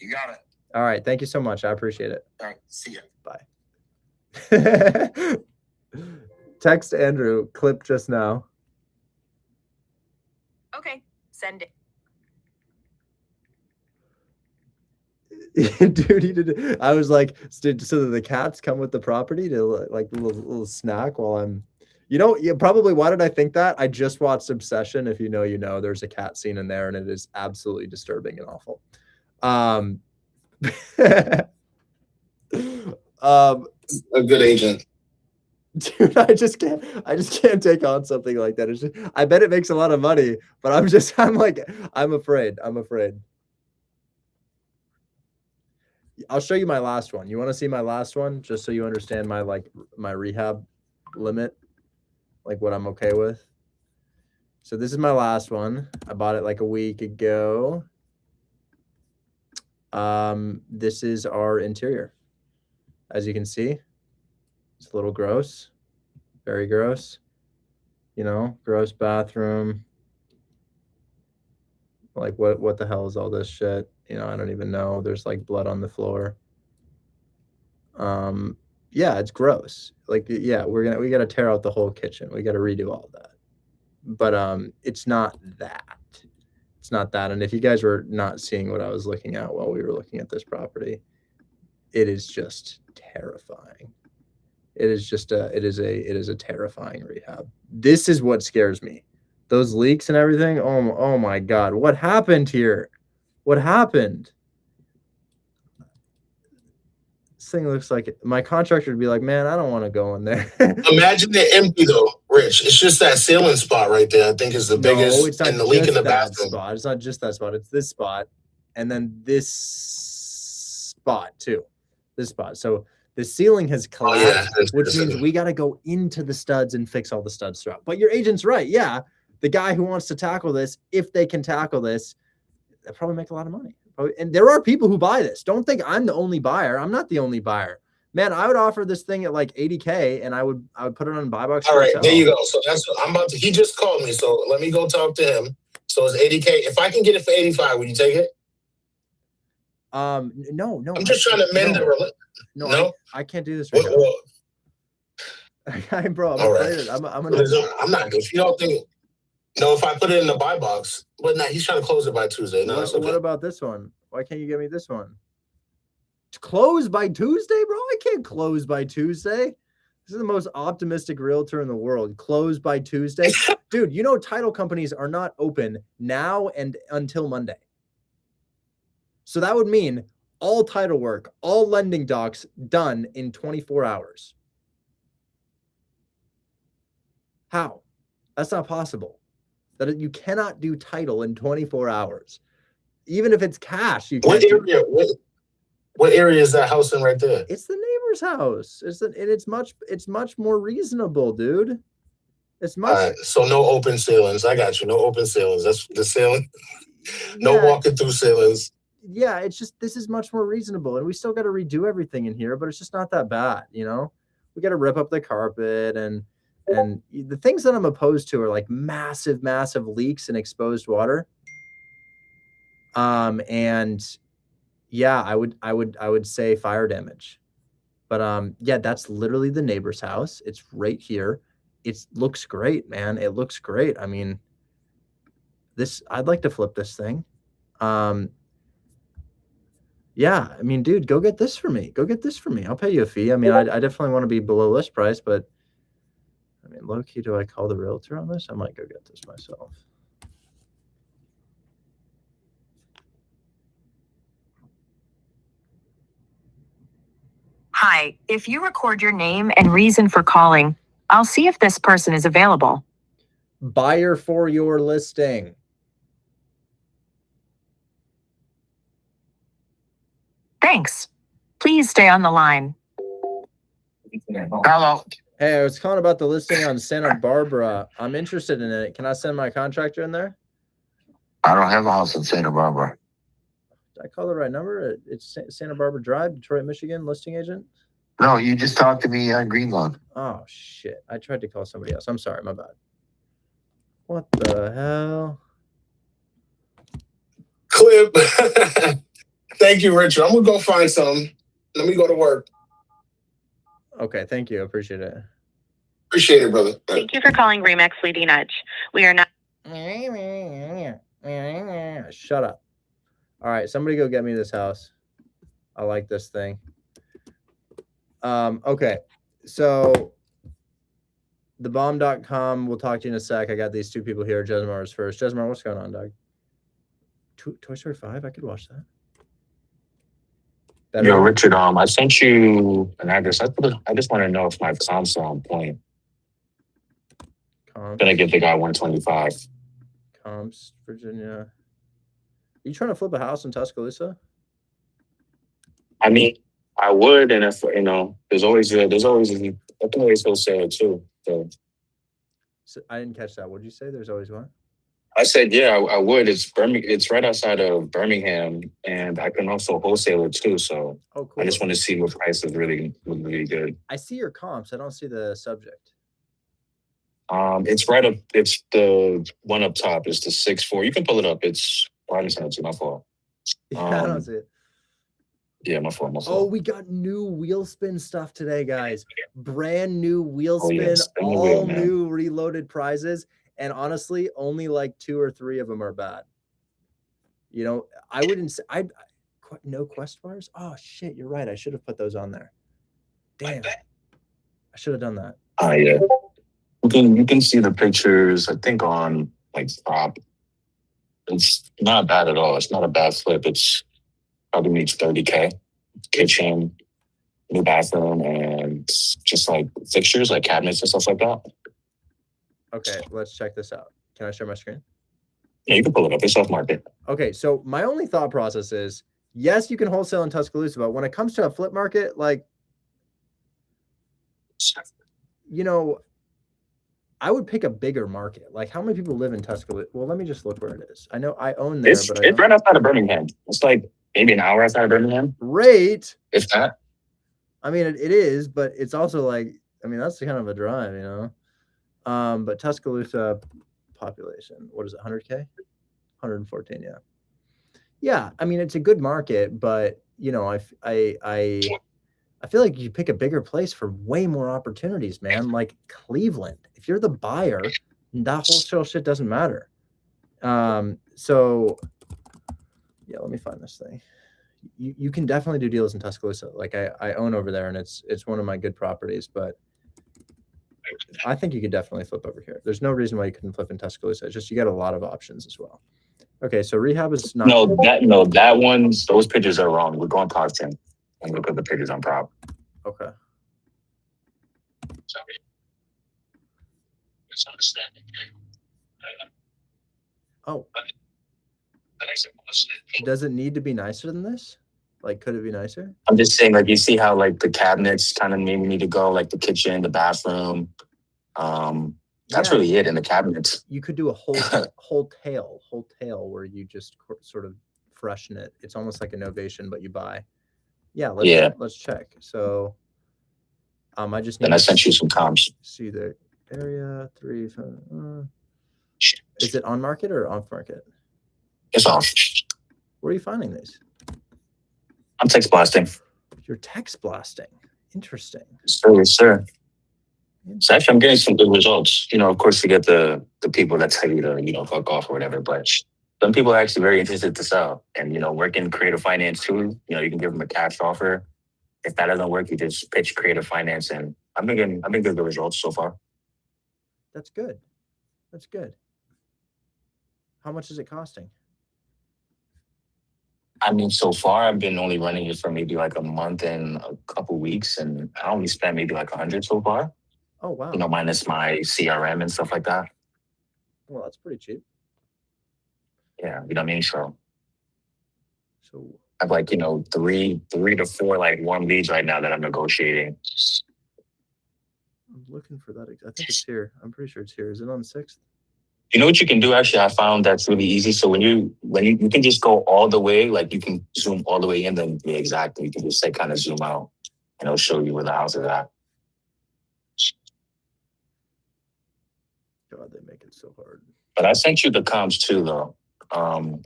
You got it.
All right, thank you so much. I appreciate it.
All right, see ya.
Bye. Text Andrew, clip just now.
Okay, send it.
Dude, he did. I was like, so the cats come with the property to like little snack while I'm, probably why did I think that? I just watched Obsession. If you know, there's a cat scene in there, and it is absolutely disturbing and awful.
A good agent.
Dude, I just can't take on something like that. It's just, I bet it makes a lot of money, but I'm afraid. I'll show you my last one. You want to see my last one, just so you understand my rehab limit, like what I'm okay with. So this is my last one. I bought it like a week ago. This is our interior. As you can see, it's a little gross, very gross. Gross bathroom. Like what the hell is all this shit? I don't even know. There's like blood on the floor. Yeah, it's gross. Like, yeah, we gotta tear out the whole kitchen. We gotta redo all that. But it's not that. It's not that. And if you guys were not seeing what I was looking at while we were looking at this property, it is just terrifying. It is a terrifying rehab. This is what scares me. Those leaks and everything. Oh my God. What happened here? What happened? This thing looks like it. My contractor would be like, man, I don't want to go in there.
Imagine it empty though, Rich. It's just that ceiling spot right there. I think is the biggest.
It's not
and the leak in the
that
bathroom.
spot. It's not just that spot. It's this spot, and then this spot too. This spot. So the ceiling has collapsed, which means we got to go into the studs and fix all the studs throughout. But your agent's right. Yeah, the guy who wants to tackle this, if they can tackle this, they'll probably make a lot of money. And there are people who buy this. Don't think I'm the only buyer. I'm not the only buyer. Man, I would offer this thing at like 80K, and I would put it on buy box.
All right, there you go. So that's what I'm about to. He just called me, so let me go talk to him. So it's 80K. If I can get it for 85, would you take it?
No.
I'm just trying to mend the relationship. No?
I can't do this right now.
Well,
Bro, I'm
all
afraid
right.
I'm gonna.
I'm not. If you don't think, no, if I put it in the buy box, but now he's trying to close it by Tuesday. No, it's okay.
What about this one? Why can't you give me this one? To close by Tuesday, bro? I can't close by Tuesday. This is the most optimistic realtor in the world. Close by Tuesday. Dude, you know title companies are not open now and until Monday. So that would mean all title work, all lending docs done in 24 hours. How? That's not possible. That you cannot do title in 24 hours. Even if it's cash, you can't.
What area is that house in right there?
It's the neighbor's house. It's much more reasonable, dude. It's much.
All right, so no open sailings. I got you. No open sailings. That's the sailing. No walking through sailings.
Yeah, it's just this is much more reasonable, and we still got to redo everything in here, but it's just not that bad, you know. We got to rip up the carpet and the things that I'm opposed to are like massive leaks and exposed water. And yeah, I would say fire damage. But yeah, that's literally the neighbor's house. It's right here. It looks great, man. It looks great. I mean, I'd like to flip this thing. Yeah, I mean, dude, go get this for me. Go get this for me. I'll pay you a fee. I mean, I definitely want to be below list price, but I mean, low key, do I call the realtor on this? I might go get this myself.
Hi, if you record your name and reason for calling, I'll see if this person is available.
Buyer for your listing.
Thanks. Please stay on the line.
Hello.
Hey, I was calling about the listing on Santa Barbara. I'm interested in it. Can I send my contractor in there?
I don't have a house in Santa Barbara.
Did I call the right number? It's Santa Barbara Drive, Detroit, Michigan, listing agent?
No, you just talked to me on Greenlawn.
Oh, shit. I tried to call somebody else. I'm sorry. My bad. What the hell?
Clip. Thank you, Richard. I'm going to go find some. Let me go to work.
Okay, thank you. I appreciate it.
Appreciate it, brother.
Thank you for calling Remax Leading Edge. We are not.
Shut up. All right, somebody go get me this house. I like this thing. Okay, so thebomb.com, we'll talk to you in a sec. I got these two people here. Jesmar is first. Jesmar, what's going on, dog? Toy Story 5? I could watch that.
Better. Yo, Richard, I sent you an address. I just want to know if my comps are on point. Gonna give the guy 125.
Comps, Virginia. Are you trying to flip a house in Tuscaloosa?
I mean, I would, and if there's always I can always wholesale too.
So I didn't catch that. What did you say? There's always what?
I said, yeah, I would. It's right outside of Birmingham, and I can also wholesale it too. So
cool.
I just want to see what price is really good.
I see your comps. I don't see the subject.
It's right up. It's the one up top. It's the 6.4. You can pull it up. It's I just sent it to my fault.
Yeah, I don't see it.
Yeah, my fault.
Oh, we got new wheel spin stuff today, guys. Brand new wheel spin, all new reloaded prizes. And honestly, only like 2 or 3 of them are bad. You know, I wouldn't say no quest bars. Oh shit, you're right. I should have put those on there. Damn, I should have done that.
Yeah. You can see the pictures. I think on like prop. It's not bad at all. It's not a bad flip. It's probably needs 30K. Kitchen, new bathroom, and just like fixtures, like cabinets and stuff like that.
Okay, let's check this out. Can I share my screen?
Yeah, you can pull it up. It's off market.
Okay, so my only thought process is, yes, you can wholesale in Tuscaloosa, but when it comes to a flip market, like, you know, I would pick a bigger market. Like, how many people live in Tuscaloosa? Well, let me just look where it is. I know I own there,
It's right outside of Birmingham. It's like maybe an hour outside of Birmingham.
Right.
If that.
I mean, it is, but it's also like, I mean, that's kind of a drive, you know. But Tuscaloosa population, what is it, 100K? 114, yeah. Yeah, I mean, it's a good market, but, you know, I feel like you pick a bigger place for way more opportunities, man. Like Cleveland. If you're the buyer, that wholesale shit doesn't matter. So yeah, let me find this thing. You can definitely do deals in Tuscaloosa. Like I own over there, and it's one of my good properties, but I think you could definitely flip over here. There's no reason why you couldn't flip in Tuscaloosa. It's just you got a lot of options as well. Okay, so rehab is not.
No, that one, those pictures are wrong. We're going past 10 and look at the pictures on prop.
Okay.
Sorry.
Oh. Does it need to be nicer than this? Like, could it be nicer?
I'm just saying, like, you see how like the cabinets kind of maybe need to go, like the kitchen, the bathroom. That's really it in the cabinets.
You could do a whole tail where you just sort of freshen it. It's almost like a novation, but you buy. Yeah, let's check. So, I just need.
Then I sent you some comps.
See the area 3. Is it on market or off market?
It's off.
Where are you finding these?
I'm text blasting.
You're text blasting. Interesting.
Sure. So actually, I'm getting some good results. You know, of course, you get the people that tell you to, fuck off or whatever. But some people are actually very interested to sell. And, work in creative finance too. You can give them a cash offer. If that doesn't work, you just pitch creative finance. And I've been getting good results so far.
That's good. That's good. How much is it costing?
I mean, so far I've been only running it for maybe like a month and a couple weeks, and I only spent maybe like 100 so far.
Oh wow!
Minus my CRM and stuff like that.
Well, that's pretty cheap.
Yeah, you know what I mean. So I have like 3 to 4 like warm leads right now that I'm negotiating.
I'm looking for that. I think it's here. I'm pretty sure it's here. Is it on the 6th?
You know what you can do? Actually, I found that's really easy. So when you can just go all the way, like you can zoom all the way in, then exactly you can just say kind of zoom out, and it'll show you where the house is at.
God, they make it so hard.
But I sent you the comps too, though.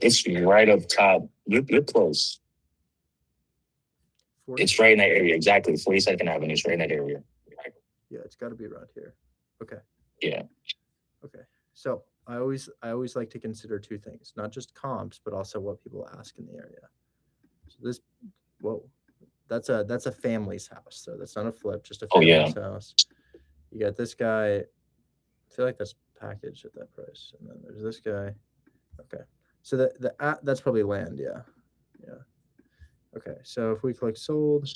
It's right up top. You're close.
40?
It's right in that area, exactly. 42nd Avenue. It's right in that area.
Yeah, it's got to be around here. Okay.
Yeah.
Okay. So I always like to consider 2 things, not just comps, but also what people ask in the area. So that's a family's house. So that's not a flip, just a family's house. You got this guy. I feel like that's packaged at that price. And then there's this guy. Okay. So that's probably land. Yeah. Yeah. Okay. So if we click sold,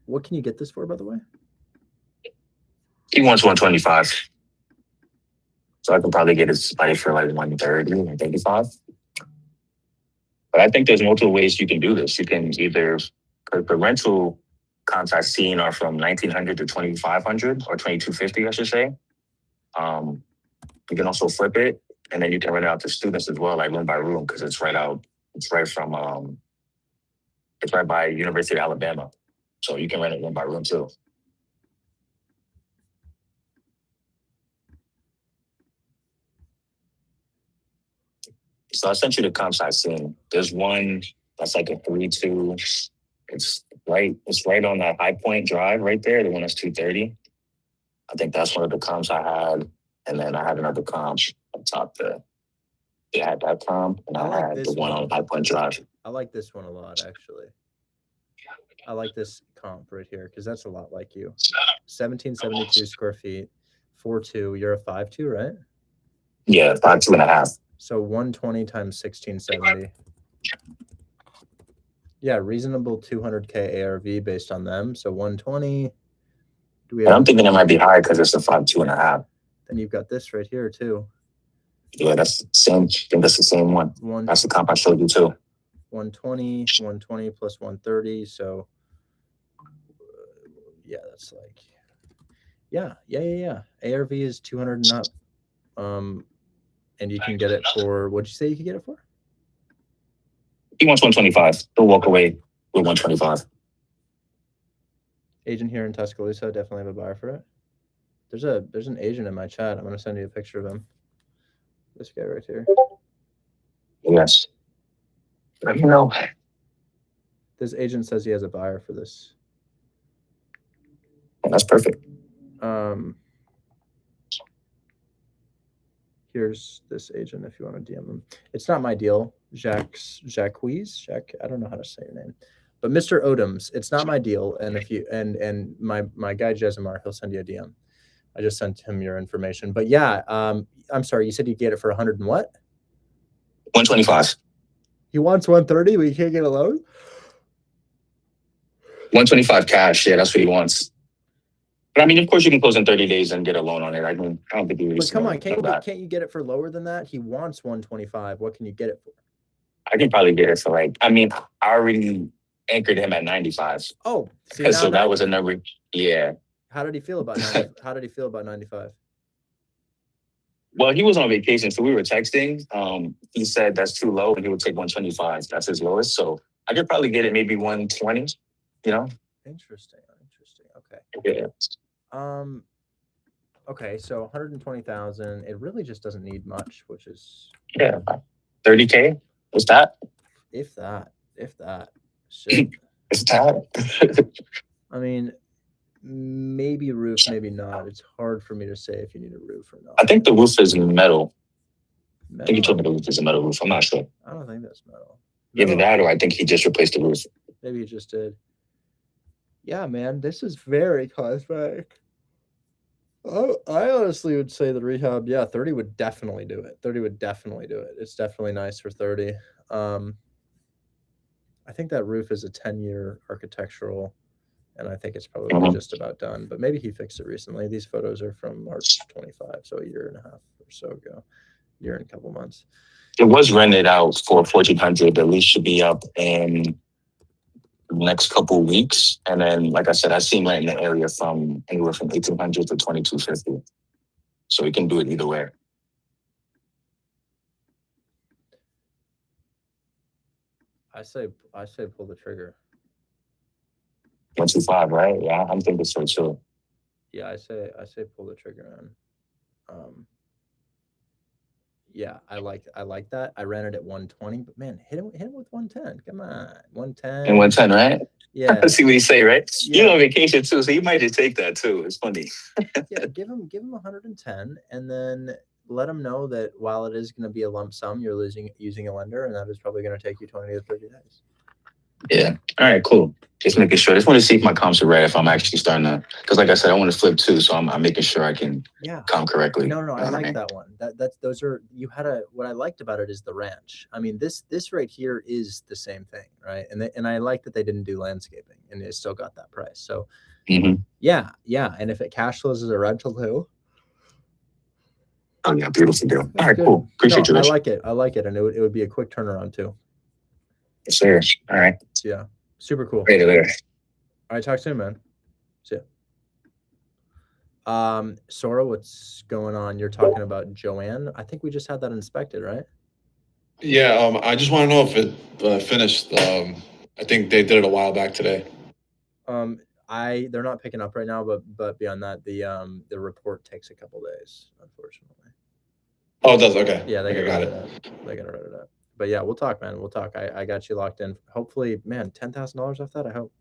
what can you get this for, by the way?
He wants 125. So I can probably get his somebody for like 130 or 35. But I think there's multiple ways you can do this. You can either, the rental comps I've seen are from 1900 to 2500 or 2250, I should say. You can also flip it, and then you can rent it out to students as well, like room by room, because it's right by University of Alabama. So you can rent it room by room too. So I sent you the comps I've seen. There's one that's like a 3-2. It's right on that High Point Drive right there, the one that's 230. I think that's one of the comps I had. And then I had another comp up top there. They had that comp, and I had the one on High Point Drive.
I like this one a lot, actually. I like this comp right here because that's a lot like you. 1772 square feet, 4.2. You're a 5.2, right?
Yeah, 5.2.5.
So 120 times 1670. Yeah, reasonable 200K ARV based on them. So 120.
I'm thinking it might be higher because it's a 5.2.5.
Then you've got this right here too.
Yeah, that's the same. I think that's the same one. That's the comp I showed you too.
120 plus 130. So yeah, that's like yeah. ARV is 200 and up. And you can get it for, what'd you say you could get it for?
He wants 125. He'll walk away with 125.
Agent here in Tuscaloosa, definitely have a buyer for it. There's an agent in my chat. I'm gonna send you a picture of him. This guy right here.
Yes. Let me know.
This agent says he has a buyer for this.
Oh, that's perfect.
Here's this agent if you want to DM him. It's not my deal, Jacques, I don't know how to say your name, but Mr. Odoms, it's not my deal. And if you and my guy Jesimar, he'll send you a DM. I just sent him your information. But yeah, I'm sorry, you said you get it for 100 and what?
125.
He wants 130, but you can't get a loan?
125 cash. Yeah, that's what he wants. But I mean, of course, you can close in 30 days and get a loan on it. I don't think he
But come on, can't you get it for lower than that? He wants 125. What can you get it for?
I can probably get it for like, I mean, I already anchored him at 95.
Oh, see,
so
now
that was a number. Yeah.
How did he feel about 90, How did he feel about 95?
Well, he was on vacation, so we were texting. He said that's too low, and he would take 125. That's his lowest. So I could probably get it maybe 120. You know.
Interesting. Okay.
Yeah.
Okay, so 120,000. It really just doesn't need much, which is
30K. What's that?
If that. Shit.
It's that.
I mean, maybe roof, maybe not. It's hard for me to say if you need a roof or not.
I think the roof is metal. I think he told me the roof is a metal roof. I'm not sure.
I don't think that's metal.
Either that, or I think he just replaced the roof.
Maybe he just did. Yeah, man, this is very cosmetic. I honestly would say the rehab, 30 would definitely do it. 30 would definitely do it. It's definitely nice for 30. I think that roof is a 10-year architectural, and I think it's probably just about done. But maybe he fixed it recently. These photos are from March 25, so a year and a half or so ago, year and a couple months.
It was rented out for 1,400. The lease should be up in the next couple of weeks. And then, like I said, I seen rent in the area from anywhere from 1,800 to 2,250. So we can do it either way.
I say pull the trigger.
125, right? Yeah, I'm thinking so too.
Yeah, I say pull the trigger on. Yeah, I like that. I ran it at 120, but man, hit him with 110. Come on, 110.
And 110, right?
Yeah.
Let's see what he say, right?
Yeah.
You're on vacation too, so you might just take that too. It's funny.
Yeah, give him 110, and then let him know that while it is going to be a lump sum, you're using a lender, and that is probably going to take you 20 to 30 days.
Yeah. All right, cool. Just making sure. I just want to see if my comps are right, if I'm actually starting to, because like I said, I want to flip too, so I'm making sure I can comp correctly.
No, I like that one. Those are, you had what I liked about it is the ranch. I mean, this right here is the same thing, right? And I like that they didn't do landscaping, and they still got that price. So yeah. And if it cash flows as a rental too.
Oh yeah, beautiful deal. All right, cool. Appreciate you.
I like it, and it would be a quick turnaround too.
Yes, sir. All right.
Yeah. Super cool.
Later.
All right, talk soon, man. See ya. Sora, what's going on? You're talking about Joanne. I think we just had that inspected, right?
Yeah, I just want to know if it finished. I think they did it a while back today.
They're not picking up right now, but beyond that, the report takes a couple days, unfortunately.
Oh, it does. Okay.
Yeah, they
got
it. They gotta write it up. But yeah, we'll talk, man. We'll talk. I got you locked in. Hopefully, man, $10,000 off that. I hope.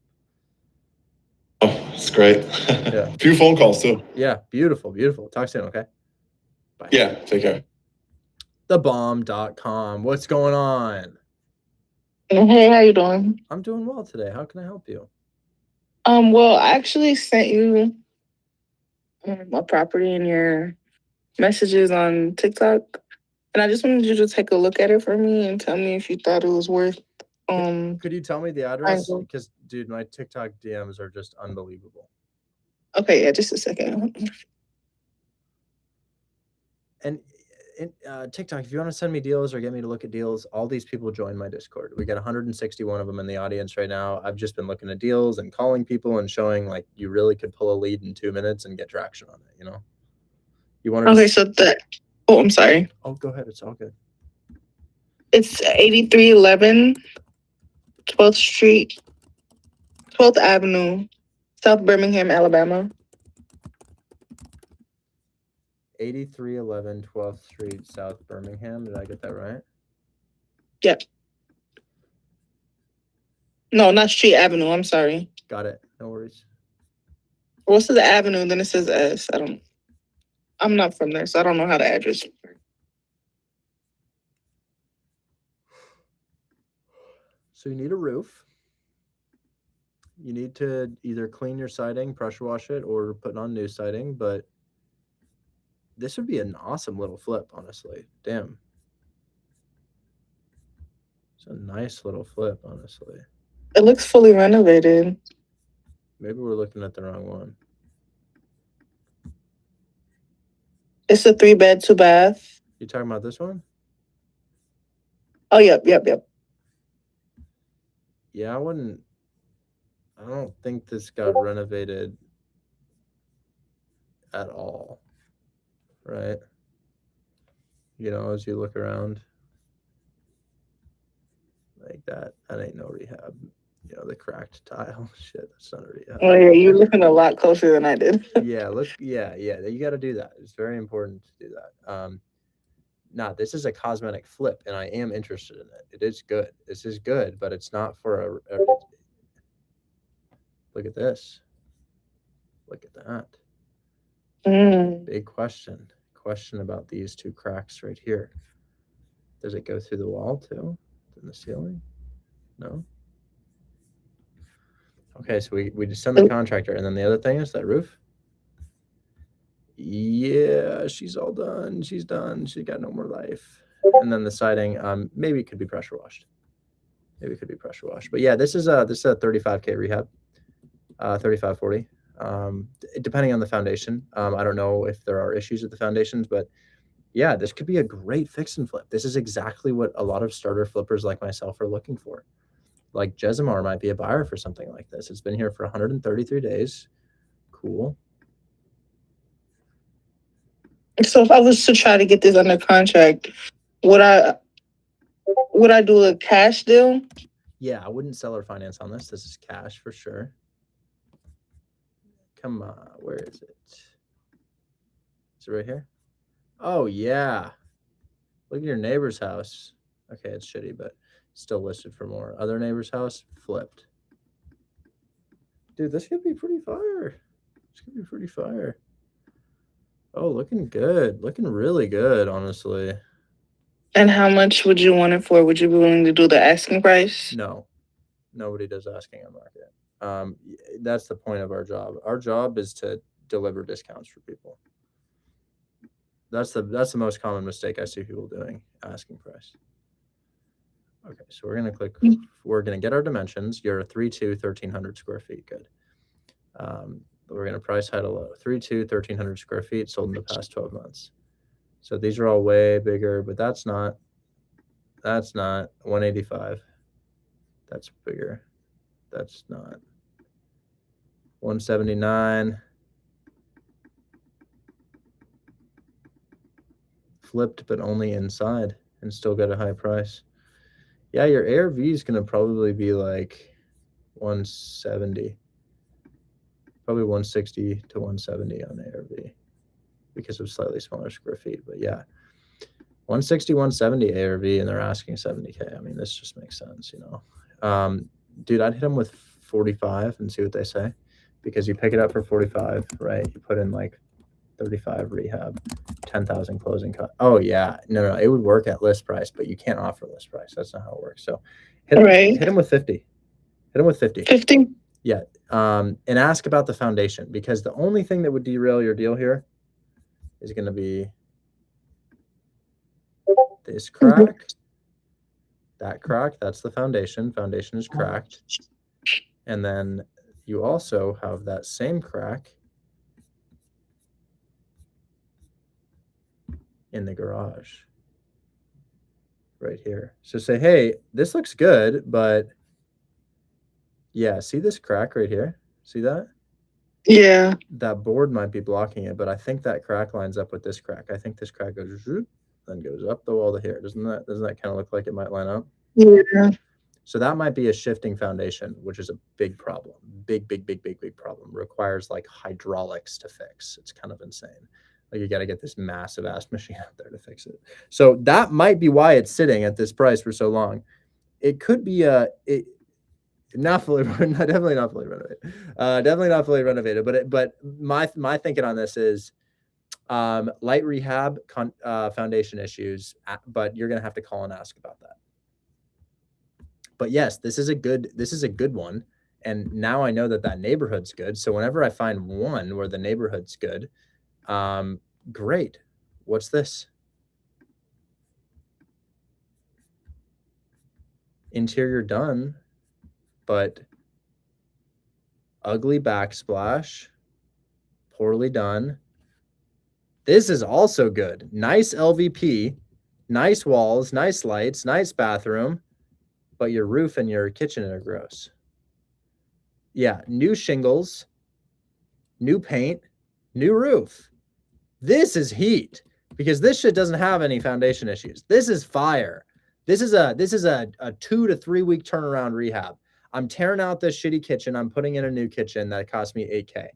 Oh, it's great.
Yeah.
A few phone calls too.
Yeah, beautiful. Talk soon, okay? Bye.
Yeah, take care.
Thebomb.com. What's going on?
Hey, how you doing?
I'm doing well today. How can I help you?
Well, I actually sent you a property in your messages on TikTok, and I just wanted you to take a look at it for me and tell me if you thought it was worth.
Could you tell me the address? Because, dude, my TikTok DMs are just unbelievable.
Okay, yeah, just a second.
And TikTok, if you want to send me deals or get me to look at deals, all these people join my Discord. We got 161 of them in the audience right now. I've just been looking at deals and calling people and showing like you really could pull a lead in 2 minutes and get traction on it. You know, you want to?
Okay, so oh, I'm sorry.
Oh, go ahead. It's all good.
It's 8311 12th Street, 12th Avenue, South Birmingham, Alabama.
8311 12th Street, South Birmingham. Did I get that right?
Yep. No, not Street Avenue. I'm sorry.
Got it. No worries.
What's the avenue? Then it says S. I'm not from there, so I don't know how the address.
So you need a roof. You need to either clean your siding, pressure wash it, or put on new siding, but this would be an awesome little flip, honestly. Damn. It's a nice little flip, honestly.
It looks fully renovated.
Maybe we're looking at the wrong one.
It's a 3-bed, 2-bath.
You talking about this one?
Oh, yep.
Yeah, I don't think this got renovated at all, right? You know, as you look around like that ain't no rehab. You know, the cracked tile, shit, that's not a rehab.
Oh, yeah, you're looking a lot closer than I did.
Yeah, you got to do that. It's very important to do that. This is a cosmetic flip, and I am interested in it. It is good. This is good, but it's not for a look at this. Look at that. Big question about these two cracks right here. Does it go through the wall too? In the ceiling? No. Okay, so we just send the contractor, and then the other thing is that roof. Yeah, she's all done. She's done. She got no more life. And then the siding, maybe it could be pressure washed. But yeah, this is a 35K rehab, 3540. Depending on the foundation. I don't know if there are issues with the foundations, but yeah, this could be a great fix and flip. This is exactly what a lot of starter flippers like myself are looking for. Like Jesimar might be a buyer for something like this. It's been here for 133 days. Cool.
So if I was to try to get this under contract, would I do a cash deal?
Yeah, I wouldn't seller finance on this. This is cash for sure. Come on, where is it? Is it right here? Oh, yeah. Look at your neighbor's house. Okay, it's shitty, but still listed for more. Other neighbor's house, flipped. Dude, this could be pretty fire. Oh, looking good. Looking really good, honestly.
And how much would you want it for? Would you be willing to do the asking price?
No. Nobody does asking on market. That's the point of our job. Our job is to deliver discounts for people. That's the most common mistake I see people doing, asking price. Okay, so we're gonna click. We're gonna get our dimensions. You're a 3.2, 1,300 square feet. Good. We're gonna price height low. 3.2, 1,300 square feet sold in the past 12 months. So these are all way bigger, but that's not 185. That's bigger. That's not 179. Flipped, but only inside, and still got a high price. Yeah, your ARV is going to probably be like 170. Probably 160 to 170 on ARV because of slightly smaller square feet. But yeah, 160, 170 ARV, and they're asking 70K. I mean, this just makes sense, you know. Dude, I'd hit them with 45 and see what they say, because you pick it up for 45, right? You put in like 35 rehab, 10,000 closing cut. Oh yeah, no, it would work at list price, but you can't offer list price. That's not how it works. So hit him with 50. Hit him with 50.
50?
Yeah. And ask about the foundation, because the only thing that would derail your deal here is going to be this crack, that crack. That's the foundation. Foundation is cracked. And then you also have that same crack in the garage right here. So say, hey, this looks good, but yeah, see this crack right here? See that?
Yeah.
That board might be blocking it, but I think that crack lines up with this crack. I think this crack goes zoop, then goes up the wall to here. Doesn't that kind of look like it might line up?
Yeah.
So that might be a shifting foundation, which is a big problem. Big problem. Requires like hydraulics to fix. It's kind of insane. Like you got to get this massive ass machine out there to fix it. So that might be why it's sitting at this price for so long. It could be Not fully, definitely not fully renovated. Definitely not fully renovated. But my thinking on this is light rehab, foundation issues, but you're gonna have to call and ask about that. But yes, this is a good one. And now I know that neighborhood's good. So whenever I find one where the neighborhood's good, great. What's this? Interior done, but ugly backsplash, poorly done. This is also good. Nice LVP, nice walls, nice lights, nice bathroom, but your roof and your kitchen are gross. Yeah, new shingles, new paint, new roof. This is heat because this shit doesn't have any foundation issues. This is fire. This is a 2 to 3 week turnaround rehab. I'm tearing out this shitty kitchen. I'm putting in a new kitchen that cost me $8K.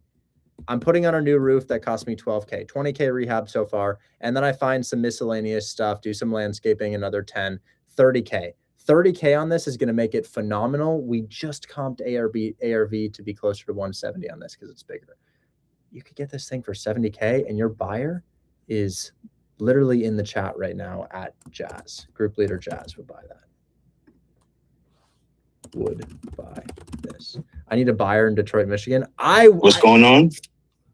I'm putting on a new roof that cost me $12K, $20K rehab so far. And then I find some miscellaneous stuff, do some landscaping, another 10, $30K. $30K on this is going to make it phenomenal. We just comped ARV to be closer to 170 on this because it's bigger. You could get this thing for $70K and your buyer is literally in the chat right now at Jazz. Group leader Jazz would buy that. Would buy this. I need a buyer in Detroit, Michigan.
What's going on?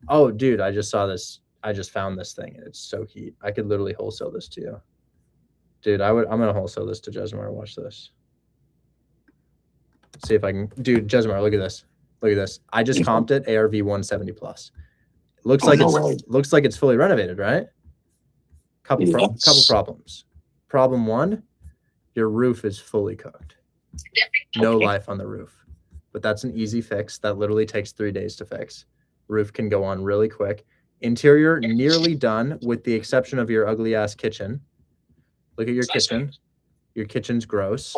Oh, dude, I just saw this. I just found this thing and it's so heat. I could literally wholesale this to you. Dude, I'm going to wholesale this to Jesmar. Watch this. Let's see if I can. Dude, Jesmar, look at this. Look at this. I just comped it ARV 170 plus. Looks like it's fully renovated, right? Couple problems. Problem one, your roof is fully cooked. No life on the roof. But that's an easy fix. That literally takes 3 days to fix. Roof can go on really quick. Interior nearly done with the exception of your ugly ass kitchen. Look at your kitchen. Your kitchen's gross.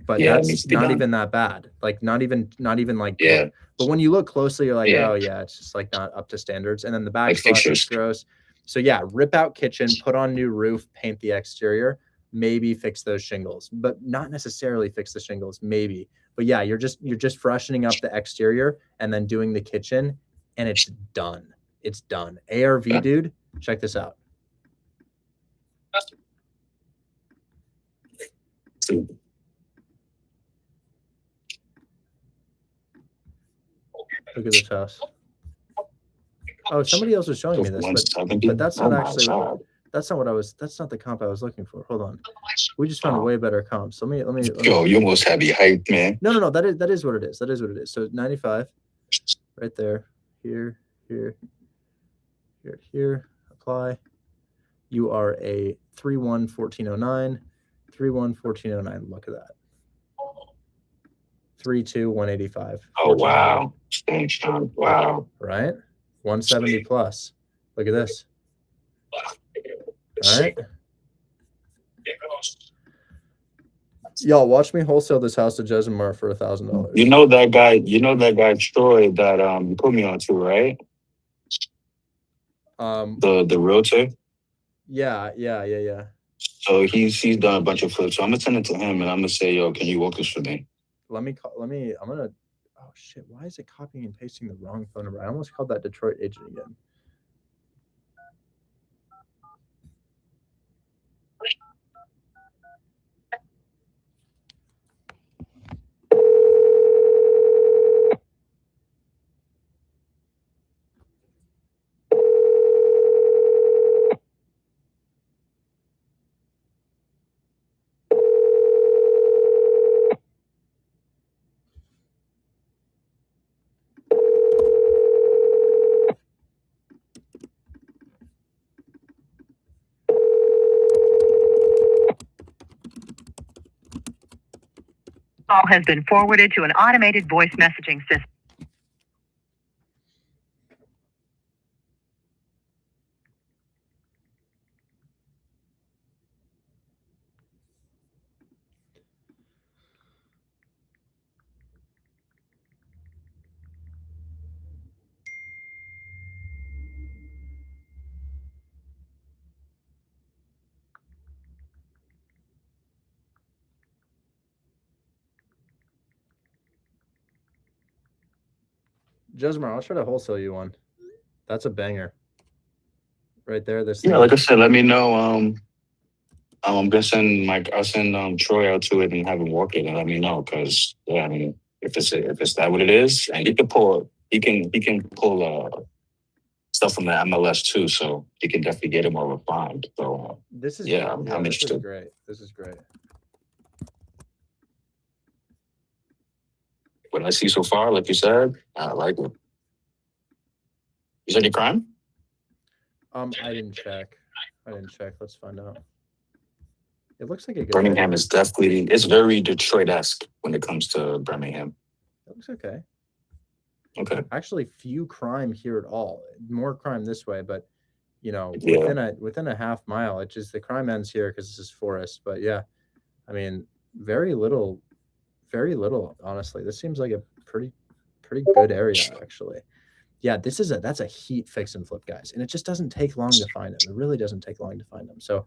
But that's not even that bad. Like not even like But when you look closely, you're like, oh yeah, it's just like not up to standards. And then the backsplash is gross. So yeah, rip out kitchen, put on new roof, paint the exterior, maybe fix those shingles, but not necessarily fix the shingles, maybe. But yeah, you're just freshening up the exterior and then doing the kitchen, and it's done. It's done. ARV, dude, check this out. Look at this house. Oh, somebody else was showing me this, but that's not actually. That's not what I was. That's not the comp I was looking for. Hold on. We just found a way better comp. So let me.
Yo, you almost had me hyped, man.
No. That is what it is. That is what it is. So 95, right there. Here. Apply. You are a 3-1-1409. 3-1-1409. Look at that. 3-2-185.
Oh wow. Thanks, John. Wow.
Right? 170 plus. Look at this. All right. Y'all watch me wholesale this house to Jesmar for $1,000.
You know that guy Troy that you put me on to, right? The realtor.
Yeah.
So he's done a bunch of flips. So I'm gonna send it to him and I'm gonna say, yo, can you walk this for me?
I'm gonna. Oh shit! Why is it copying and pasting the wrong phone number? I almost called that Detroit agent again.
Call has been forwarded to an automated voice messaging system.
Josmar, I'll try to wholesale you one. That's a banger. Right there. This
Yeah,
thing
like I
is-
said, let me know. I'm gonna send I'll send Troy out to it and have him work it and let me know because yeah, I mean if it's that what it is and he can pull stuff from the MLS too, so he can definitely get it more refined. So
This is
yeah, I'm
this is
interested.
great. This is great.
What I see so far, like you said, I like it. Is there any crime?
I didn't check. Let's find out. It looks like a good
Birmingham
area.
is definitely it's very Detroit-esque when it comes to Birmingham.
It looks okay.
Okay.
Actually, few crime here at all. More crime this way, but you know,
Yeah.
within a half mile, it just the crime ends here because this is forest. But yeah, I mean, very little, honestly. This seems like a pretty good area, actually. Yeah, that's a heat fix and flip, guys, and it just doesn't take long to find them. It really doesn't take long to find them. So,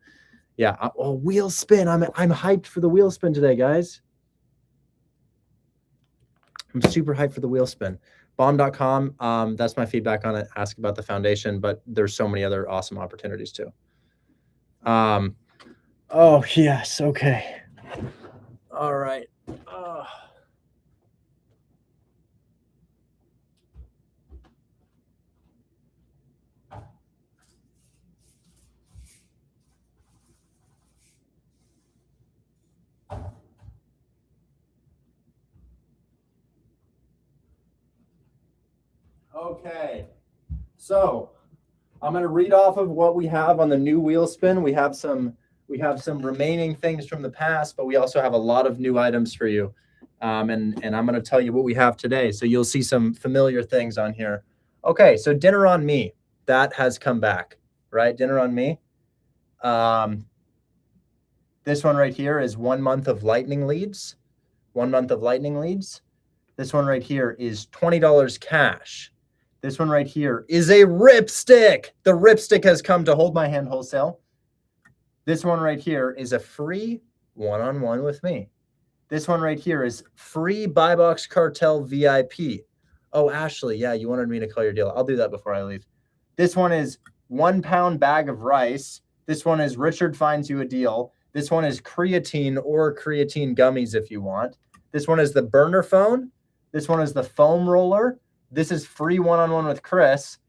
yeah, wheel spin. I'm hyped for the wheel spin today, guys. I'm super hyped for the wheel spin. Bomb.com. That's my feedback on it. Ask about the foundation, but there's so many other awesome opportunities too. Oh yes, okay. All right. Okay. So I'm going to read off of what we have on the new wheel spin. We have some remaining things from the past, but we also have a lot of new items for you. And I'm going to tell you what we have today. So you'll see some familiar things on here. Okay, so Dinner on Me, that has come back, right? Dinner on Me. This one right here is 1 month of lightning leads. 1 month of lightning leads. This one right here is $20 cash. This one right here is a ripstick. The ripstick has come to Hold My Hand Wholesale. This one right here is a free one-on-one with me. This one right here is free Buy Box Cartel VIP. Oh, Ashley, yeah, you wanted me to call your deal. I'll do that before I leave. This one is 1 pound bag of rice. This one is Richard Finds You a Deal. This one is creatine or creatine gummies if you want. This one is the burner phone. This one is the foam roller. This is free one-on-one with Chris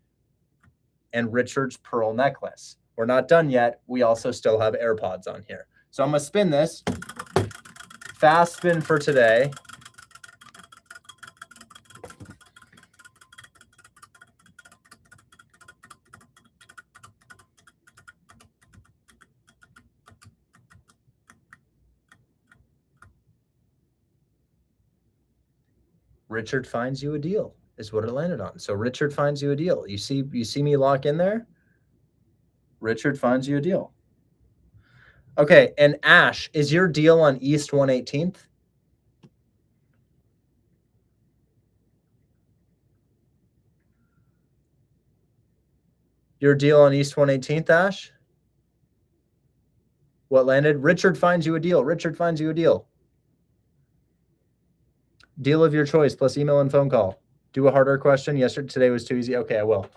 and Richard's pearl necklace. We're not done yet. We also still have AirPods on here. So I'm going to spin this. Fast spin for today. Richard Finds You a Deal is what it landed on. So Richard Finds You a Deal. You see me lock in there? Richard Finds You a Deal. Okay, and Ash, is your deal on East 118th? Your deal on East 118th, Ash? What landed? Richard Finds You a Deal. Richard Finds You a Deal. Deal of your choice plus email and phone call. Do a harder question. Today was too easy. Okay, I will.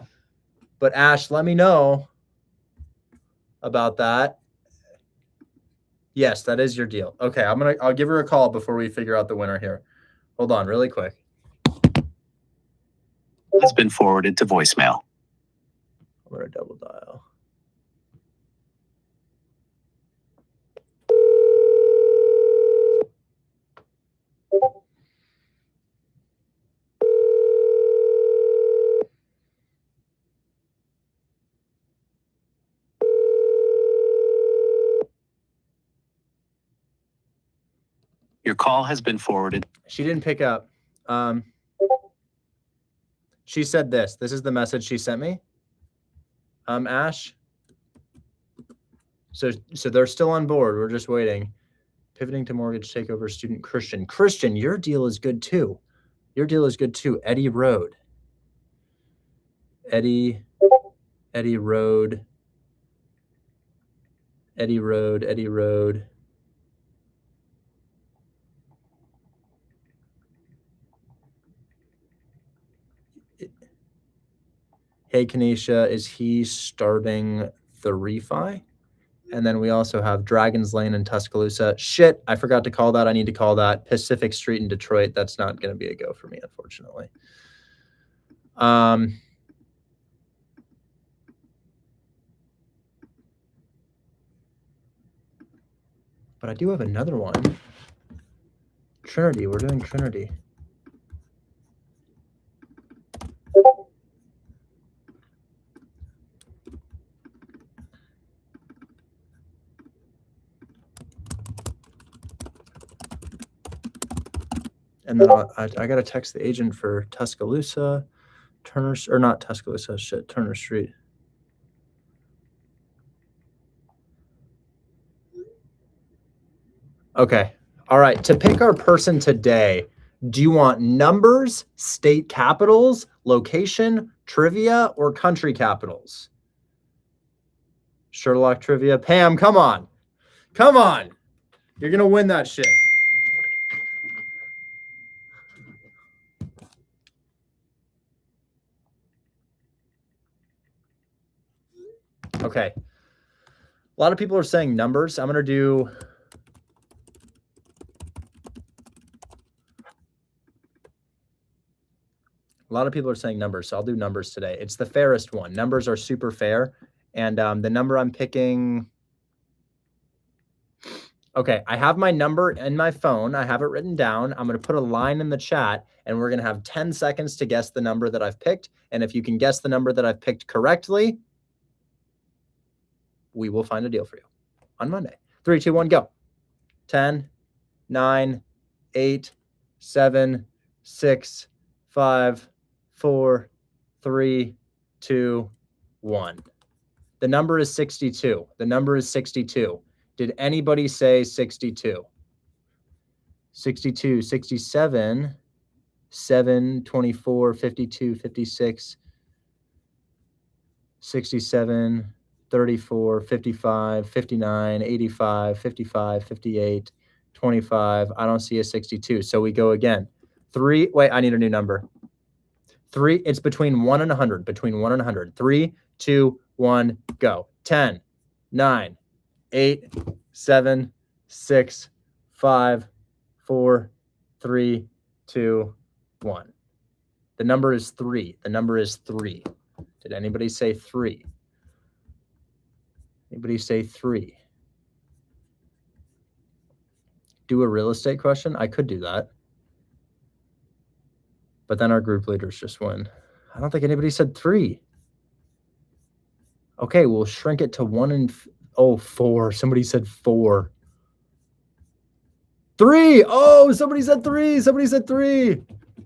But Ash, let me know about that. Yes, that is your deal. Okay, I'll give her a call before we figure out the winner here. Hold on, really quick.
Has been forwarded to voicemail.
I'm gonna double dial.
Your call has been forwarded.
She didn't pick up. She said this. This is the message she sent me. Ash. So they're still on board. We're just waiting. Pivoting to mortgage takeover student Christian. Christian, your deal is good too. Your deal is good too. Eddie Road. Eddie Road. Eddie Road. Eddie Road. Hey, Kanisha, is he starting the refi? And then we also have Dragon's Lane in Tuscaloosa. Shit, I forgot to call that. I need to call that. Pacific Street in Detroit. That's not going to be a go for me, unfortunately. But I do have another one. Trinity. We're doing Trinity. And then I got to text the agent for Tuscaloosa, Turner, or not Tuscaloosa, shit, Turner Street. Okay. All right. To pick our person today, do you want numbers, state capitals, location, trivia, or country capitals? Sherlock trivia. Pam, come on. Come on. You're going to win that shit. Okay. A lot of people are saying numbers. I'm going to do... A lot of people are saying numbers, so I'll do numbers today. It's the fairest one. Numbers are super fair. And the number I'm picking... Okay, I have my number in my phone. I have it written down. I'm going to put a line in the chat, and we're going to have 10 seconds to guess the number that I've picked. And if you can guess the number that I've picked correctly, we will find a deal for you on Monday. 3, 2, 1, go. 10, 9, 8, 7, 6, 5, 4, 3, 2, 1. The number is 62. The number is 62. Did anybody say 62? 62, 67, 7, 24, 52, 56, 67, 34, 55, 59, 85, 55, 58, 25. I don't see a 62. So we go again. 3. Wait, I need a new number. 3. It's between 1 and 100. Between 1 and 100. 3, 2, 1, go. 10, 9, 8, 7, 6, 5, 4, 3, 2, 1. The number is 3. The number is 3. Did anybody say 3? Anybody say 3? Do a real estate question? I could do that. But then our group leaders just win. I don't think anybody said 3. Okay, we'll shrink it to 1 and... 4. Somebody said 4. 3. Oh, somebody said 3. Somebody said 3.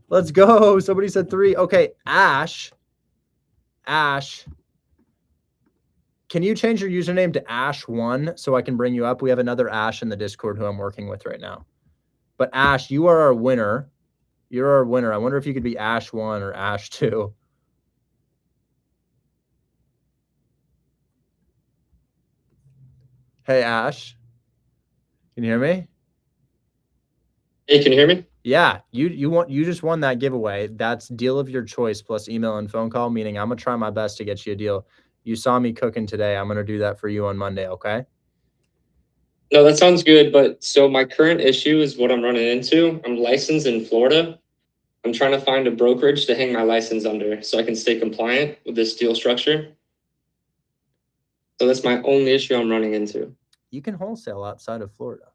Let's go. Somebody said 3. Okay, Ash. Can you change your username to Ash1 so I can bring you up? We have another Ash in the Discord who I'm working with right now. But Ash, you are our winner. You're our winner. I wonder if you could be Ash1 or Ash2. Hey, Ash. Can you hear me?
Hey, can you hear me?
Yeah, you just won that giveaway. That's deal of your choice plus email and phone call, meaning I'm going to try my best to get you a deal. You saw me cooking today. I'm going to do that for you on Monday, okay?
No, that sounds good. But so my current issue is what I'm running into. I'm licensed in Florida. I'm trying to find a brokerage to hang my license under so I can stay compliant with this deal structure. So that's my only issue I'm running into.
You can wholesale outside of Florida.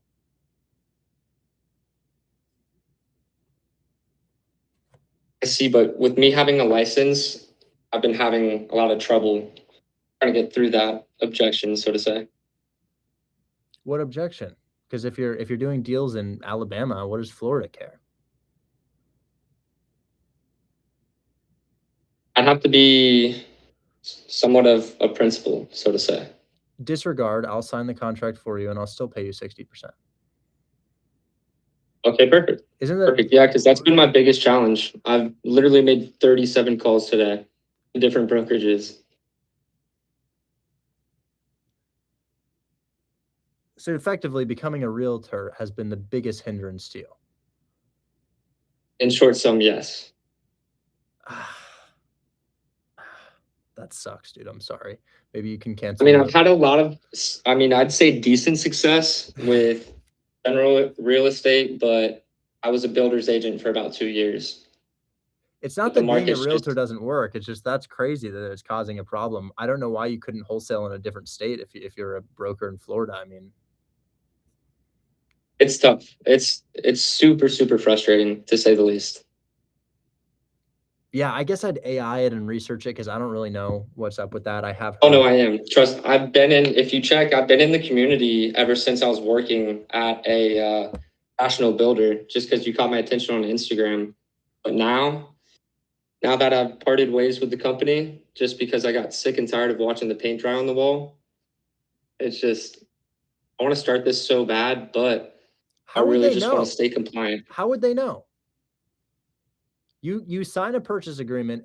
I see, but with me having a license, I've been having a lot of trouble trying to get through that objection, so to say.
What objection? Because if you're doing deals in Alabama, what does Florida care?
I'd have to be somewhat of a principal, so to say.
Disregard. I'll sign the contract for you, and I'll still pay you 60%.
Okay, perfect.
Isn't that
perfect? Yeah, because that's been my biggest challenge. I've literally made 37 calls today to different brokerages.
So effectively, becoming a realtor has been the biggest hindrance to you.
In short sum, yes.
That sucks, dude. I'm sorry. Maybe you can
I
cancel.
mean, I've had a lot of, I'd say decent success with general real estate, but I was a builder's agent for about 2 years.
It's not
the
that being a
market's
realtor
just-
doesn't work. It's just that's crazy that it's causing a problem. I don't know why you couldn't wholesale in a different state if you're a broker in Florida. I mean,
It's tough. It's super, super frustrating to say the least.
yeah, I guess I'd AI it and research it because I don't really know what's up with that. I have.
Oh no, I am. Trust, I've been in, if you check, I've been in the community ever since I was working at a national builder, just because you caught my attention on Instagram. But now that I've parted ways with the company, just because I got sick and tired of watching the paint dry on the wall, it's just, I want to start this so bad, but I
How would
really
they
just
know?
want to stay compliant.
How would they know? You sign a purchase agreement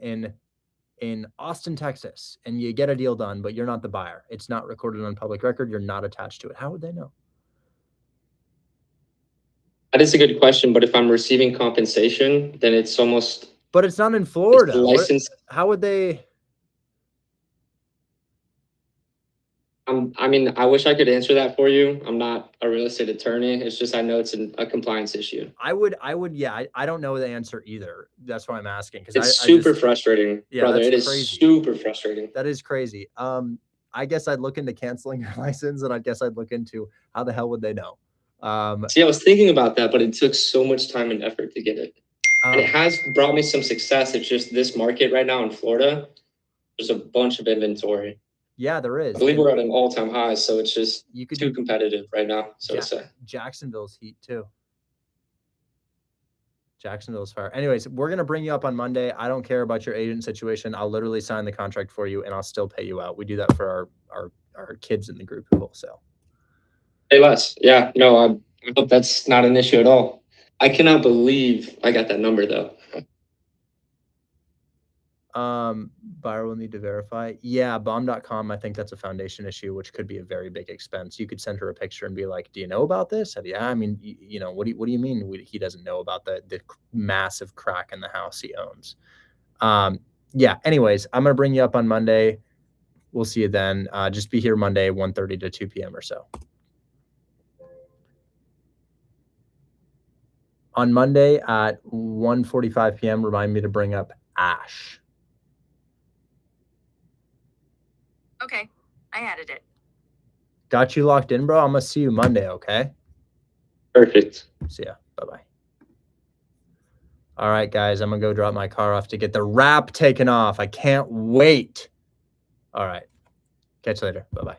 in Austin, Texas, and you get a deal done, but you're not the buyer. It's not recorded on public record. You're not attached to it. How would they know?
That is a good question, but if I'm receiving compensation, then it's almost.
But it's not in Florida.
License.
How would they?
I mean, I wish I could answer that for you. I'm not a real estate attorney. It's just I know it's a compliance issue.
I would. Yeah, I don't know the answer either. That's why I'm asking.
It's super frustrating, brother. It is
crazy.
super frustrating.
That is crazy. I guess I'd look into canceling your license, and I guess I'd look into how the hell would they know?
See, I was thinking about that, but it took so much time and effort to get it. And it has brought me some success. It's just this market right now in Florida, there's a bunch of inventory.
Yeah, there is.
I believe we're at an all-time high, so it's just too competitive right now, so to say.
Jacksonville's heat too. Jacksonville's fire. Anyways, we're gonna bring you up on Monday. I don't care about your agent situation. I'll literally sign the contract for you, and I'll still pay you out. We do that for our kids in the group of Wholesale.
Hey, Les. Yeah, no, I hope that's not an issue at all. I cannot believe I got that number though.
Buyer will need to verify. Yeah, bomb.com. I think that's a foundation issue, which could be a very big expense. You could send her a picture and be like, "Do you know about this?" Yeah, I mean, you know, what do you mean he doesn't know about the massive crack in the house he owns? Yeah. Anyways, I'm gonna bring you up on Monday. We'll see you then. Just be here Monday, 1:30 to 2 p.m. or so. On Monday at 1:45 p.m., remind me to bring up Ash.
Okay, I added it.
Got you locked in, bro. I'm gonna see you Monday, okay?
Perfect.
See ya. Bye-bye. All right, guys, I'm gonna go drop my car off to get the wrap taken off. I can't wait. All right. Catch you later. Bye-bye.